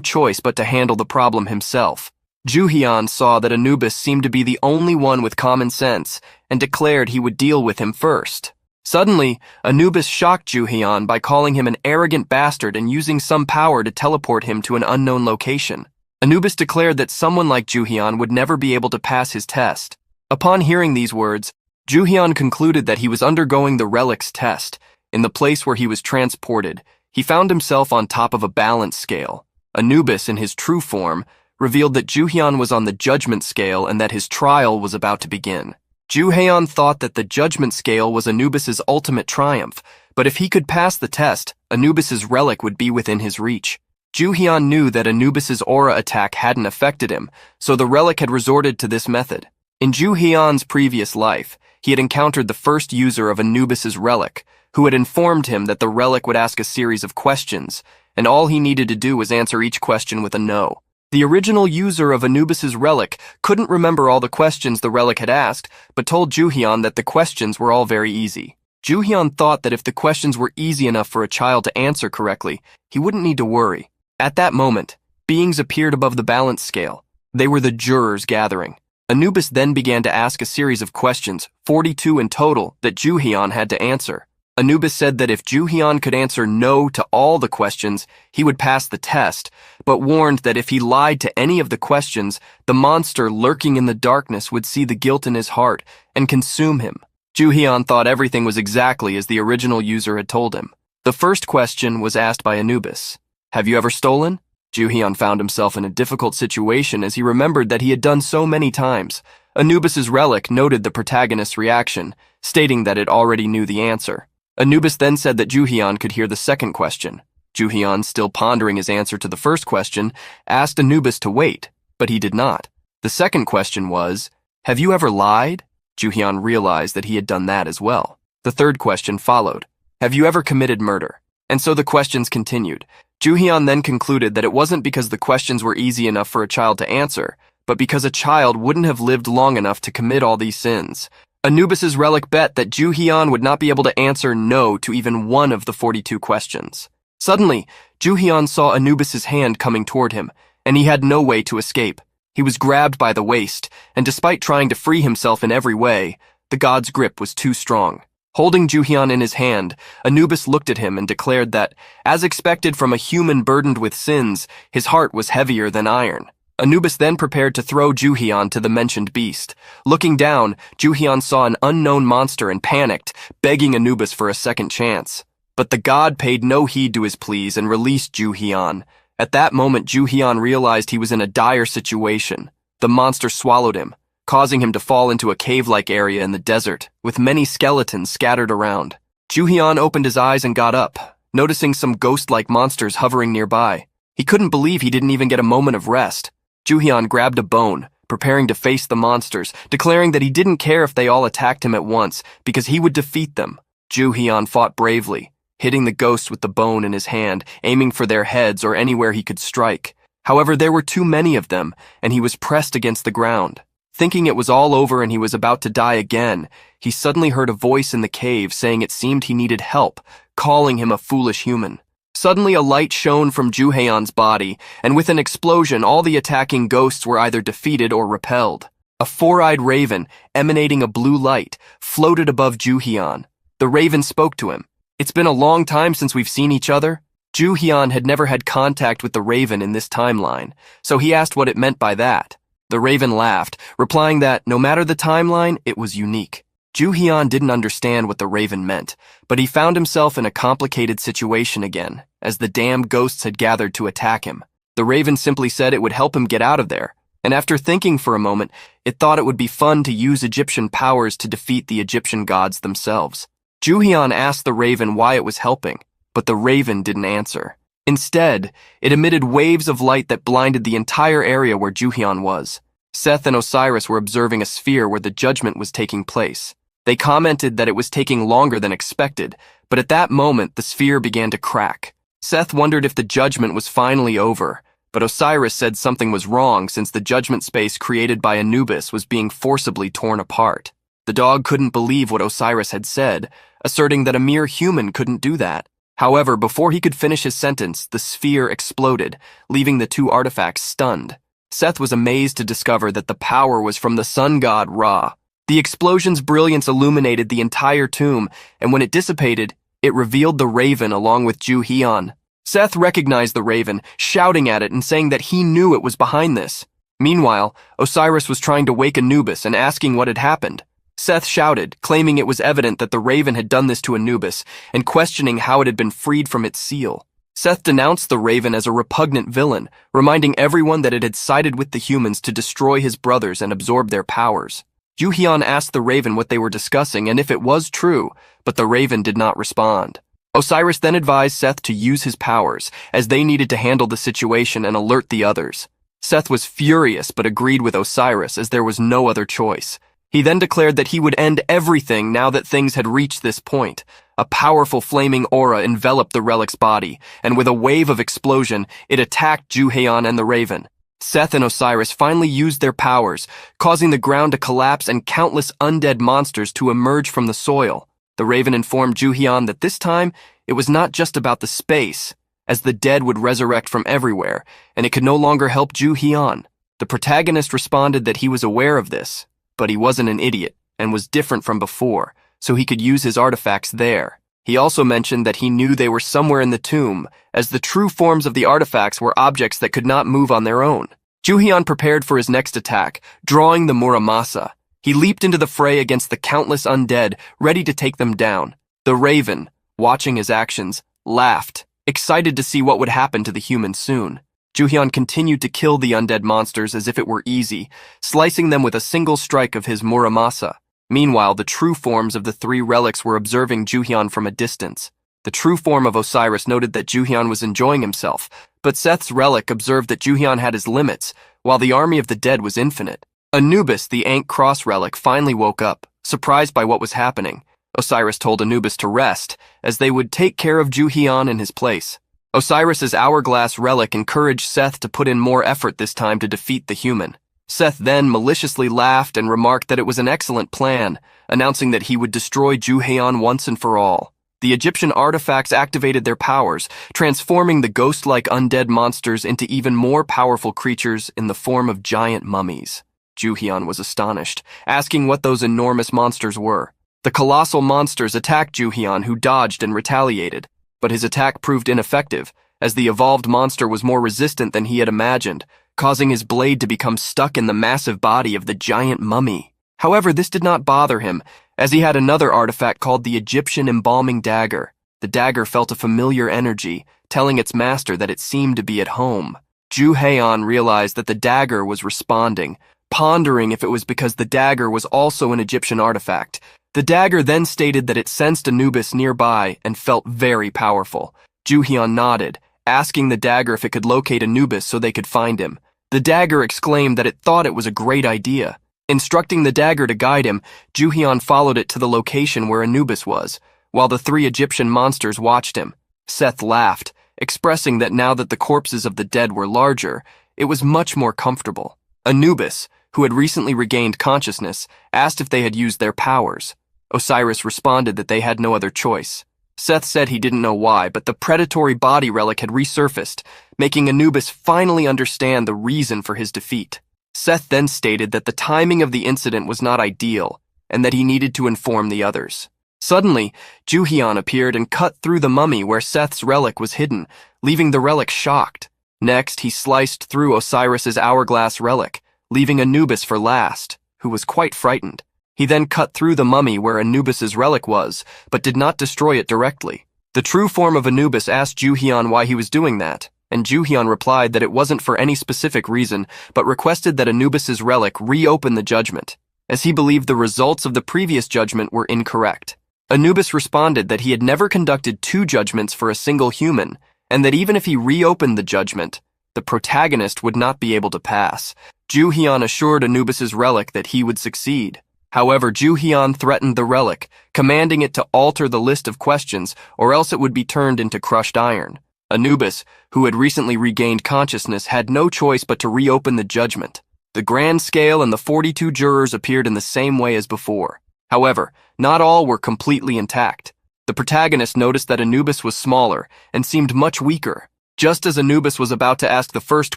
choice but to handle the problem himself. Juhyun saw that Anubis seemed to be the only one with common sense and declared he would deal with him first. Suddenly, Anubis shocked Juhyun by calling him an arrogant bastard and using some power to teleport him to an unknown location. Anubis declared that someone like Juhyun would never be able to pass his test. Upon hearing these words, Juhyun concluded that he was undergoing the relics test. In the place where he was transported, he found himself on top of a balance scale. Anubis, in his true form, revealed that Juhyun was on the judgment scale and that his trial was about to begin. Juhyun thought that the judgment scale was Anubis's ultimate triumph, but if he could pass the test, Anubis's relic would be within his reach. Juhyun knew that Anubis's aura attack hadn't affected him, so the relic had resorted to this method. In Juhyun's previous life, he had encountered the first user of Anubis's relic, who had informed him that the relic would ask a series of questions, and all he needed to do was answer each question with a no. The original user of Anubis's relic couldn't remember all the questions the relic had asked, but told Juhyun that the questions were all very easy. Juhyun thought that if the questions were easy enough for a child to answer correctly, he wouldn't need to worry. At that moment, beings appeared above the balance scale. They were the jurors gathering. Anubis then began to ask a series of questions, 42 in total, that Juhyun had to answer. Anubis said that if Juhyun could answer no to all the questions, he would pass the test, but warned that if he lied to any of the questions, the monster lurking in the darkness would see the guilt in his heart and consume him. Juhyun thought everything was exactly as the original user had told him. The first question was asked by Anubis. Have you ever stolen? Juhyun found himself in a difficult situation as he remembered that he had done so many times. Anubis's relic noted the protagonist's reaction, stating that it already knew the answer. Anubis then said that Juhyun could hear the second question. Juhyun, still pondering his answer to the first question, asked Anubis to wait, but he did not. The second question was, have you ever lied? Juhyun realized that he had done that as well. The third question followed. Have you ever committed murder? And so the questions continued. Juhyun then concluded that it wasn't because the questions were easy enough for a child to answer, but because a child wouldn't have lived long enough to commit all these sins. Anubis's relic bet that Juhyun would not be able to answer no to even one of the 42 questions. Suddenly, Juhyun saw Anubis's hand coming toward him, and he had no way to escape. He was grabbed by the waist, and despite trying to free himself in every way, the god's grip was too strong. Holding Juhyun in his hand, Anubis looked at him and declared that, as expected from a human burdened with sins, his heart was heavier than iron. Anubis then prepared to throw Juhyun to the mentioned beast. Looking down, Juhyun saw an unknown monster and panicked, begging Anubis for a second chance. But the god paid no heed to his pleas and released Juhyun. At that moment, Juhyun realized he was in a dire situation. The monster swallowed him, causing him to fall into a cave-like area in the desert, with many skeletons scattered around. Juhyun opened his eyes and got up, noticing some ghost-like monsters hovering nearby. He couldn't believe he didn't even get a moment of rest. Juhyun grabbed a bone, preparing to face the monsters, declaring that he didn't care if they all attacked him at once, because he would defeat them. Juhyun fought bravely, hitting the ghosts with the bone in his hand, aiming for their heads or anywhere he could strike. However, there were too many of them, and he was pressed against the ground. Thinking it was all over and he was about to die again, he suddenly heard a voice in the cave saying it seemed he needed help, calling him a foolish human. Suddenly a light shone from Juhyun's body, and with an explosion all the attacking ghosts were either defeated or repelled. A four-eyed raven, emanating a blue light, floated above Ju-hyun. The raven spoke to him. "It's been a long time since we've seen each other." Ju-hyun had never had contact with the raven in this timeline, so he asked what it meant by that. The raven laughed, replying that, no matter the timeline, it was unique. Ju-hyun didn't understand what the raven meant, but he found himself in a complicated situation again, as the damned ghosts had gathered to attack him. The raven simply said it would help him get out of there, and after thinking for a moment, it thought it would be fun to use Egyptian powers to defeat the Egyptian gods themselves. Ju-hyun asked the raven why it was helping, but the raven didn't answer. Instead, it emitted waves of light that blinded the entire area where Ju-hyun was. Seth and Osiris were observing a sphere where the judgment was taking place. They commented that it was taking longer than expected, but at that moment the sphere began to crack. Seth wondered if the judgment was finally over, but Osiris said something was wrong since the judgment space created by Anubis was being forcibly torn apart. The dog couldn't believe what Osiris had said, asserting that a mere human couldn't do that. However, before he could finish his sentence, the sphere exploded, leaving the two artifacts stunned. Seth was amazed to discover that the power was from the sun god Ra. The explosion's brilliance illuminated the entire tomb, and when it dissipated, it revealed the raven along with Ju-hyun. Seth recognized the raven, shouting at it and saying that he knew it was behind this. Meanwhile, Osiris was trying to wake Anubis and asking what had happened. Seth shouted, claiming it was evident that the raven had done this to Anubis, and questioning how it had been freed from its seal. Seth denounced the raven as a repugnant villain, reminding everyone that it had sided with the humans to destroy his brothers and absorb their powers. Ju-hyun asked the raven what they were discussing and if it was true, but the raven did not respond. Osiris then advised Seth to use his powers, as they needed to handle the situation and alert the others. Seth was furious but agreed with Osiris as there was no other choice. He then declared that he would end everything now that things had reached this point. A powerful flaming aura enveloped the relic's body, and with a wave of explosion, it attacked Ju-hyun and the raven. Seth and Osiris finally used their powers, causing the ground to collapse and countless undead monsters to emerge from the soil. The raven informed Ju-hyun that this time, it was not just about the space, as the dead would resurrect from everywhere, and it could no longer help Ju-hyun. The protagonist responded that he was aware of this, but he wasn't an idiot and was different from before, so he could use his artifacts there. He also mentioned that he knew they were somewhere in the tomb, as the true forms of the artifacts were objects that could not move on their own. Ju-hyun prepared for his next attack, drawing the Muramasa. He leaped into the fray against the countless undead, ready to take them down. The raven, watching his actions, laughed, excited to see what would happen to the humans soon. Ju-hyun continued to kill the undead monsters as if it were easy, slicing them with a single strike of his Muramasa. Meanwhile, the true forms of the three relics were observing Ju-hyun from a distance. The true form of Osiris noted that Ju-hyun was enjoying himself, but Seth's relic observed that Ju-hyun had his limits, while the army of the dead was infinite. Anubis, the Ankh Cross relic, finally woke up, surprised by what was happening. Osiris told Anubis to rest, as they would take care of Ju-hyun in his place. Osiris's hourglass relic encouraged Seth to put in more effort this time to defeat the human. Seth then maliciously laughed and remarked that it was an excellent plan, announcing that he would destroy Ju-hyun once and for all. The Egyptian artifacts activated their powers, transforming the ghost-like undead monsters into even more powerful creatures in the form of giant mummies. Ju-hyun was astonished, asking what those enormous monsters were. The colossal monsters attacked Ju-hyun, who dodged and retaliated, but his attack proved ineffective, as the evolved monster was more resistant than he had imagined, causing his blade to become stuck in the massive body of the giant mummy. However, this did not bother him, as he had another artifact called the Egyptian embalming dagger. The dagger felt a familiar energy, telling its master that it seemed to be at home. Ju-hyun realized that the dagger was responding, pondering if it was because the dagger was also an Egyptian artifact. The dagger then stated that it sensed Anubis nearby and felt very powerful. Ju-hyun nodded, asking the dagger if it could locate Anubis so they could find him. The dagger exclaimed that it thought it was a great idea. Instructing the dagger to guide him, Ju-hyun followed it to the location where Anubis was, while the three Egyptian monsters watched him. Seth laughed, expressing that now that the corpses of the dead were larger, it was much more comfortable. Anubis, who had recently regained consciousness, asked if they had used their powers. Osiris responded that they had no other choice. Seth said he didn't know why, but the predatory body relic had resurfaced, making Anubis finally understand the reason for his defeat. Seth then stated that the timing of the incident was not ideal and that he needed to inform the others. Suddenly, Ju-hyun appeared and cut through the mummy where Seth's relic was hidden, leaving the relic shocked. Next, he sliced through Osiris's hourglass relic, leaving Anubis for last, who was quite frightened. He then cut through the mummy where Anubis's relic was, but did not destroy it directly. The true form of Anubis asked Ju-hyun why he was doing that, and Ju-hyun replied that it wasn't for any specific reason, but requested that Anubis's relic reopen the judgment, as he believed the results of the previous judgment were incorrect. Anubis responded that he had never conducted 2 judgments for a single human, and that even if he reopened the judgment, the protagonist would not be able to pass. Ju-hyun assured Anubis's relic that he would succeed. However, Ju-hyun threatened the relic, commanding it to alter the list of questions, or else it would be turned into crushed iron. Anubis, who had recently regained consciousness, had no choice but to reopen the judgment. The grand scale and the 42 jurors appeared in the same way as before. However, not all were completely intact. The protagonist noticed that Anubis was smaller and seemed much weaker. Just as Anubis was about to ask the first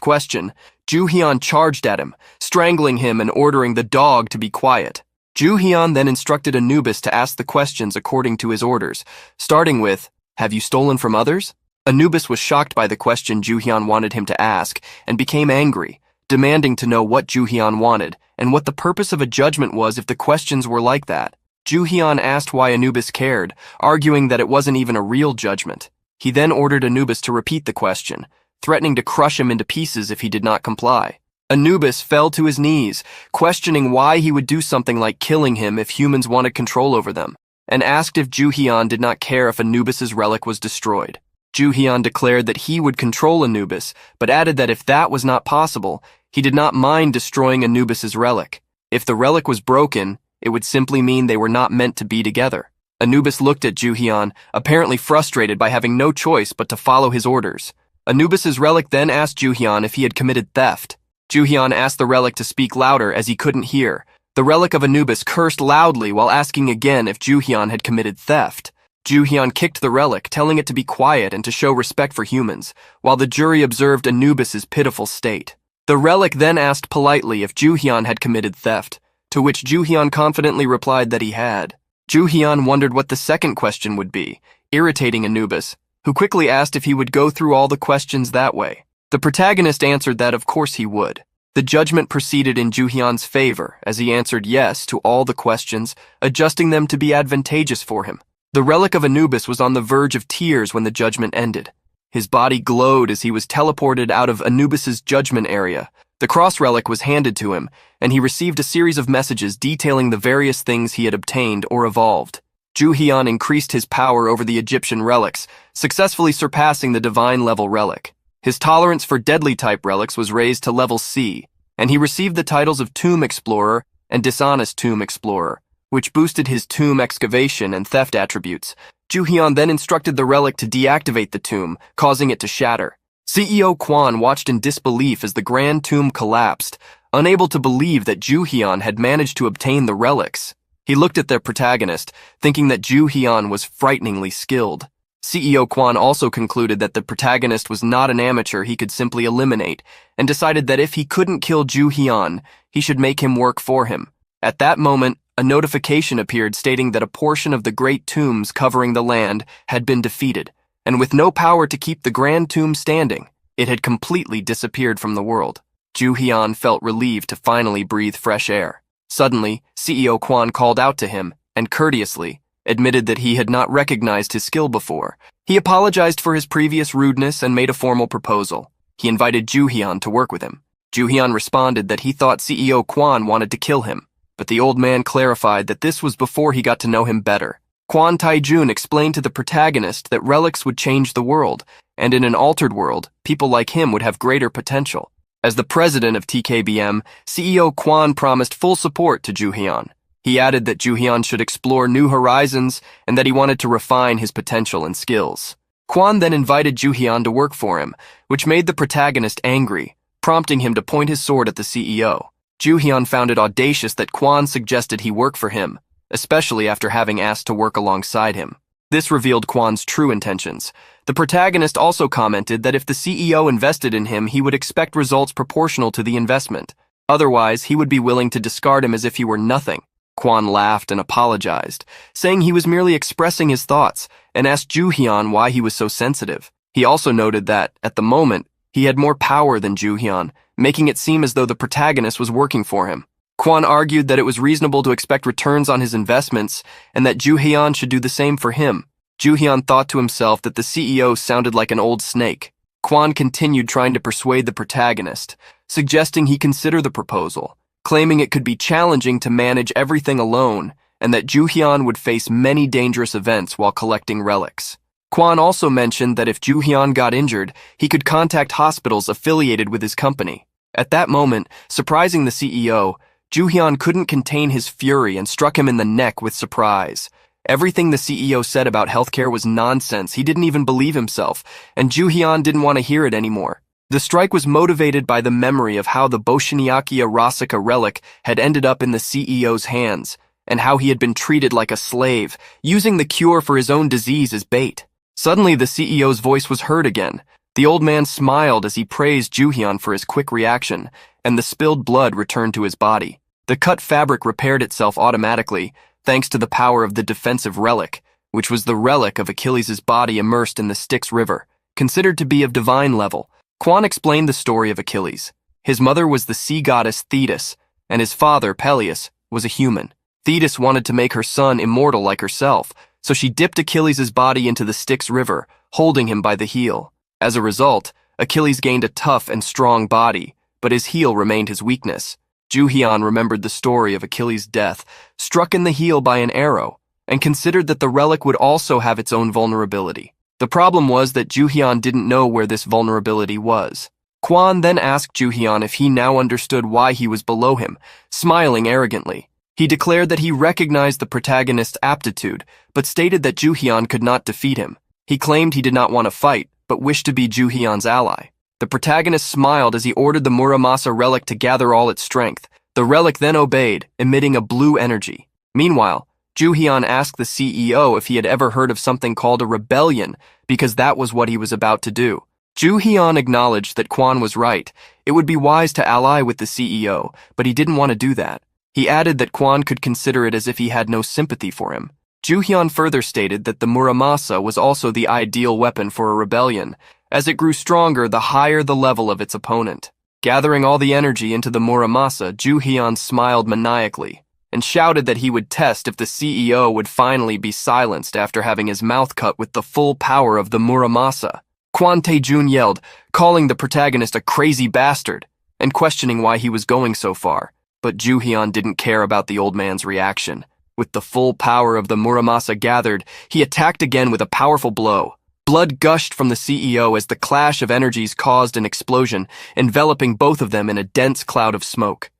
question, Ju-hyun charged at him, strangling him and ordering the dog to be quiet. Ju-hyun then instructed Anubis to ask the questions according to his orders, starting with, "Have you stolen from others?" Anubis was shocked by the question Ju-hyun wanted him to ask and became angry, demanding to know what Ju-hyun wanted and what the purpose of a judgment was if the questions were like that. Ju-hyun asked why Anubis cared, arguing that it wasn't even a real judgment. He then ordered Anubis to repeat the question, threatening to crush him into pieces if he did not comply. Anubis fell to his knees, questioning why he would do something like killing him if humans wanted control over them, and asked if Ju-hyun did not care if Anubis's relic was destroyed. Ju-hyun declared that he would control Anubis, but added that if that was not possible, he did not mind destroying Anubis's relic. If the relic was broken, it would simply mean they were not meant to be together. Anubis looked at Ju-hyun, apparently frustrated by having no choice but to follow his orders. Anubis's relic then asked Ju-hyun if he had committed theft. Ju-hyun asked the relic to speak louder as he couldn't hear. The relic of Anubis cursed loudly while asking again if Ju-hyun had committed theft. Ju-hyun kicked the relic, telling it to be quiet and to show respect for humans, while the jury observed Anubis's pitiful state. The relic then asked politely if Ju-hyun had committed theft, to which Ju-hyun confidently replied that he had. Ju-hyun wondered what the second question would be, irritating Anubis, who quickly asked if he would go through all the questions that way. The protagonist answered that of course he would. The judgment proceeded in Ju-hyun's favor as he answered yes to all the questions, adjusting them to be advantageous for him. The relic of Anubis was on the verge of tears when the judgment ended. His body glowed as he was teleported out of Anubis's judgment area. The cross relic was handed to him, and he received a series of messages detailing the various things he had obtained or evolved. Ju-hyun increased his power over the Egyptian relics, successfully surpassing the divine level relic. His tolerance for deadly type relics was raised to level C, and he received the titles of Tomb Explorer and Dishonest Tomb Explorer, which boosted his tomb excavation and theft attributes. Ju-hyun then instructed the relic to deactivate the tomb, causing it to shatter. CEO Kwon watched in disbelief as the grand tomb collapsed, unable to believe that Ju-hyun had managed to obtain the relics. He looked at their protagonist, thinking that Ju-hyun was frighteningly skilled. CEO Kwon also concluded that the protagonist was not an amateur he could simply eliminate, and decided that if he couldn't kill Ju-hyun, he should make him work for him. At that moment, a notification appeared stating that a portion of the great tombs covering the land had been defeated, and with no power to keep the grand tomb standing, it had completely disappeared from the world. Ju-hyun felt relieved to finally breathe fresh air. Suddenly, CEO Kwon called out to him, and courteously admitted that he had not recognized his skill before. He apologized for his previous rudeness and made a formal proposal. He invited Ju-hyun to work with him. Ju-hyun responded that he thought CEO Kwon wanted to kill him, but the old man clarified that this was before he got to know him better. Kwon Tae-jun explained to the protagonist that relics would change the world, and in an altered world, people like him would have greater potential. As the president of TKBM, CEO Kwon promised full support to Ju-hyun. He added that Ju-hyun should explore new horizons and that he wanted to refine his potential and skills. Kwon then invited Ju-hyun to work for him, which made the protagonist angry, prompting him to point his sword at the CEO. Ju-hyun found it audacious that Kwon suggested he work for him, especially after having asked to work alongside him. This revealed Kwon's true intentions. The protagonist also commented that if the CEO invested in him, he would expect results proportional to the investment. Otherwise, he would be willing to discard him as if he were nothing. Kwon laughed and apologized, saying he was merely expressing his thoughts, and asked Ju-hyun why he was so sensitive. He also noted that, at the moment, he had more power than Ju-hyun, making it seem as though the protagonist was working for him. Kwon argued that it was reasonable to expect returns on his investments, and that Ju-hyun should do the same for him. Ju-hyun thought to himself that the CEO sounded like an old snake. Kwon continued trying to persuade the protagonist, suggesting he consider the proposal, claiming it could be challenging to manage everything alone, and that Ju-hyun would face many dangerous events while collecting relics. Kwon also mentioned that if Ju-hyun got injured, he could contact hospitals affiliated with his company. At that moment, surprising the CEO, Ju-hyun couldn't contain his fury and struck him in the neck with surprise. Everything the CEO said about healthcare was nonsense. He didn't even believe himself, and Ju-hyun didn't want to hear it anymore. The strike was motivated by the memory of how the Boshiniakia Rasika relic had ended up in the CEO's hands, and how he had been treated like a slave, using the cure for his own disease as bait. Suddenly, the CEO's voice was heard again. The old man smiled as he praised Ju-hyun for his quick reaction, and the spilled blood returned to his body. The cut fabric repaired itself automatically, thanks to the power of the defensive relic, which was the relic of Achilles' body immersed in the Styx River, considered to be of divine level. Kwon explained the story of Achilles. His mother was the sea goddess Thetis, and his father, Peleus, was a human. Thetis wanted to make her son immortal like herself, so she dipped Achilles' body into the Styx River, holding him by the heel. As a result, Achilles gained a tough and strong body, but his heel remained his weakness. Ju-hyun remembered the story of Achilles' death, struck in the heel by an arrow, and considered that the relic would also have its own vulnerability. The problem was that Ju-hyun didn't know where this vulnerability was. Kwon then asked Ju-hyun if he now understood why he was below him, smiling arrogantly. He declared that he recognized the protagonist's aptitude, but stated that Ju-hyun could not defeat him. He claimed he did not want to fight, but wished to be Ju-hyun's ally. The protagonist smiled as he ordered the Muramasa relic to gather all its strength. The relic then obeyed, emitting a blue energy. Meanwhile, Ju-hyun asked the CEO if he had ever heard of something called a rebellion, because that was what he was about to do. Ju-hyun acknowledged that Kwon was right. It would be wise to ally with the CEO, but he didn't want to do that. He added that Kwon could consider it as if he had no sympathy for him. Ju-hyun further stated that the Muramasa was also the ideal weapon for a rebellion. As it grew stronger, the higher the level of its opponent. Gathering all the energy into the Muramasa, Ju-hyun smiled maniacally and shouted that he would test if the CEO would finally be silenced after having his mouth cut with the full power of the Muramasa. Kwon Tae-jun yelled, calling the protagonist a crazy bastard and questioning why he was going so far. But Ju-hyun didn't care about the old man's reaction. With the full power of the Muramasa gathered, he attacked again with a powerful blow. Blood gushed from the CEO as the clash of energies caused an explosion, enveloping both of them in a dense cloud of smoke.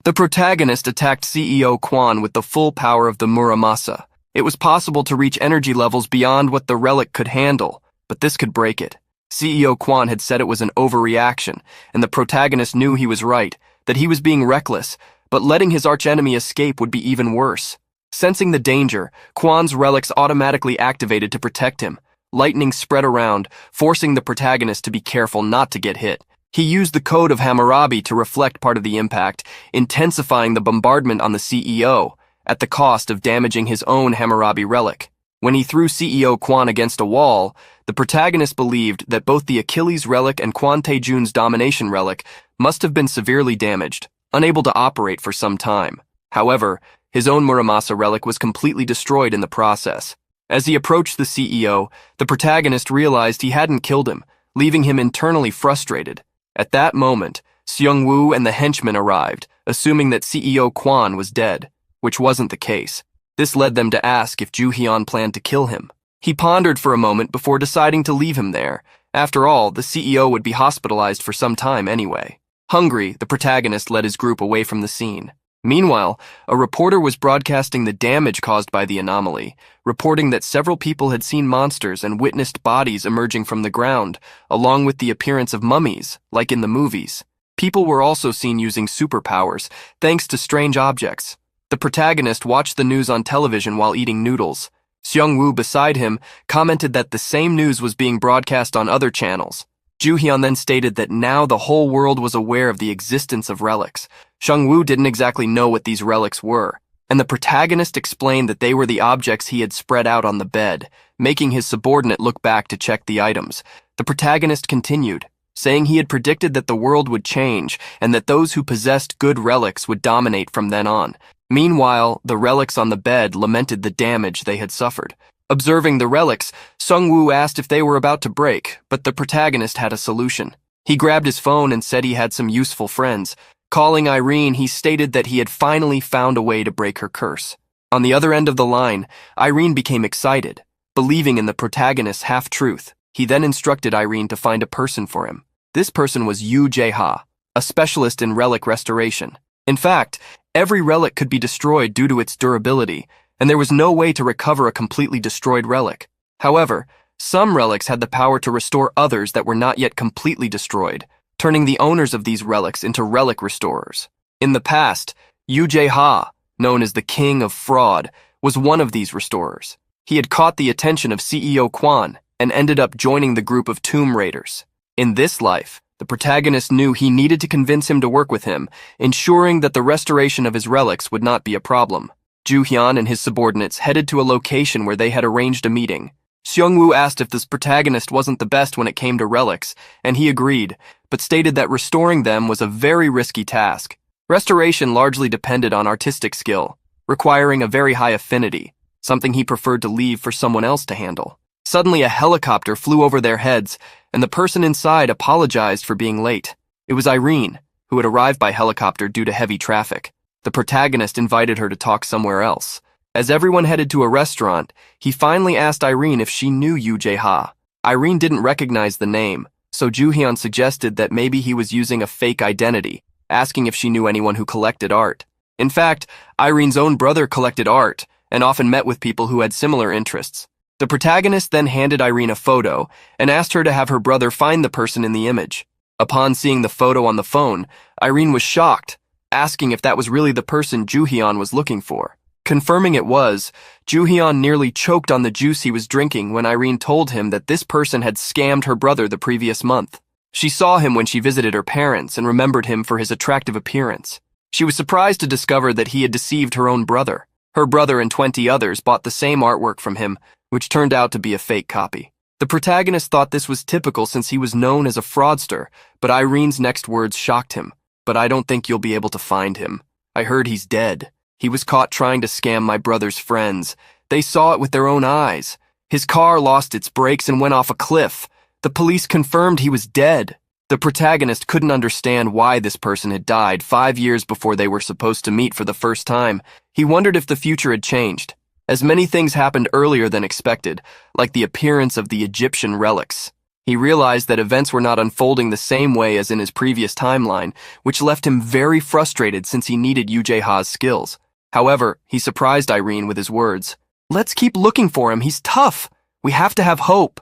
The protagonist attacked CEO Kwon with the full power of the Muramasa. It was possible to reach energy levels beyond what the relic could handle, but this could break it. CEO Kwon had said it was an overreaction, and the protagonist knew he was right, that he was being reckless, but letting his archenemy escape would be even worse. Sensing the danger, Kwon's relics automatically activated to protect him. Lightning spread around, forcing the protagonist to be careful not to get hit. He used the code of Hammurabi to reflect part of the impact, intensifying the bombardment on the CEO, at the cost of damaging his own Hammurabi relic. When he threw CEO Kwon against a wall, the protagonist believed that both the Achilles relic and Kwon Tae-jun's domination relic must have been severely damaged, unable to operate for some time. However, his own Muramasa relic was completely destroyed in the process. As he approached the CEO, the protagonist realized he hadn't killed him, leaving him internally frustrated. At that moment, Seung-woo and the henchmen arrived, assuming that CEO Kwon was dead, which wasn't the case. This led them to ask if Ju-hyun planned to kill him. He pondered for a moment before deciding to leave him there. After all, the CEO would be hospitalized for some time anyway. Hungry, the protagonist led his group away from the scene. Meanwhile, a reporter was broadcasting the damage caused by the anomaly, reporting that several people had seen monsters and witnessed bodies emerging from the ground, along with the appearance of mummies, like in the movies. People were also seen using superpowers, thanks to strange objects. The protagonist watched the news on television while eating noodles. Seung-woo beside him commented that the same news was being broadcast on other channels. Ju-hyun then stated that now the whole world was aware of the existence of relics. Seung-woo didn't exactly know what these relics were, and the protagonist explained that they were the objects he had spread out on the bed, making his subordinate look back to check the items. The protagonist continued, saying he had predicted that the world would change and that those who possessed good relics would dominate from then on. Meanwhile, the relics on the bed lamented the damage they had suffered. Observing the relics, Seung-woo asked if they were about to break, but the protagonist had a solution. He grabbed his phone and said he had some useful friends. Calling Irene, he stated that he had finally found a way to break her curse. On the other end of the line, Irene became excited, believing in the protagonist's half-truth. He then instructed Irene to find a person for him. This person was Yoo Jae-ha, a specialist in relic restoration. In fact, every relic could be destroyed due to its durability, and there was no way to recover a completely destroyed relic. However, some relics had the power to restore others that were not yet completely destroyed, turning the owners of these relics into relic restorers. In the past, Yoo Jae-ha, known as the King of Fraud, was one of these restorers. He had caught the attention of CEO Kwon and ended up joining the group of tomb raiders. In this life, the protagonist knew he needed to convince him to work with him, ensuring that the restoration of his relics would not be a problem. Ju-hyun and his subordinates headed to a location where they had arranged a meeting. Seung-woo asked if this protagonist wasn't the best when it came to relics, and he agreed, but stated that restoring them was a very risky task. Restoration largely depended on artistic skill, requiring a very high affinity, something he preferred to leave for someone else to handle. Suddenly, a helicopter flew over their heads, and the person inside apologized for being late. It was Irene, who had arrived by helicopter due to heavy traffic. The protagonist invited her to talk somewhere else. As everyone headed to a restaurant, he finally asked Irene if she knew Yoo Jae-ha. Irene didn't recognize the name, so Ju-hyun suggested that maybe he was using a fake identity, asking if she knew anyone who collected art. In fact, Irene's own brother collected art and often met with people who had similar interests. The protagonist then handed Irene a photo and asked her to have her brother find the person in the image. Upon seeing the photo on the phone, Irene was shocked, asking if that was really the person Ju-hyun was looking for. Confirming it was, Ju-hyun nearly choked on the juice he was drinking when Irene told him that this person had scammed her brother the previous month. She saw him when she visited her parents and remembered him for his attractive appearance. She was surprised to discover that he had deceived her own brother. Her brother and 20 others bought the same artwork from him, which turned out to be a fake copy. The protagonist thought this was typical since he was known as a fraudster, but Irene's next words shocked him. "But I don't think you'll be able to find him. I heard he's dead. He was caught trying to scam my brother's friends. They saw it with their own eyes. His car lost its brakes and went off a cliff. The police confirmed he was dead." The protagonist couldn't understand why this person had died 5 years before they were supposed to meet for the first time. He wondered if the future had changed, as many things happened earlier than expected, like the appearance of the Egyptian relics. He realized that events were not unfolding the same way as in his previous timeline, which left him very frustrated since he needed Yoo Jae-ha's skills. However, he surprised Irene with his words. "Let's keep looking for him. He's tough. We have to have hope."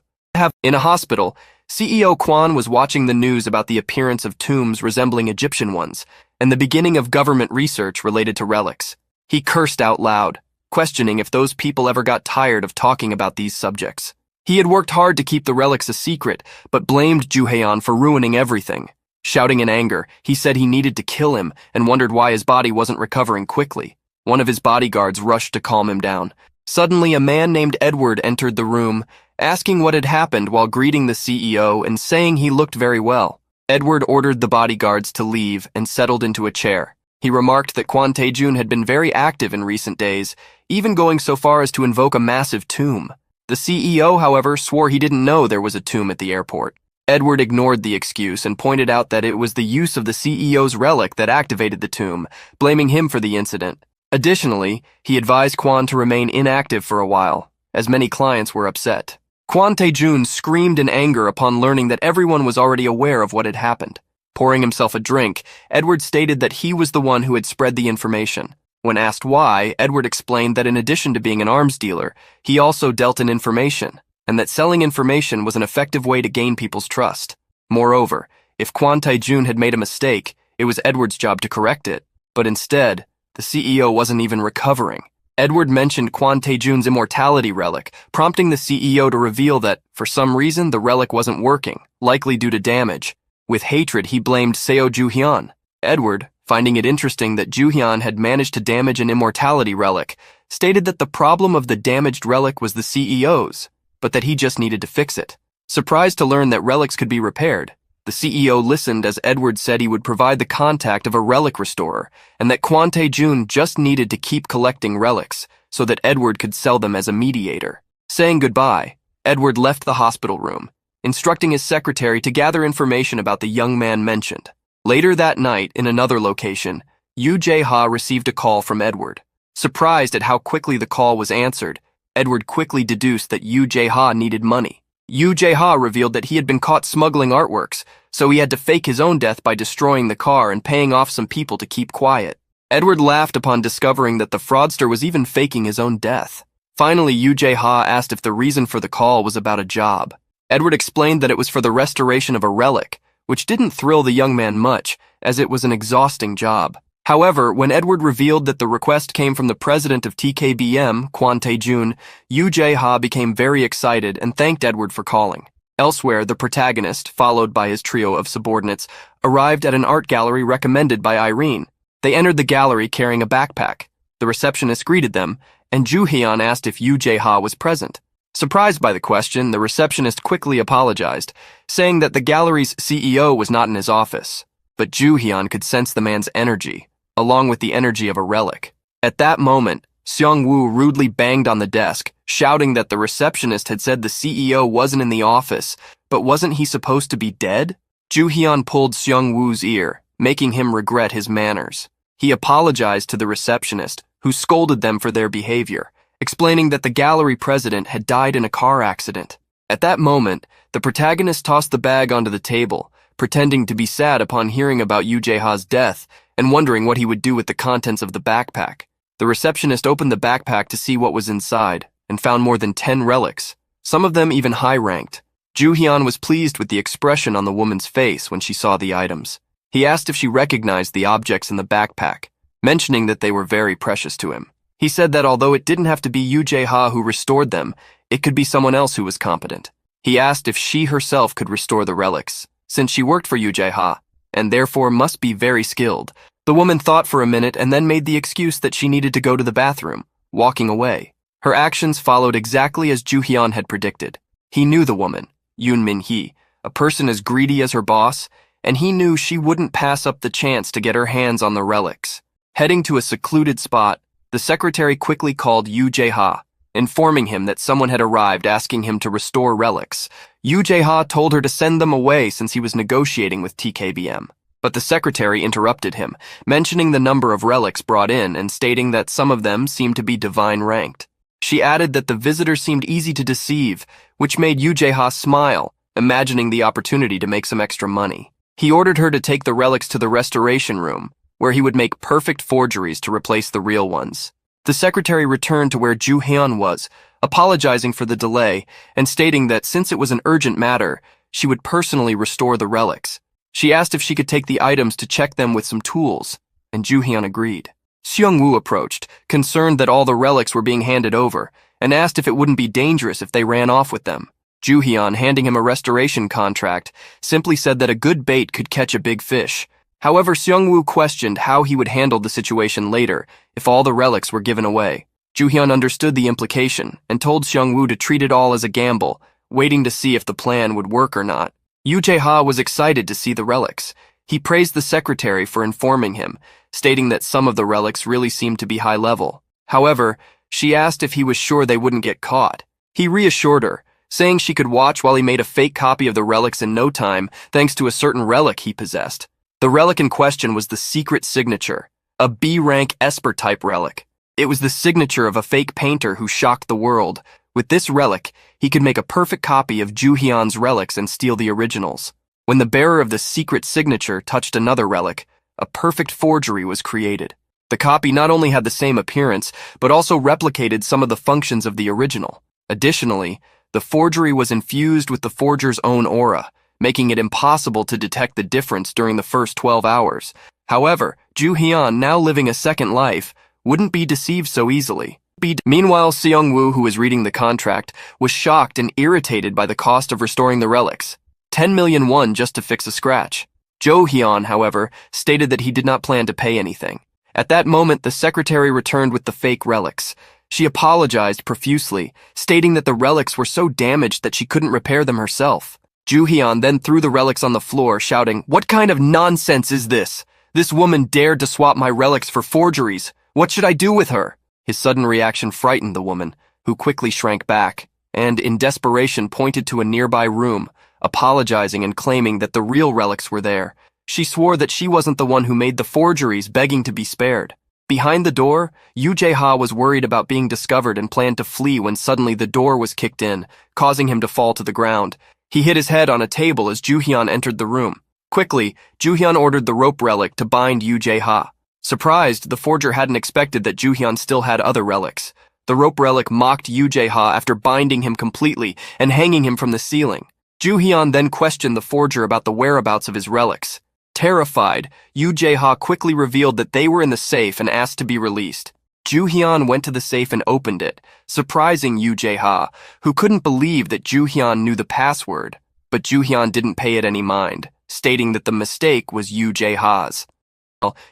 In a hospital, CEO Kwon was watching the news about the appearance of tombs resembling Egyptian ones and the beginning of government research related to relics. He cursed out loud, questioning if those people ever got tired of talking about these subjects. He had worked hard to keep the relics a secret, but blamed Ju-hyun for ruining everything. Shouting in anger, he said he needed to kill him and wondered why his body wasn't recovering quickly. One of his bodyguards rushed to calm him down. Suddenly, a man named Edward entered the room, asking what had happened while greeting the CEO and saying he looked very well. Edward ordered the bodyguards to leave and settled into a chair. He remarked that Kwon Tae-jun had been very active in recent days, even going so far as to invoke a massive tomb. The CEO, however, swore he didn't know there was a tomb at the airport. Edward ignored the excuse and pointed out that it was the use of the CEO's relic that activated the tomb, blaming him for the incident. Additionally, he advised Kwon to remain inactive for a while, as many clients were upset. Kwon Tae-jun screamed in anger upon learning that everyone was already aware of what had happened. Pouring himself a drink, Edward stated that he was the one who had spread the information. When asked why, Edward explained that in addition to being an arms dealer, he also dealt in information, and that selling information was an effective way to gain people's trust. Moreover, if Kwon Tae-jun had made a mistake, it was Edward's job to correct it, but instead, the CEO wasn't even recovering. Edward mentioned Kwon Tae-jun's immortality relic, prompting the CEO to reveal that, for some reason, the relic wasn't working, likely due to damage. With hatred, he blamed Seo Joo-hyun. Edward, finding it interesting that Joo-hyun had managed to damage an immortality relic, stated that the problem of the damaged relic was the CEO's, but that he just needed to fix it. Surprised to learn that relics could be repaired, the CEO listened as Edward said he would provide the contact of a relic restorer, and that Kwon Tae-jun just needed to keep collecting relics so that Edward could sell them as a mediator. Saying goodbye, Edward left the hospital room, instructing his secretary to gather information about the young man mentioned. Later that night, in another location, Yoo Jae-ha received a call from Edward. Surprised at how quickly the call was answered, Edward quickly deduced that Yoo Jae-ha needed money. Yoo Jae-ha revealed that he had been caught smuggling artworks, so he had to fake his own death by destroying the car and paying off some people to keep quiet. Edward laughed upon discovering that the fraudster was even faking his own death. Finally, Yoo Jae-ha asked if the reason for the call was about a job. Edward explained that it was for the restoration of a relic, which didn't thrill the young man much, as it was an exhausting job. However, when Edward revealed that the request came from the president of TKBM, Kwon Tae-jun, Yoo Jae-ha became very excited and thanked Edward for calling. Elsewhere, the protagonist, followed by his trio of subordinates, arrived at an art gallery recommended by Irene. They entered the gallery carrying a backpack. The receptionist greeted them, and Joo-hyun asked if Yoo Jae-ha was present. Surprised by the question, the receptionist quickly apologized, saying that the gallery's CEO was not in his office. But Joo-hyun could sense the man's energy, along with the energy of a relic. At that moment, Seong-woo rudely banged on the desk, shouting that the receptionist had said the CEO wasn't in the office, but wasn't he supposed to be dead? Joo-hyun pulled Seong-woo's ear, making him regret his manners. He apologized to the receptionist, who scolded them for their behavior, explaining that the gallery president had died in a car accident. At that moment, the protagonist tossed the bag onto the table, pretending to be sad upon hearing about Yoo Jae-ha's death and wondering what he would do with the contents of the backpack. The receptionist opened the backpack to see what was inside and found more than 10 relics, some of them even high-ranked. Joo-hyun was pleased with the expression on the woman's face when she saw the items. He asked if she recognized the objects in the backpack, mentioning that they were very precious to him. He said that although it didn't have to be Yoo Jae-ha who restored them, it could be someone else who was competent. He asked if she herself could restore the relics, since she worked for Yoo Jae-ha, and therefore must be very skilled. The woman thought for a minute and then made the excuse that she needed to go to the bathroom, walking away. Her actions followed exactly as Joo-hyun had predicted. He knew the woman, Yoon Min-hee, a person as greedy as her boss, and he knew she wouldn't pass up the chance to get her hands on the relics. Heading to a secluded spot, the secretary quickly called Yoo Jae-ha, informing him that someone had arrived asking him to restore relics. Yoo Jae-ha told her to send them away since he was negotiating with TKBM. But the secretary interrupted him, mentioning the number of relics brought in and stating that some of them seemed to be divine ranked. She added that the visitor seemed easy to deceive, which made Yoo Jae-ha smile, imagining the opportunity to make some extra money. He ordered her to take the relics to the restoration room, where he would make perfect forgeries to replace the real ones. The secretary returned to where Joo-hyun was, apologizing for the delay and stating that since it was an urgent matter, she would personally restore the relics. She asked if she could take the items to check them with some tools, and Joo-hyun agreed. Seong-woo approached, concerned that all the relics were being handed over, and asked if it wouldn't be dangerous if they ran off with them. Joo-hyun, handing him a restoration contract, simply said that a good bait could catch a big fish. However, Seong-woo questioned how he would handle the situation later if all the relics were given away. Joo-hyun understood the implication and told Seong-woo to treat it all as a gamble, waiting to see if the plan would work or not. Yoo Jae-ha was excited to see the relics. He praised the secretary for informing him, stating that some of the relics really seemed to be high level. However, she asked if he was sure they wouldn't get caught. He reassured her, saying she could watch while he made a fake copy of the relics in no time thanks to a certain relic he possessed. The relic in question was the secret signature, a B-rank Esper-type relic. It was the signature of a fake painter who shocked the world. With this relic, he could make a perfect copy of Joo-hyun's relics and steal the originals. When the bearer of the secret signature touched another relic, a perfect forgery was created. The copy not only had the same appearance, but also replicated some of the functions of the original. Additionally, the forgery was infused with the forger's own aura, making it impossible to detect the difference during the first 12 hours. However, Joo-hyun, now living a second life, wouldn't be deceived so easily. Meanwhile, Seong-woo, who was reading the contract, was shocked and irritated by the cost of restoring the relics. 10 million won just to fix a scratch. Jo Hyun, however, stated that he did not plan to pay anything. At that moment, the secretary returned with the fake relics. She apologized profusely, stating that the relics were so damaged that she couldn't repair them herself. Jo Hyun then threw the relics on the floor, shouting, "What kind of nonsense is this? This woman dared to swap my relics for forgeries. What should I do with her?" His sudden reaction frightened the woman, who quickly shrank back, and in desperation pointed to a nearby room, apologizing and claiming that the real relics were there. She swore that she wasn't the one who made the forgeries, begging to be spared. Behind the door, Yoo Jae-ha was worried about being discovered and planned to flee when suddenly the door was kicked in, causing him to fall to the ground. He hit his head on a table as Joo-hyun entered the room. Quickly, Joo-hyun ordered the rope relic to bind Yoo Jae-ha. Surprised, the forger hadn't expected that Joo-hyun still had other relics. The rope relic mocked Yoo Jae-ha after binding him completely and hanging him from the ceiling. Joo-hyun then questioned the forger about the whereabouts of his relics. Terrified, Yoo Jae-ha quickly revealed that they were in the safe and asked to be released. Joo-hyun went to the safe and opened it, surprising Yoo Jae-ha, who couldn't believe that Joo-hyun knew the password. But Joo-hyun didn't pay it any mind, stating that the mistake was Yoo Jae-ha's.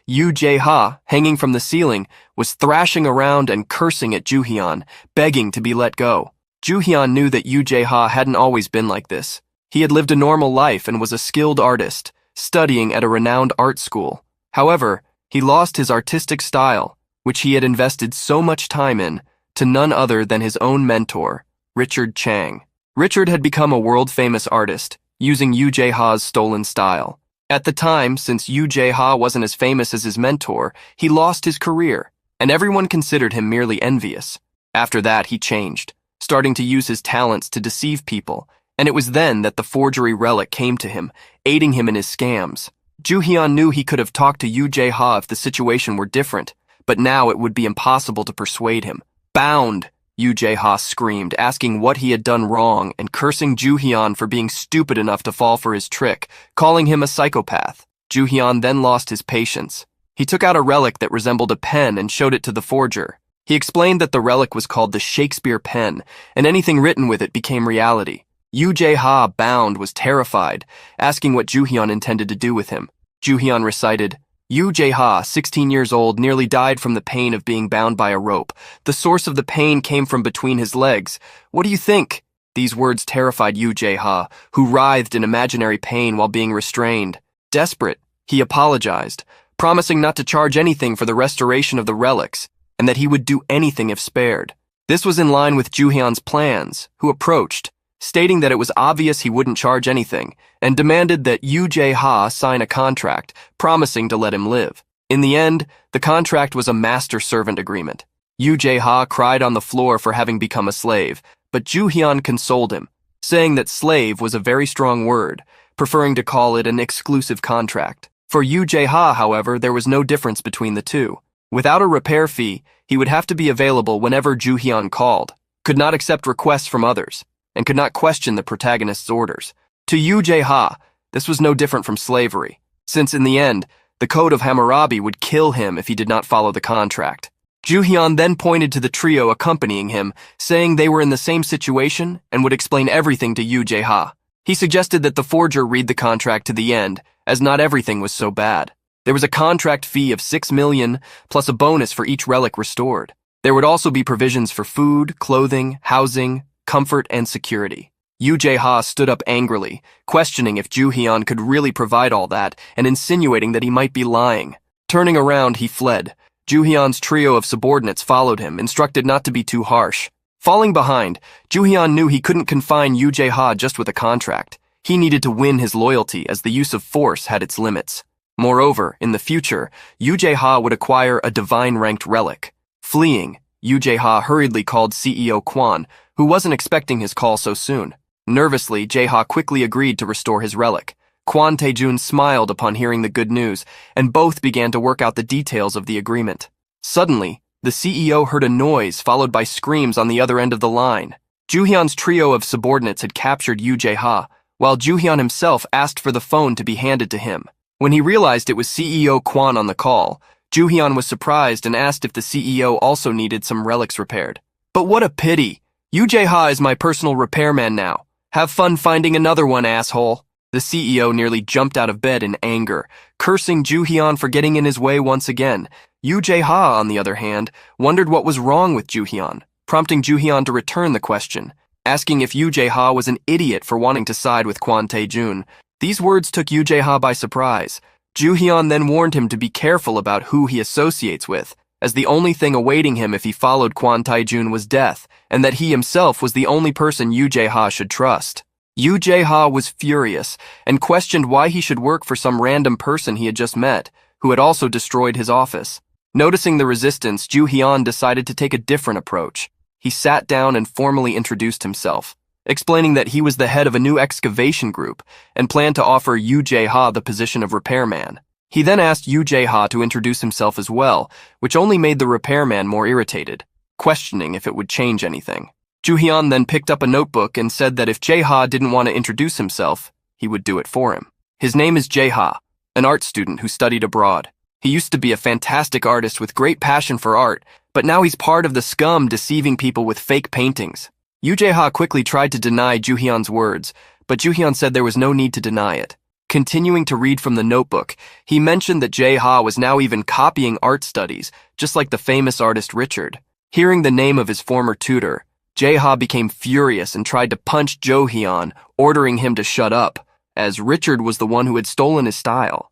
Yoo Jae-ha, hanging from the ceiling, was thrashing around and cursing at Joo-hyun, begging to be let go. Joo-hyun knew that Yoo Jae-ha hadn't always been like this. He had lived a normal life and was a skilled artist, studying at a renowned art school. However, he lost his artistic style, which he had invested so much time in, to none other than his own mentor, Richard Chang. Richard had become a world-famous artist, using Yoo Jae-ha's stolen style. At the time, since Yoo Jae-ha wasn't as famous as his mentor, he lost his career, and everyone considered him merely envious. After that, he changed, starting to use his talents to deceive people, and it was then that the forgery relic came to him, aiding him in his scams. Joo-hyun knew he could have talked to Yoo Jae-ha if the situation were different, but now it would be impossible to persuade him. "Bound!" Yoo Jae-ha screamed, asking what he had done wrong and cursing Joo-hyun for being stupid enough to fall for his trick, calling him a psychopath. Joo-hyun then lost his patience. He took out a relic that resembled a pen and showed it to the forger. He explained that the relic was called the Shakespeare pen, and anything written with it became reality. Yoo Jae-ha, bound, was terrified, asking what Joo-hyun intended to do with him. Joo-hyun recited, "Yoo Jae-ha, 16 years old, nearly died from the pain of being bound by a rope. The source of the pain came from between his legs. What do you think?" These words terrified Yoo Jae-ha, who writhed in imaginary pain while being restrained. Desperate, he apologized, promising not to charge anything for the restoration of the relics, and that he would do anything if spared. This was in line with Joo-hyun's plans, who approached, stating that it was obvious he wouldn't charge anything, and demanded that Yoo Jae-ha sign a contract, promising to let him live. In the end, the contract was a master-servant agreement. Yoo Jae-ha cried on the floor for having become a slave, but Joo-hyun consoled him, saying that slave was a very strong word, preferring to call it an exclusive contract. For Yoo Jae-ha, however, there was no difference between the two. Without a repair fee, he would have to be available whenever Joo-hyun called, could not accept requests from others, and could not question the protagonist's orders. To Yoo Jae-ha, this was no different from slavery, since in the end, the Code of Hammurabi would kill him if he did not follow the contract. Joo-hyun then pointed to the trio accompanying him, saying they were in the same situation and would explain everything to Yoo Jae-ha. He suggested that the forger read the contract to the end, as not everything was so bad. There was a contract fee of 6 million, plus a bonus for each relic restored. There would also be provisions for food, clothing, housing, comfort, and security. Yoo Jae-ha stood up angrily, questioning if Joo-hyun could really provide all that and insinuating that he might be lying. Turning around, he fled. Joo-hyun's trio of subordinates followed him, instructed not to be too harsh. Falling behind, Joo-hyun knew he couldn't confine Yoo Jae-ha just with a contract. He needed to win his loyalty, as the use of force had its limits. Moreover, in the future, Yoo Jae-ha would acquire a divine-ranked relic. Fleeing, Yoo Jae-ha hurriedly called CEO Kwon, who wasn't expecting his call so soon. Nervously, Jae-ha quickly agreed to restore his relic. Kwon Tae-jun smiled upon hearing the good news, and both began to work out the details of the agreement. Suddenly, the CEO heard a noise followed by screams on the other end of the line. Joo-hyun's trio of subordinates had captured Yoo Jae-ha, while Joo-hyun himself asked for the phone to be handed to him. When he realized it was CEO Kwon on the call, Joo-hyun was surprised and asked if the CEO also needed some relics repaired. "But what a pity! Yoo Jae-ha is my personal repairman now. Have fun finding another one, asshole." The CEO nearly jumped out of bed in anger, cursing Joo-hyun for getting in his way once again. Yoo Jae-ha, on the other hand, wondered what was wrong with Joo-hyun, prompting Joo-hyun to return the question, asking if Yoo Jae-ha was an idiot for wanting to side with Kwon Tae-jun. These words took Yoo Jae-ha by surprise. Joo-hyun then warned him to be careful about who he associates with, as the only thing awaiting him if he followed Kwon Tae-jun was death, and that he himself was the only person Yoo Jae-ha should trust. Yoo Jae-ha was furious and questioned why he should work for some random person he had just met, who had also destroyed his office. Noticing the resistance, Joo-hyun decided to take a different approach. He sat down and formally introduced himself, explaining that he was the head of a new excavation group and planned to offer Yoo Jae-ha the position of repairman. He then asked Yoo Jae-ha to introduce himself as well, which only made the repairman more irritated, questioning if it would change anything. Joo-hyun then picked up a notebook and said that if Jae-ha didn't want to introduce himself, he would do it for him. His name is Jae-ha, an art student who studied abroad. He used to be a fantastic artist with great passion for art, but now he's part of the scum deceiving people with fake paintings. Yoo Jae-ha quickly tried to deny Joo-hyun's words, but Joo-hyun said there was no need to deny it. Continuing to read from the notebook, he mentioned that Jae-ha was now even copying art studies, just like the famous artist Richard. Hearing the name of his former tutor, Jae-ha became furious and tried to punch Joo-hyun, ordering him to shut up, as Richard was the one who had stolen his style.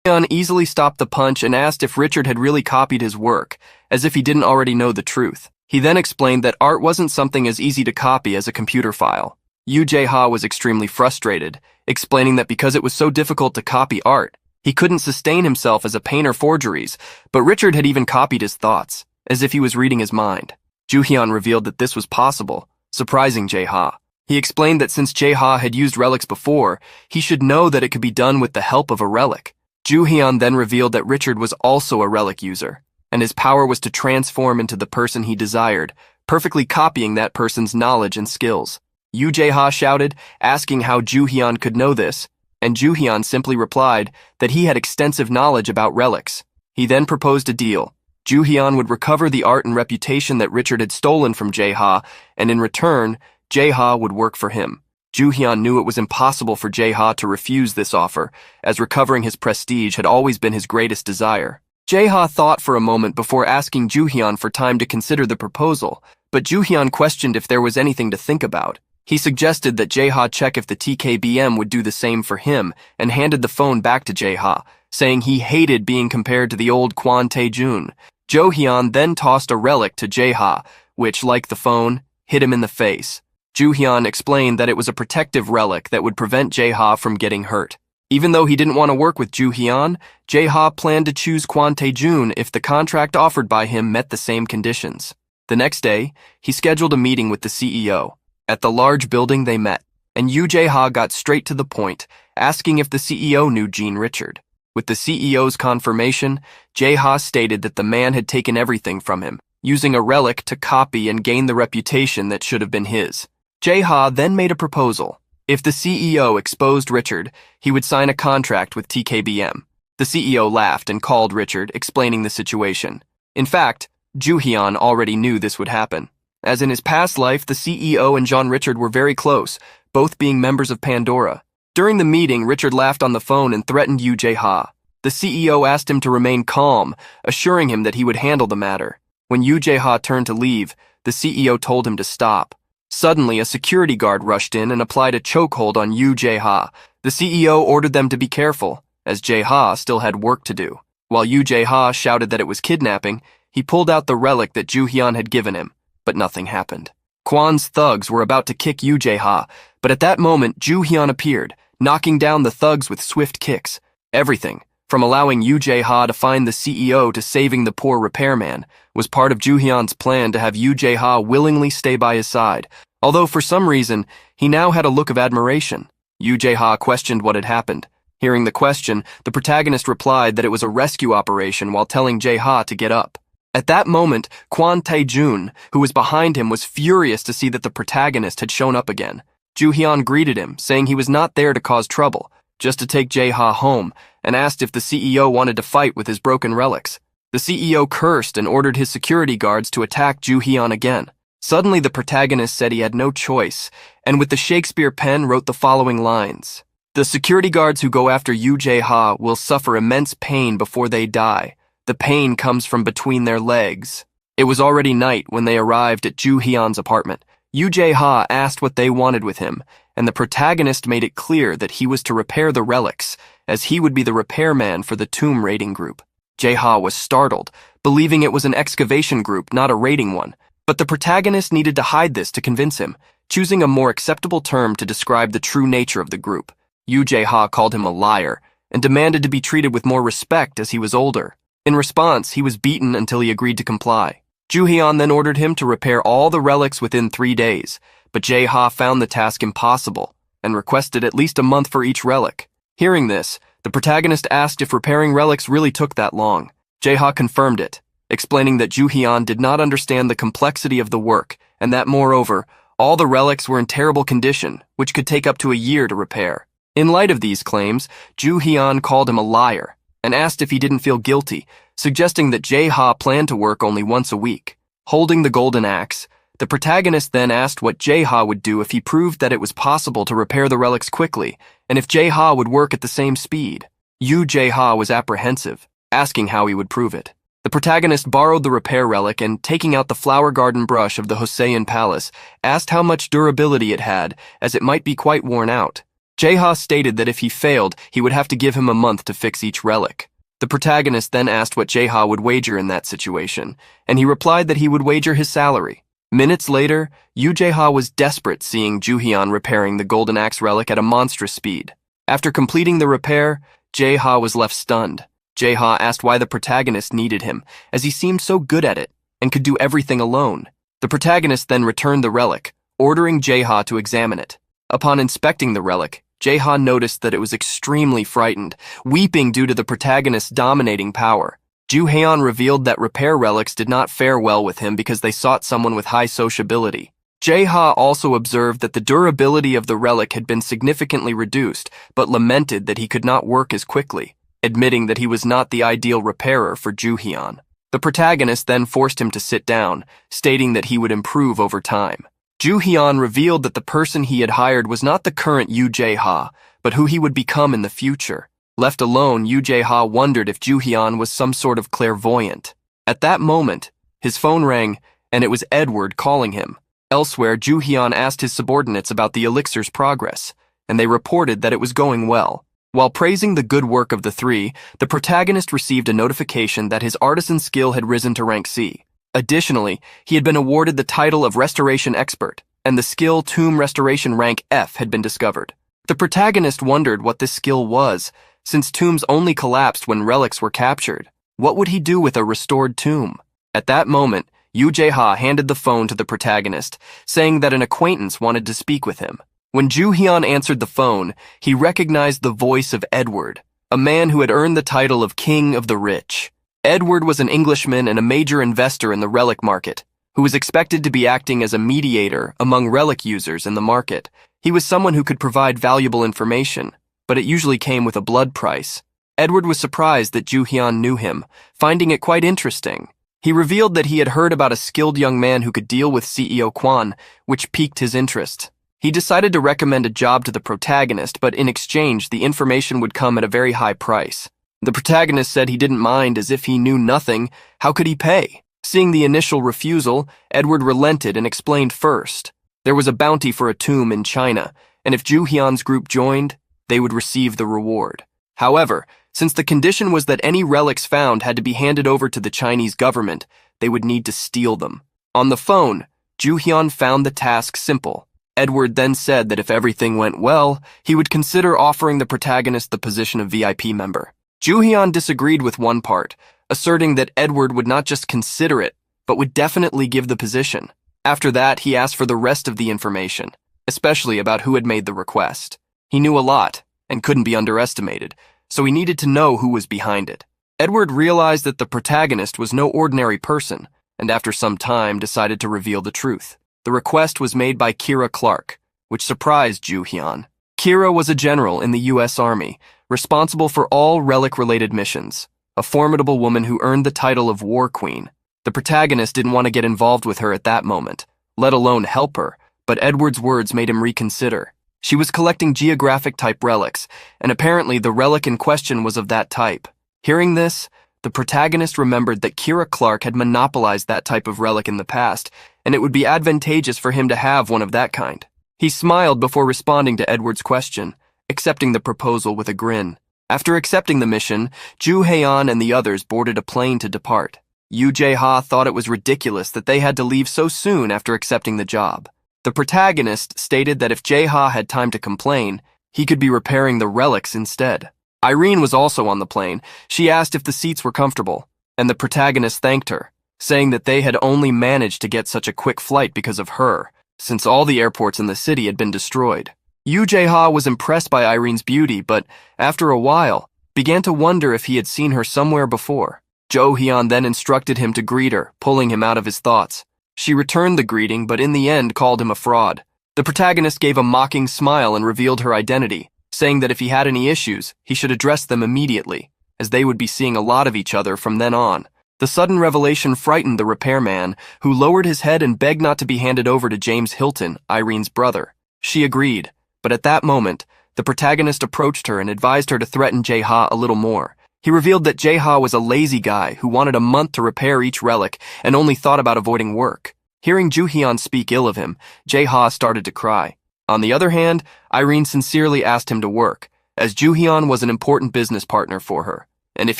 Joo-hyun easily stopped the punch and asked if Richard had really copied his work, as if he didn't already know the truth. He then explained that art wasn't something as easy to copy as a computer file. Yoo Jae-ha was extremely frustrated, explaining that because it was so difficult to copy art, he couldn't sustain himself as a painter forgeries, but Richard had even copied his thoughts, as if he was reading his mind. Joo-hyun revealed that this was possible, surprising Jae-ha. He explained that since Jae-ha had used relics before, he should know that it could be done with the help of a relic. Joo-hyun then revealed that Richard was also a relic user, and his power was to transform into the person he desired, perfectly copying that person's knowledge and skills. Yoo Jae-ha shouted, asking how Joo-hyun could know this, and Joo-hyun simply replied that he had extensive knowledge about relics. He then proposed a deal. Joo-hyun would recover the art and reputation that Richard had stolen from Jae-ha, and in return, Jae-ha would work for him. Joo-hyun knew it was impossible for Jae-ha to refuse this offer, as recovering his prestige had always been his greatest desire. Jae-ha thought for a moment before asking Joo-hyun for time to consider the proposal, but Joo-hyun questioned if there was anything to think about. He suggested that Jae-ha check if the TKBM would do the same for him and handed the phone back to Jae-ha, saying he hated being compared to the old Kwon Tae-jun. Joo-hyun then tossed a relic to Jae-ha, which, like the phone, hit him in the face. Joo-hyun explained that it was a protective relic that would prevent Jae-ha from getting hurt. Even though he didn't want to work with Joo-hyun, Jae-ha planned to choose Kwon Tae-jun if the contract offered by him met the same conditions. The next day, he scheduled a meeting with the CEO. At the large building they met, and Yoo Jae-ha got straight to the point, asking if the CEO knew Jean Richard. With the CEO's confirmation, Jae-ha stated that the man had taken everything from him, using a relic to copy and gain the reputation that should have been his. Jae-ha then made a proposal. If the CEO exposed Richard, he would sign a contract with TKBM. The CEO laughed and called Richard, explaining the situation. In fact, Joo-hyun already knew this would happen, as in his past life, the CEO and John Richard were very close, both being members of Pandora. During the meeting, Richard laughed on the phone and threatened Yoo Jae-ha. The CEO asked him to remain calm, assuring him that he would handle the matter. When Yoo Jae-ha turned to leave, the CEO told him to stop. Suddenly, a security guard rushed in and applied a chokehold on Yoo Jae-ha. The CEO ordered them to be careful, as Jae-ha still had work to do. While Yoo Jae-ha shouted that it was kidnapping, he pulled out the relic that Joo-hyun had given him, but nothing happened. Kwon's thugs were about to kick Yoo Jae-ha, but at that moment, Joo-hyun appeared, knocking down the thugs with swift kicks. Everything, from allowing Yoo Jae-ha to find the CEO to saving the poor repairman, was part of Joo-hyun's plan to have Yoo Jae-ha willingly stay by his side, although for some reason, he now had a look of admiration. Yoo Jae-ha questioned what had happened. Hearing the question, the protagonist replied that it was a rescue operation while telling Jae-ha to get up. At that moment, Kwon Tae-jun, who was behind him, was furious to see that the protagonist had shown up again. Joo-hyun greeted him, saying he was not there to cause trouble, just to take Jae-ha home, and asked if the CEO wanted to fight with his broken relics. The CEO cursed and ordered his security guards to attack Ju Hyun again. Suddenly, the protagonist said he had no choice, and with the Shakespeare pen wrote the following lines. The security guards who go after Yoo Jae-ha will suffer immense pain before they die. The pain comes from between their legs. It was already night when they arrived at Ju Hyun's apartment. Yoo Jae-ha asked what they wanted with him, and the protagonist made it clear that he was to repair the relics, as he would be the repairman for the tomb raiding group. Jae-ha was startled, believing it was an excavation group, not a raiding one. But the protagonist needed to hide this to convince him, choosing a more acceptable term to describe the true nature of the group. Yoo Jae-ha called him a liar and demanded to be treated with more respect as he was older. In response, he was beaten until he agreed to comply. Ju Hyun then ordered him to repair all the relics within 3 days, but Jae-ha found the task impossible and requested at least a month for each relic. Hearing this, the protagonist asked if repairing relics really took that long. Jae-ha confirmed it, explaining that Ju Hyun did not understand the complexity of the work and that, moreover, all the relics were in terrible condition, which could take up to a year to repair. In light of these claims, Ju Hyun called him a liar and asked if he didn't feel guilty, suggesting that Jae-ha planned to work only once a week. Holding the golden axe, the protagonist then asked what Jae-ha would do if he proved that it was possible to repair the relics quickly, and if Jae-ha would work at the same speed. Yoo Jae-ha was apprehensive, asking how he would prove it. The protagonist borrowed the repair relic and, taking out the flower garden brush of the Hossein Palace, asked how much durability it had, as it might be quite worn out. Jae-ha stated that if he failed, he would have to give him a month to fix each relic. The protagonist then asked what Jae-ha would wager in that situation, and he replied that he would wager his salary. Minutes later, Yoo Jae-ha was desperate seeing Ju Hyun repairing the golden axe relic at a monstrous speed. After completing the repair, Jae-ha was left stunned. Jae-ha asked why the protagonist needed him, as he seemed so good at it and could do everything alone. The protagonist then returned the relic, ordering Jae-ha to examine it. Upon inspecting the relic, Jae-ha noticed that it was extremely frightened, weeping due to the protagonist's dominating power. Ju Hyun revealed that repair relics did not fare well with him because they sought someone with high sociability. Jae-ha also observed that the durability of the relic had been significantly reduced, but lamented that he could not work as quickly, admitting that he was not the ideal repairer for Ju Hyun. The protagonist then forced him to sit down, stating that he would improve over time. Ju Hyun revealed that the person he had hired was not the current Yoo Jae-ha, but who he would become in the future. Left alone, Yoo Jae-ha wondered if Ju Hyun was some sort of clairvoyant. At that moment, his phone rang, and it was Edward calling him. Elsewhere, Ju Hyun asked his subordinates about the elixir's progress, and they reported that it was going well. While praising the good work of the three, the protagonist received a notification that his artisan skill had risen to rank C. Additionally, he had been awarded the title of Restoration Expert, and the skill Tomb Restoration rank F had been discovered. The protagonist wondered what this skill was, since tombs only collapsed when relics were captured. What would he do with a restored tomb? At that moment, Yoo Jae-ha handed the phone to the protagonist, saying that an acquaintance wanted to speak with him. When Ju Hyun answered the phone, he recognized the voice of Edward, a man who had earned the title of King of the Rich. Edward was an Englishman and a major investor in the relic market, who was expected to be acting as a mediator among relic users in the market. He was someone who could provide valuable information, but it usually came with a blood price. Edward was surprised that Ju Hyun knew him, finding it quite interesting. He revealed that he had heard about a skilled young man who could deal with CEO Kwon, which piqued his interest. He decided to recommend a job to the protagonist, but in exchange, the information would come at a very high price. The protagonist said he didn't mind, as if he knew nothing, how could he pay? Seeing the initial refusal, Edward relented and explained first. There was a bounty for a tomb in China, and if Ju Hyun's group joined, they would receive the reward. However, since the condition was that any relics found had to be handed over to the Chinese government, they would need to steal them. On the phone, Ju Hyun found the task simple. Edward then said that if everything went well, he would consider offering the protagonist the position of VIP member. Ju Hyun disagreed with one part, asserting that Edward would not just consider it, but would definitely give the position. After that, he asked for the rest of the information, especially about who had made the request. He knew a lot, and couldn't be underestimated, so he needed to know who was behind it. Edward realized that the protagonist was no ordinary person, and after some time decided to reveal the truth. The request was made by Kira Clark, which surprised Ju Hyun. Kira was a general in the U.S. Army, responsible for all relic-related missions. a formidable woman who earned the title of War Queen. The protagonist didn't want to get involved with her at that moment, let alone help her, but Edward's words made him reconsider. She was collecting geographic-type relics, and apparently the relic in question was of that type. Hearing this, the protagonist remembered that Kira Clark had monopolized that type of relic in the past, and it would be advantageous for him to have one of that kind. He smiled before responding to Edward's question, accepting the proposal with a grin. After accepting the mission, Ju Haeon and the others boarded a plane to depart. Yoo Jae-ha thought it was ridiculous that they had to leave so soon after accepting the job. The protagonist stated that if Jae-ha had time to complain, he could be repairing the relics instead. Irene was also on the plane. She asked if the seats were comfortable, and the protagonist thanked her, saying that they had only managed to get such a quick flight because of her, since all the airports in the city had been destroyed. Yoo Jae-ha was impressed by Irene's beauty, but after a while, began to wonder if he had seen her somewhere before. Jo Hyun then instructed him to greet her, pulling him out of his thoughts. She returned the greeting, but in the end called him a fraud. The protagonist gave a mocking smile and revealed her identity, saying that if he had any issues, he should address them immediately, as they would be seeing a lot of each other from then on. The sudden revelation frightened the repairman, who lowered his head and begged not to be handed over to James Hilton, Irene's brother. She agreed, but at that moment, the protagonist approached her and advised her to threaten Jae-ha a little more. He revealed that Jae-ha was a lazy guy who wanted a month to repair each relic and only thought about avoiding work. Hearing Ju Hyun speak ill of him, Jae-ha started to cry. On the other hand, Irene sincerely asked him to work, as Ju Hyun was an important business partner for her, and if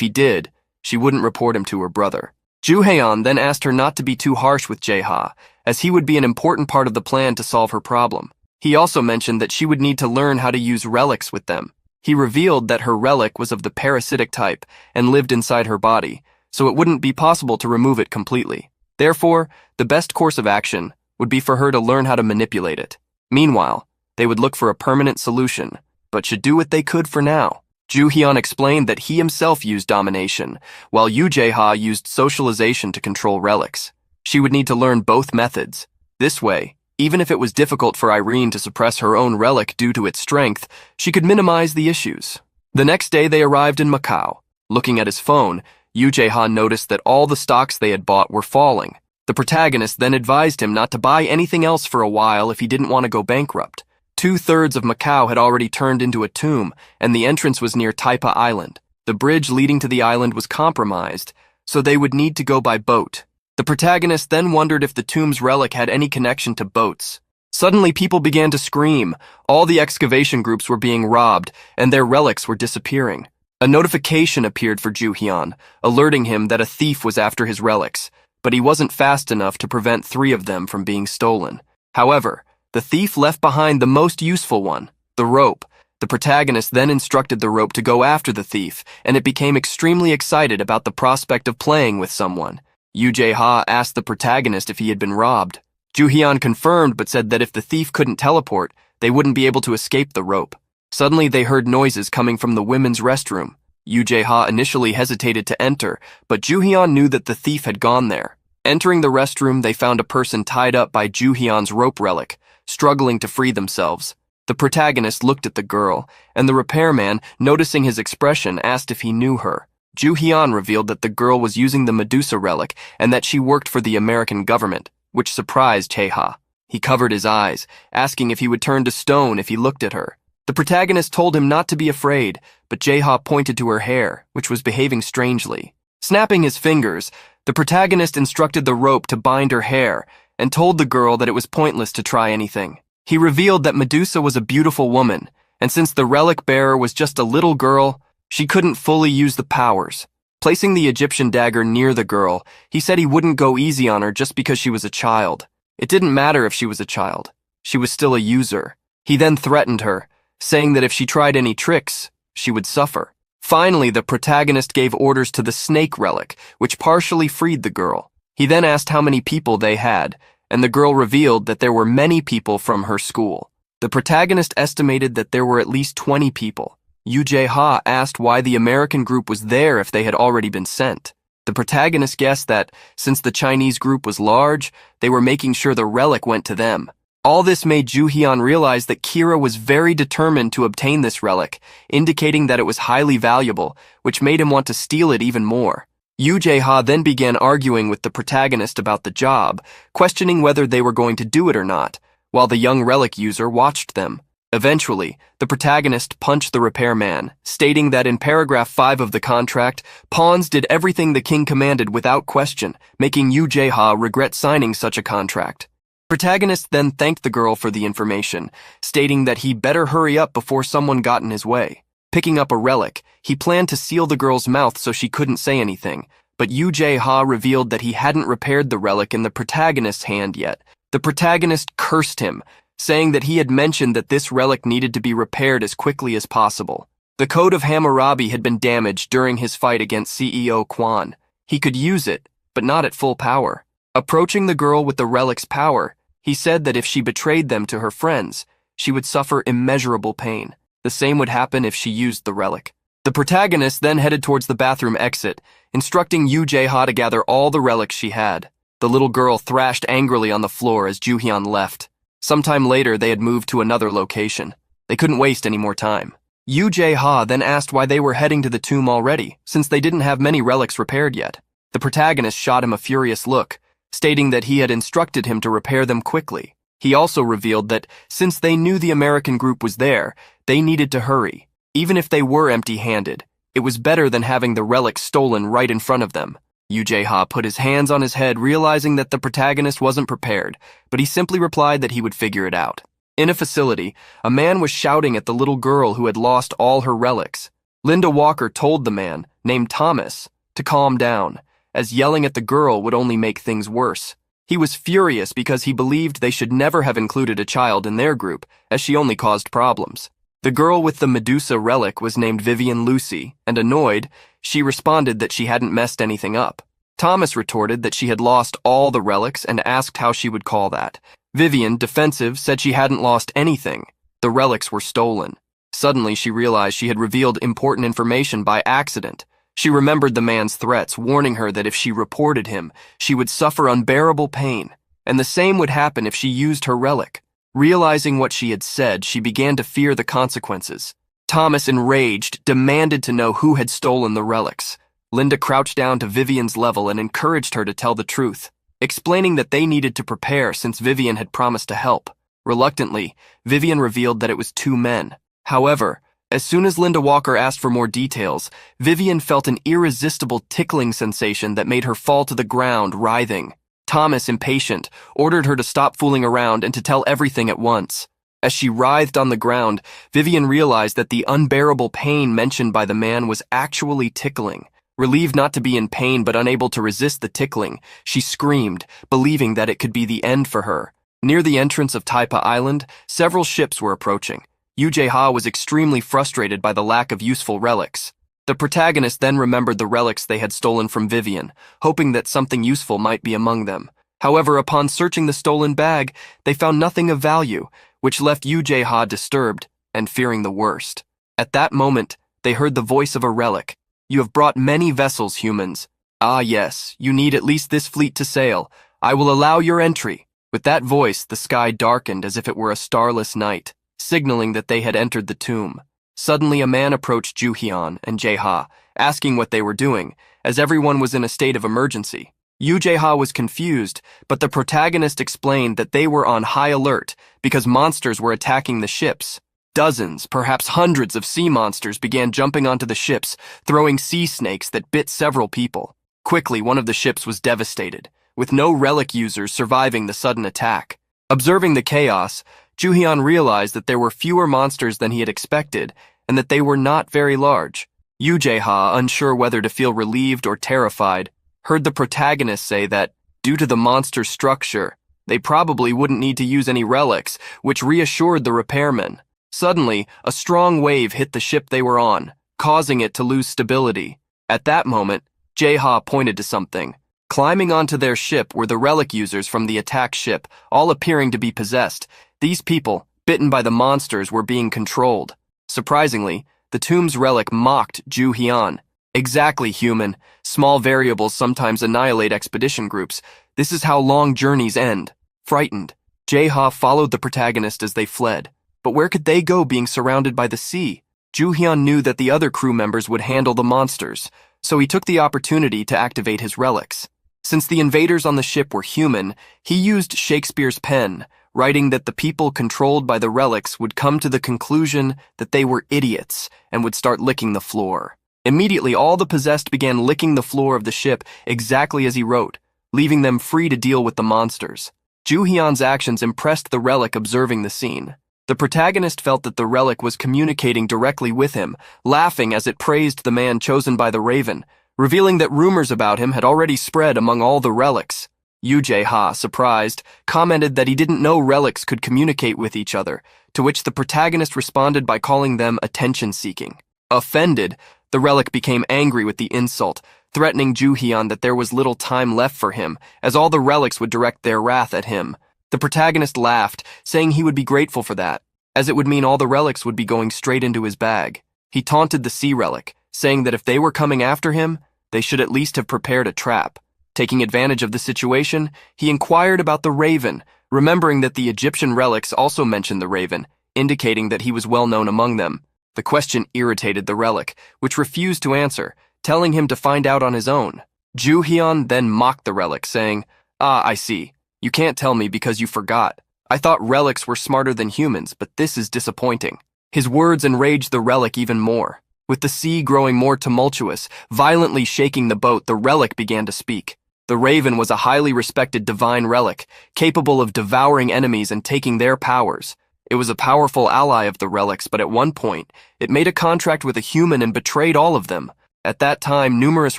he did, she wouldn't report him to her brother. Ju Hyun then asked her not to be too harsh with Jae-ha, as he would be an important part of the plan to solve her problem. He also mentioned that she would need to learn how to use relics with them. He revealed that her relic was of the parasitic type and lived inside her body, so it wouldn't be possible to remove it completely. Therefore, the best course of action would be for her to learn how to manipulate it. Meanwhile, they would look for a permanent solution, but should do what they could for now. Ju Hyun explained that he himself used domination, while Yoo Jae-ha used socialization to control relics. She would need to learn both methods. This way, even if it was difficult for Irene to suppress her own relic due to its strength, she could minimize the issues. The next day they arrived in Macau. Looking at his phone, Yoo Jae-ha noticed that all the stocks they had bought were falling. The protagonist then advised him not to buy anything else for a while if he didn't want to go bankrupt. 2/3 of Macau had already turned into a tomb, and the entrance was near Taipa Island. The bridge leading to the island was compromised, so they would need to go by boat. The protagonist then wondered if the tomb's relic had any connection to boats. Suddenly, people began to scream. All the excavation groups were being robbed, and their relics were disappearing. A notification appeared for Ju Hyun, alerting him that a thief was after his relics, but he wasn't fast enough to prevent 3 of them from being stolen. However, the thief left behind the most useful one, the rope. The protagonist then instructed the rope to go after the thief, and it became extremely excited about the prospect of playing with someone. Yoo Jae-ha asked the protagonist if he had been robbed. Ju Hyun confirmed but said that if the thief couldn't teleport, they wouldn't be able to escape the rope. Suddenly they heard noises coming from the women's restroom. Yoo Jae-ha initially hesitated to enter, but Ju Hyun knew that the thief had gone there. Entering the restroom, they found a person tied up by Ju Hyun's rope relic, struggling to free themselves. The protagonist looked at the girl, and the repairman, noticing his expression, asked if he knew her. Ju Hyun revealed that the girl was using the Medusa relic and that she worked for the American government, which surprised Jae-ha. He covered his eyes, asking if he would turn to stone if he looked at her. The protagonist told him not to be afraid, but Jae-ha pointed to her hair, which was behaving strangely. Snapping his fingers, the protagonist instructed the rope to bind her hair and told the girl that it was pointless to try anything. He revealed that Medusa was a beautiful woman, and since the relic bearer was just a little girl, she couldn't fully use the powers. Placing the Egyptian dagger near the girl, he said he wouldn't go easy on her just because she was a child. It didn't matter if she was a child. She was still a user. He then threatened her, saying that if she tried any tricks, she would suffer. Finally, the protagonist gave orders to the snake relic, which partially freed the girl. He then asked how many people they had, and the girl revealed that there were many people from her school. The protagonist estimated that there were at least 20 people. Yoo Jae-ha asked why the American group was there if they had already been sent. The protagonist guessed that, since the Chinese group was large, they were making sure the relic went to them. All this made Ju-hyun realize that Kira was very determined to obtain this relic, indicating that it was highly valuable, which made him want to steal it even more. Yoo Jae-ha then began arguing with the protagonist about the job, questioning whether they were going to do it or not, while the young relic user watched them. Eventually, the protagonist punched the repairman, stating that in paragraph 5 of the contract, pawns did everything the king commanded without question, making Yoo Jae-ha regret signing such a contract. The protagonist then thanked the girl for the information, stating that he better hurry up before someone got in his way. Picking up a relic, he planned to seal the girl's mouth so she couldn't say anything, but Yoo Jae-ha revealed that he hadn't repaired the relic in the protagonist's hand yet. The protagonist cursed him, saying that he had mentioned that this relic needed to be repaired as quickly as possible. The Code of Hammurabi had been damaged during his fight against CEO Kwon. He could use it, but not at full power. Approaching the girl with the relic's power, he said that if she betrayed them to her friends, she would suffer immeasurable pain. The same would happen if she used the relic. The protagonist then headed towards the bathroom exit, instructing Yoo Jae-ha to gather all the relics she had. The little girl thrashed angrily on the floor as Ju-hyun left. Sometime later, they had moved to another location. They couldn't waste any more time. Yoo Jae-ha then asked why they were heading to the tomb already, since they didn't have many relics repaired yet. The protagonist shot him a furious look, stating that he had instructed him to repair them quickly. He also revealed that, since they knew the American group was there, they needed to hurry. Even if they were empty-handed, it was better than having the relics stolen right in front of them. Yoo Jae-ha put his hands on his head, realizing that the protagonist wasn't prepared, but he simply replied that he would figure it out. In a facility, a man was shouting at the little girl who had lost all her relics. Linda Walker told the man, named Thomas, to calm down, as yelling at the girl would only make things worse. He was furious because he believed they should never have included a child in their group, as she only caused problems. The girl with the Medusa relic was named Vivian Lucy, and annoyed, she responded that she hadn't messed anything up. Thomas retorted that she had lost all the relics and asked how she would call that. Vivian, defensive, said she hadn't lost anything. The relics were stolen. Suddenly, she realized she had revealed important information by accident. She remembered the man's threats, warning her that if she reported him, she would suffer unbearable pain, and the same would happen if she used her relic. Realizing what she had said, she began to fear the consequences. Thomas, enraged, demanded to know who had stolen the relics. Linda crouched down to Vivian's level and encouraged her to tell the truth, explaining that they needed to prepare since Vivian had promised to help. Reluctantly, Vivian revealed that it was 2 men. However, as soon as Linda Walker asked for more details, Vivian felt an irresistible tickling sensation that made her fall to the ground, writhing. Thomas, impatient, ordered her to stop fooling around and to tell everything at once. As she writhed on the ground, Vivian realized that the unbearable pain mentioned by the man was actually tickling. Relieved not to be in pain but unable to resist the tickling, she screamed, believing that it could be the end for her. Near the entrance of Taipa Island, several ships were approaching. Yoo Jae-ha was extremely frustrated by the lack of useful relics. The protagonist then remembered the relics they had stolen from Vivian, hoping that something useful might be among them. However, upon searching the stolen bag, they found nothing of value, which left Yoo Jae-ha disturbed and fearing the worst. At that moment, they heard the voice of a relic. "You have brought many vessels, humans. Ah yes, you need at least this fleet to sail. I will allow your entry." With that voice, the sky darkened as if it were a starless night, signaling that they had entered the tomb. Suddenly, a man approached Ju-hyun and Jae-ha, asking what they were doing, as everyone was in a state of emergency. Yoo Jae-ha was confused, but the protagonist explained that they were on high alert because monsters were attacking the ships. Dozens, perhaps hundreds of sea monsters began jumping onto the ships, throwing sea snakes that bit several people. Quickly, one of the ships was devastated, with no relic users surviving the sudden attack. Observing the chaos, Ju-hyun realized that there were fewer monsters than he had expected, and that they were not very large. Yoo Jae-ha, unsure whether to feel relieved or terrified, heard the protagonist say that, due to the monster's structure, they probably wouldn't need to use any relics, which reassured the repairmen. Suddenly, a strong wave hit the ship they were on, causing it to lose stability. At that moment, Jae-ha pointed to something. Climbing onto their ship were the relic users from the attack ship, all appearing to be possessed. These people, bitten by the monsters, were being controlled. Surprisingly, the tomb's relic mocked Ju-hyun. "Exactly, human. Small variables sometimes annihilate expedition groups. This is how long journeys end." Frightened, Jae-ha followed the protagonist as they fled. But where could they go being surrounded by the sea? Joo-hyun knew that the other crew members would handle the monsters, so he took the opportunity to activate his relics. Since the invaders on the ship were human, he used Shakespeare's pen, writing that the people controlled by the relics would come to the conclusion that they were idiots and would start licking the floor. Immediately, all the possessed began licking the floor of the ship exactly as he wrote, leaving them free to deal with the monsters. Joo-hyun's actions impressed the relic observing the scene. The protagonist felt that the relic was communicating directly with him, laughing as it praised the man chosen by the Raven, revealing that rumors about him had already spread among all the relics. Jae-ha, surprised, commented that he didn't know relics could communicate with each other, to which the protagonist responded by calling them attention-seeking. Offended, the relic became angry with the insult, threatening Joo-hyun that there was little time left for him, as all the relics would direct their wrath at him. The protagonist laughed, saying he would be grateful for that, as it would mean all the relics would be going straight into his bag. He taunted the sea relic, saying that if they were coming after him, they should at least have prepared a trap. Taking advantage of the situation, he inquired about the Raven, remembering that the Egyptian relics also mentioned the Raven, indicating that he was well known among them. The question irritated the relic, which refused to answer, telling him to find out on his own. Joo-hyun then mocked the relic, saying, "Ah, I see. You can't tell me because you forgot. I thought relics were smarter than humans, but this is disappointing." His words enraged the relic even more. With the sea growing more tumultuous, violently shaking the boat, the relic began to speak. The Raven was a highly respected divine relic, capable of devouring enemies and taking their powers. It was a powerful ally of the relics, but at one point, it made a contract with a human and betrayed all of them. At that time, numerous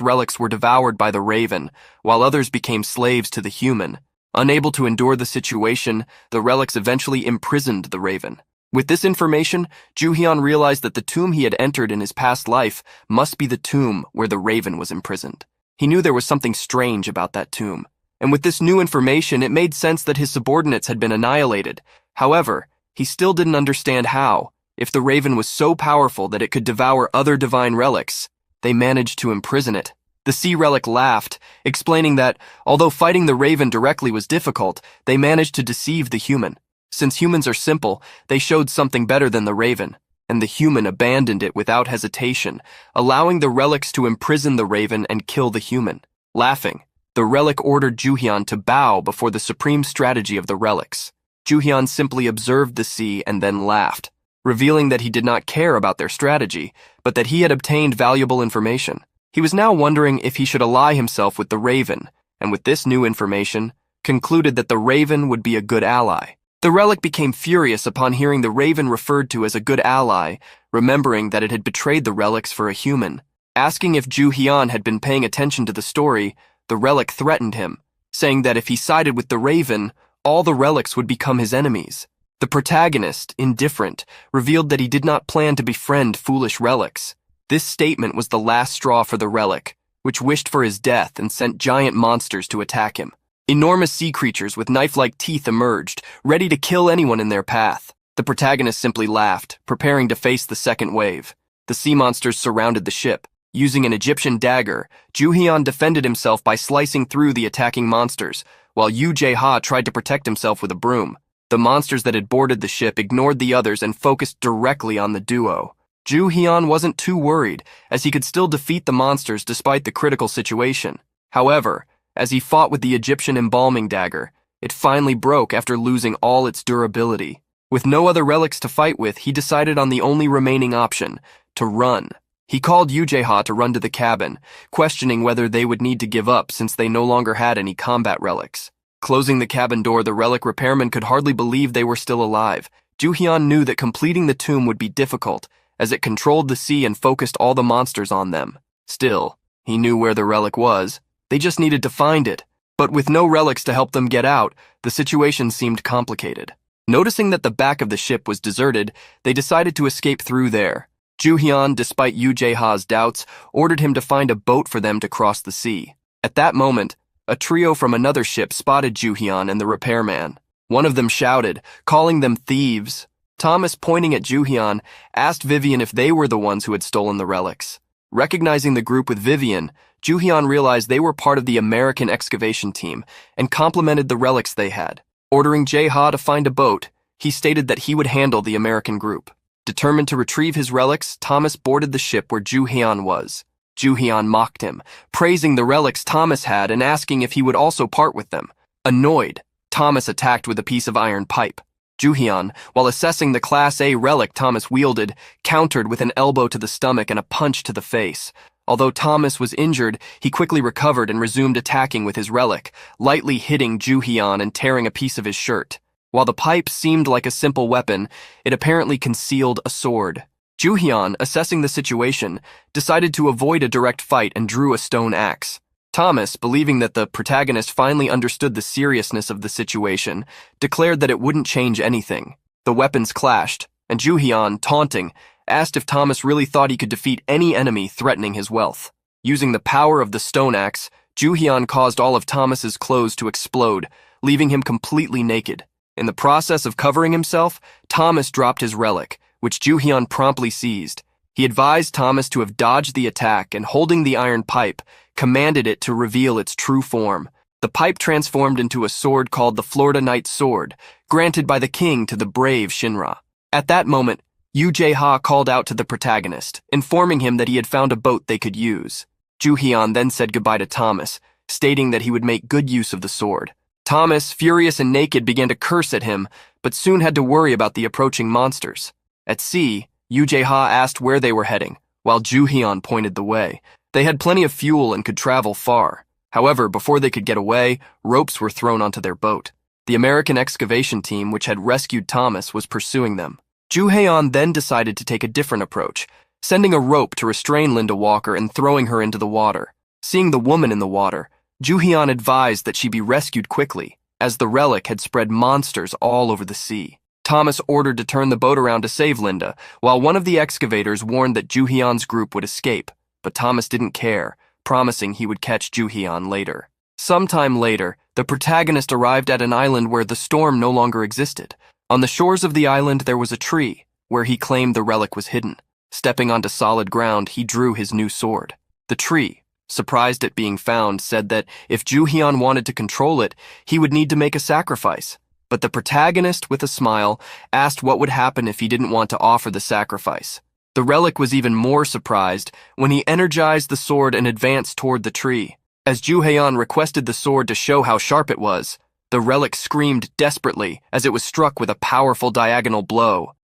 relics were devoured by the Raven, while others became slaves to the human. Unable to endure the situation, the relics eventually imprisoned the Raven. With this information, Joo-hyun realized that the tomb he had entered in his past life must be the tomb where the Raven was imprisoned. He knew there was something strange about that tomb, and with this new information, it made sense that his subordinates had been annihilated. However, he still didn't understand how, if the Raven was so powerful that it could devour other divine relics, they managed to imprison it. The sea relic laughed, explaining that, although fighting the Raven directly was difficult, they managed to deceive the human. Since humans are simple, they showed something better than the Raven, and the human abandoned it without hesitation, allowing the relics to imprison the Raven and kill the human. Laughing, the relic ordered Joo-hyun to bow before the supreme strategy of the relics. Joo-hyun simply observed the sea and then laughed, revealing that he did not care about their strategy, but that he had obtained valuable information. He was now wondering if he should ally himself with the Raven, and with this new information, concluded that the Raven would be a good ally. The relic became furious upon hearing the Raven referred to as a good ally, remembering that it had betrayed the relics for a human. Asking if Joo-hyun had been paying attention to the story, the relic threatened him, saying that if he sided with the Raven, all the relics would become his enemies. The protagonist, indifferent, revealed that he did not plan to befriend foolish relics. This statement was the last straw for the relic, which wished for his death and sent giant monsters to attack him. Enormous sea creatures with knife-like teeth emerged, ready to kill anyone in their path. The protagonist simply laughed, preparing to face the second wave. The sea monsters surrounded the ship. Using an Egyptian dagger, Joo-hyun defended himself by slicing through the attacking monsters, while Jae-ha tried to protect himself with a broom. The monsters that had boarded the ship ignored the others and focused directly on the duo. Joo-hyun wasn't too worried, as he could still defeat the monsters despite the critical situation. However, as he fought with the Egyptian embalming dagger, it finally broke after losing all its durability. With no other relics to fight with, he decided on the only remaining option, to run. He called Jae-ha to run to the cabin, questioning whether they would need to give up since they no longer had any combat relics. Closing the cabin door, the relic repairman could hardly believe they were still alive. Joo-hyun knew that completing the tomb would be difficult, as it controlled the sea and focused all the monsters on them. Still, he knew where the relic was. They just needed to find it. But with no relics to help them get out, the situation seemed complicated. Noticing that the back of the ship was deserted, they decided to escape through there. Joo-hyun, despite Jae-ha's doubts, ordered him to find a boat for them to cross the sea. At that moment, a trio from another ship spotted Joo-hyun and the repairman. One of them shouted, calling them thieves. Thomas, pointing at Joo-hyun, asked Vivian if they were the ones who had stolen the relics. Recognizing the group with Vivian, Joo-hyun realized they were part of the American excavation team and complimented the relics they had. Ordering Jae-ha to find a boat, he stated that he would handle the American group. Determined to retrieve his relics, Thomas boarded the ship where Joo-hyun was. Joo-hyun mocked him, praising the relics Thomas had and asking if he would also part with them. Annoyed, Thomas attacked with a piece of iron pipe. Joo-hyun, while assessing the Class A relic Thomas wielded, countered with an elbow to the stomach and a punch to the face. Although Thomas was injured, he quickly recovered and resumed attacking with his relic, lightly hitting Joo-hyun and tearing a piece of his shirt. While the pipe seemed like a simple weapon, it apparently concealed a sword. Joo-hyun, assessing the situation, decided to avoid a direct fight and drew a stone axe. Thomas, believing that the protagonist finally understood the seriousness of the situation, declared that it wouldn't change anything. The weapons clashed, and Joo-hyun, taunting, asked if Thomas really thought he could defeat any enemy threatening his wealth. Using the power of the stone axe, Joo-hyun caused all of Thomas's clothes to explode, leaving him completely naked. In the process of covering himself, Thomas dropped his relic, which Joo-hyun promptly seized. He advised Thomas to have dodged the attack and, holding the iron pipe, commanded it to reveal its true form. The pipe transformed into a sword called the Florida Knight's Sword, granted by the king to the brave Shinra. At that moment, Yoo Jae-ha called out to the protagonist, informing him that he had found a boat they could use. Joo-hyun then said goodbye to Thomas, stating that he would make good use of the sword. Thomas, furious and naked, began to curse at him, but soon had to worry about the approaching monsters. At sea, Yoo Jae-ha asked where they were heading, while Joo-hyun pointed the way. They had plenty of fuel and could travel far. However, before they could get away, ropes were thrown onto their boat. The American excavation team, which had rescued Thomas, was pursuing them. Joo-hyun then decided to take a different approach, sending a rope to restrain Linda Walker and throwing her into the water. Seeing the woman in the water, Joo-hyun advised that she be rescued quickly, as the relic had spread monsters all over the sea. Thomas ordered to turn the boat around to save Linda, while one of the excavators warned that Joo-hyun's group would escape, but Thomas didn't care, promising he would catch Joo-hyun later. Sometime later, the protagonist arrived at an island where the storm no longer existed. On the shores of the island there was a tree, where he claimed the relic was hidden. Stepping onto solid ground, he drew his new sword. The tree, surprised at being found, said that if Joo-hyun wanted to control it, he would need to make a sacrifice. But the protagonist, with a smile, asked what would happen if he didn't want to offer the sacrifice. The relic was even more surprised when he energized the sword and advanced toward the tree. As Joo-hyun requested the sword to show how sharp it was, the relic screamed desperately as it was struck with a powerful diagonal blow.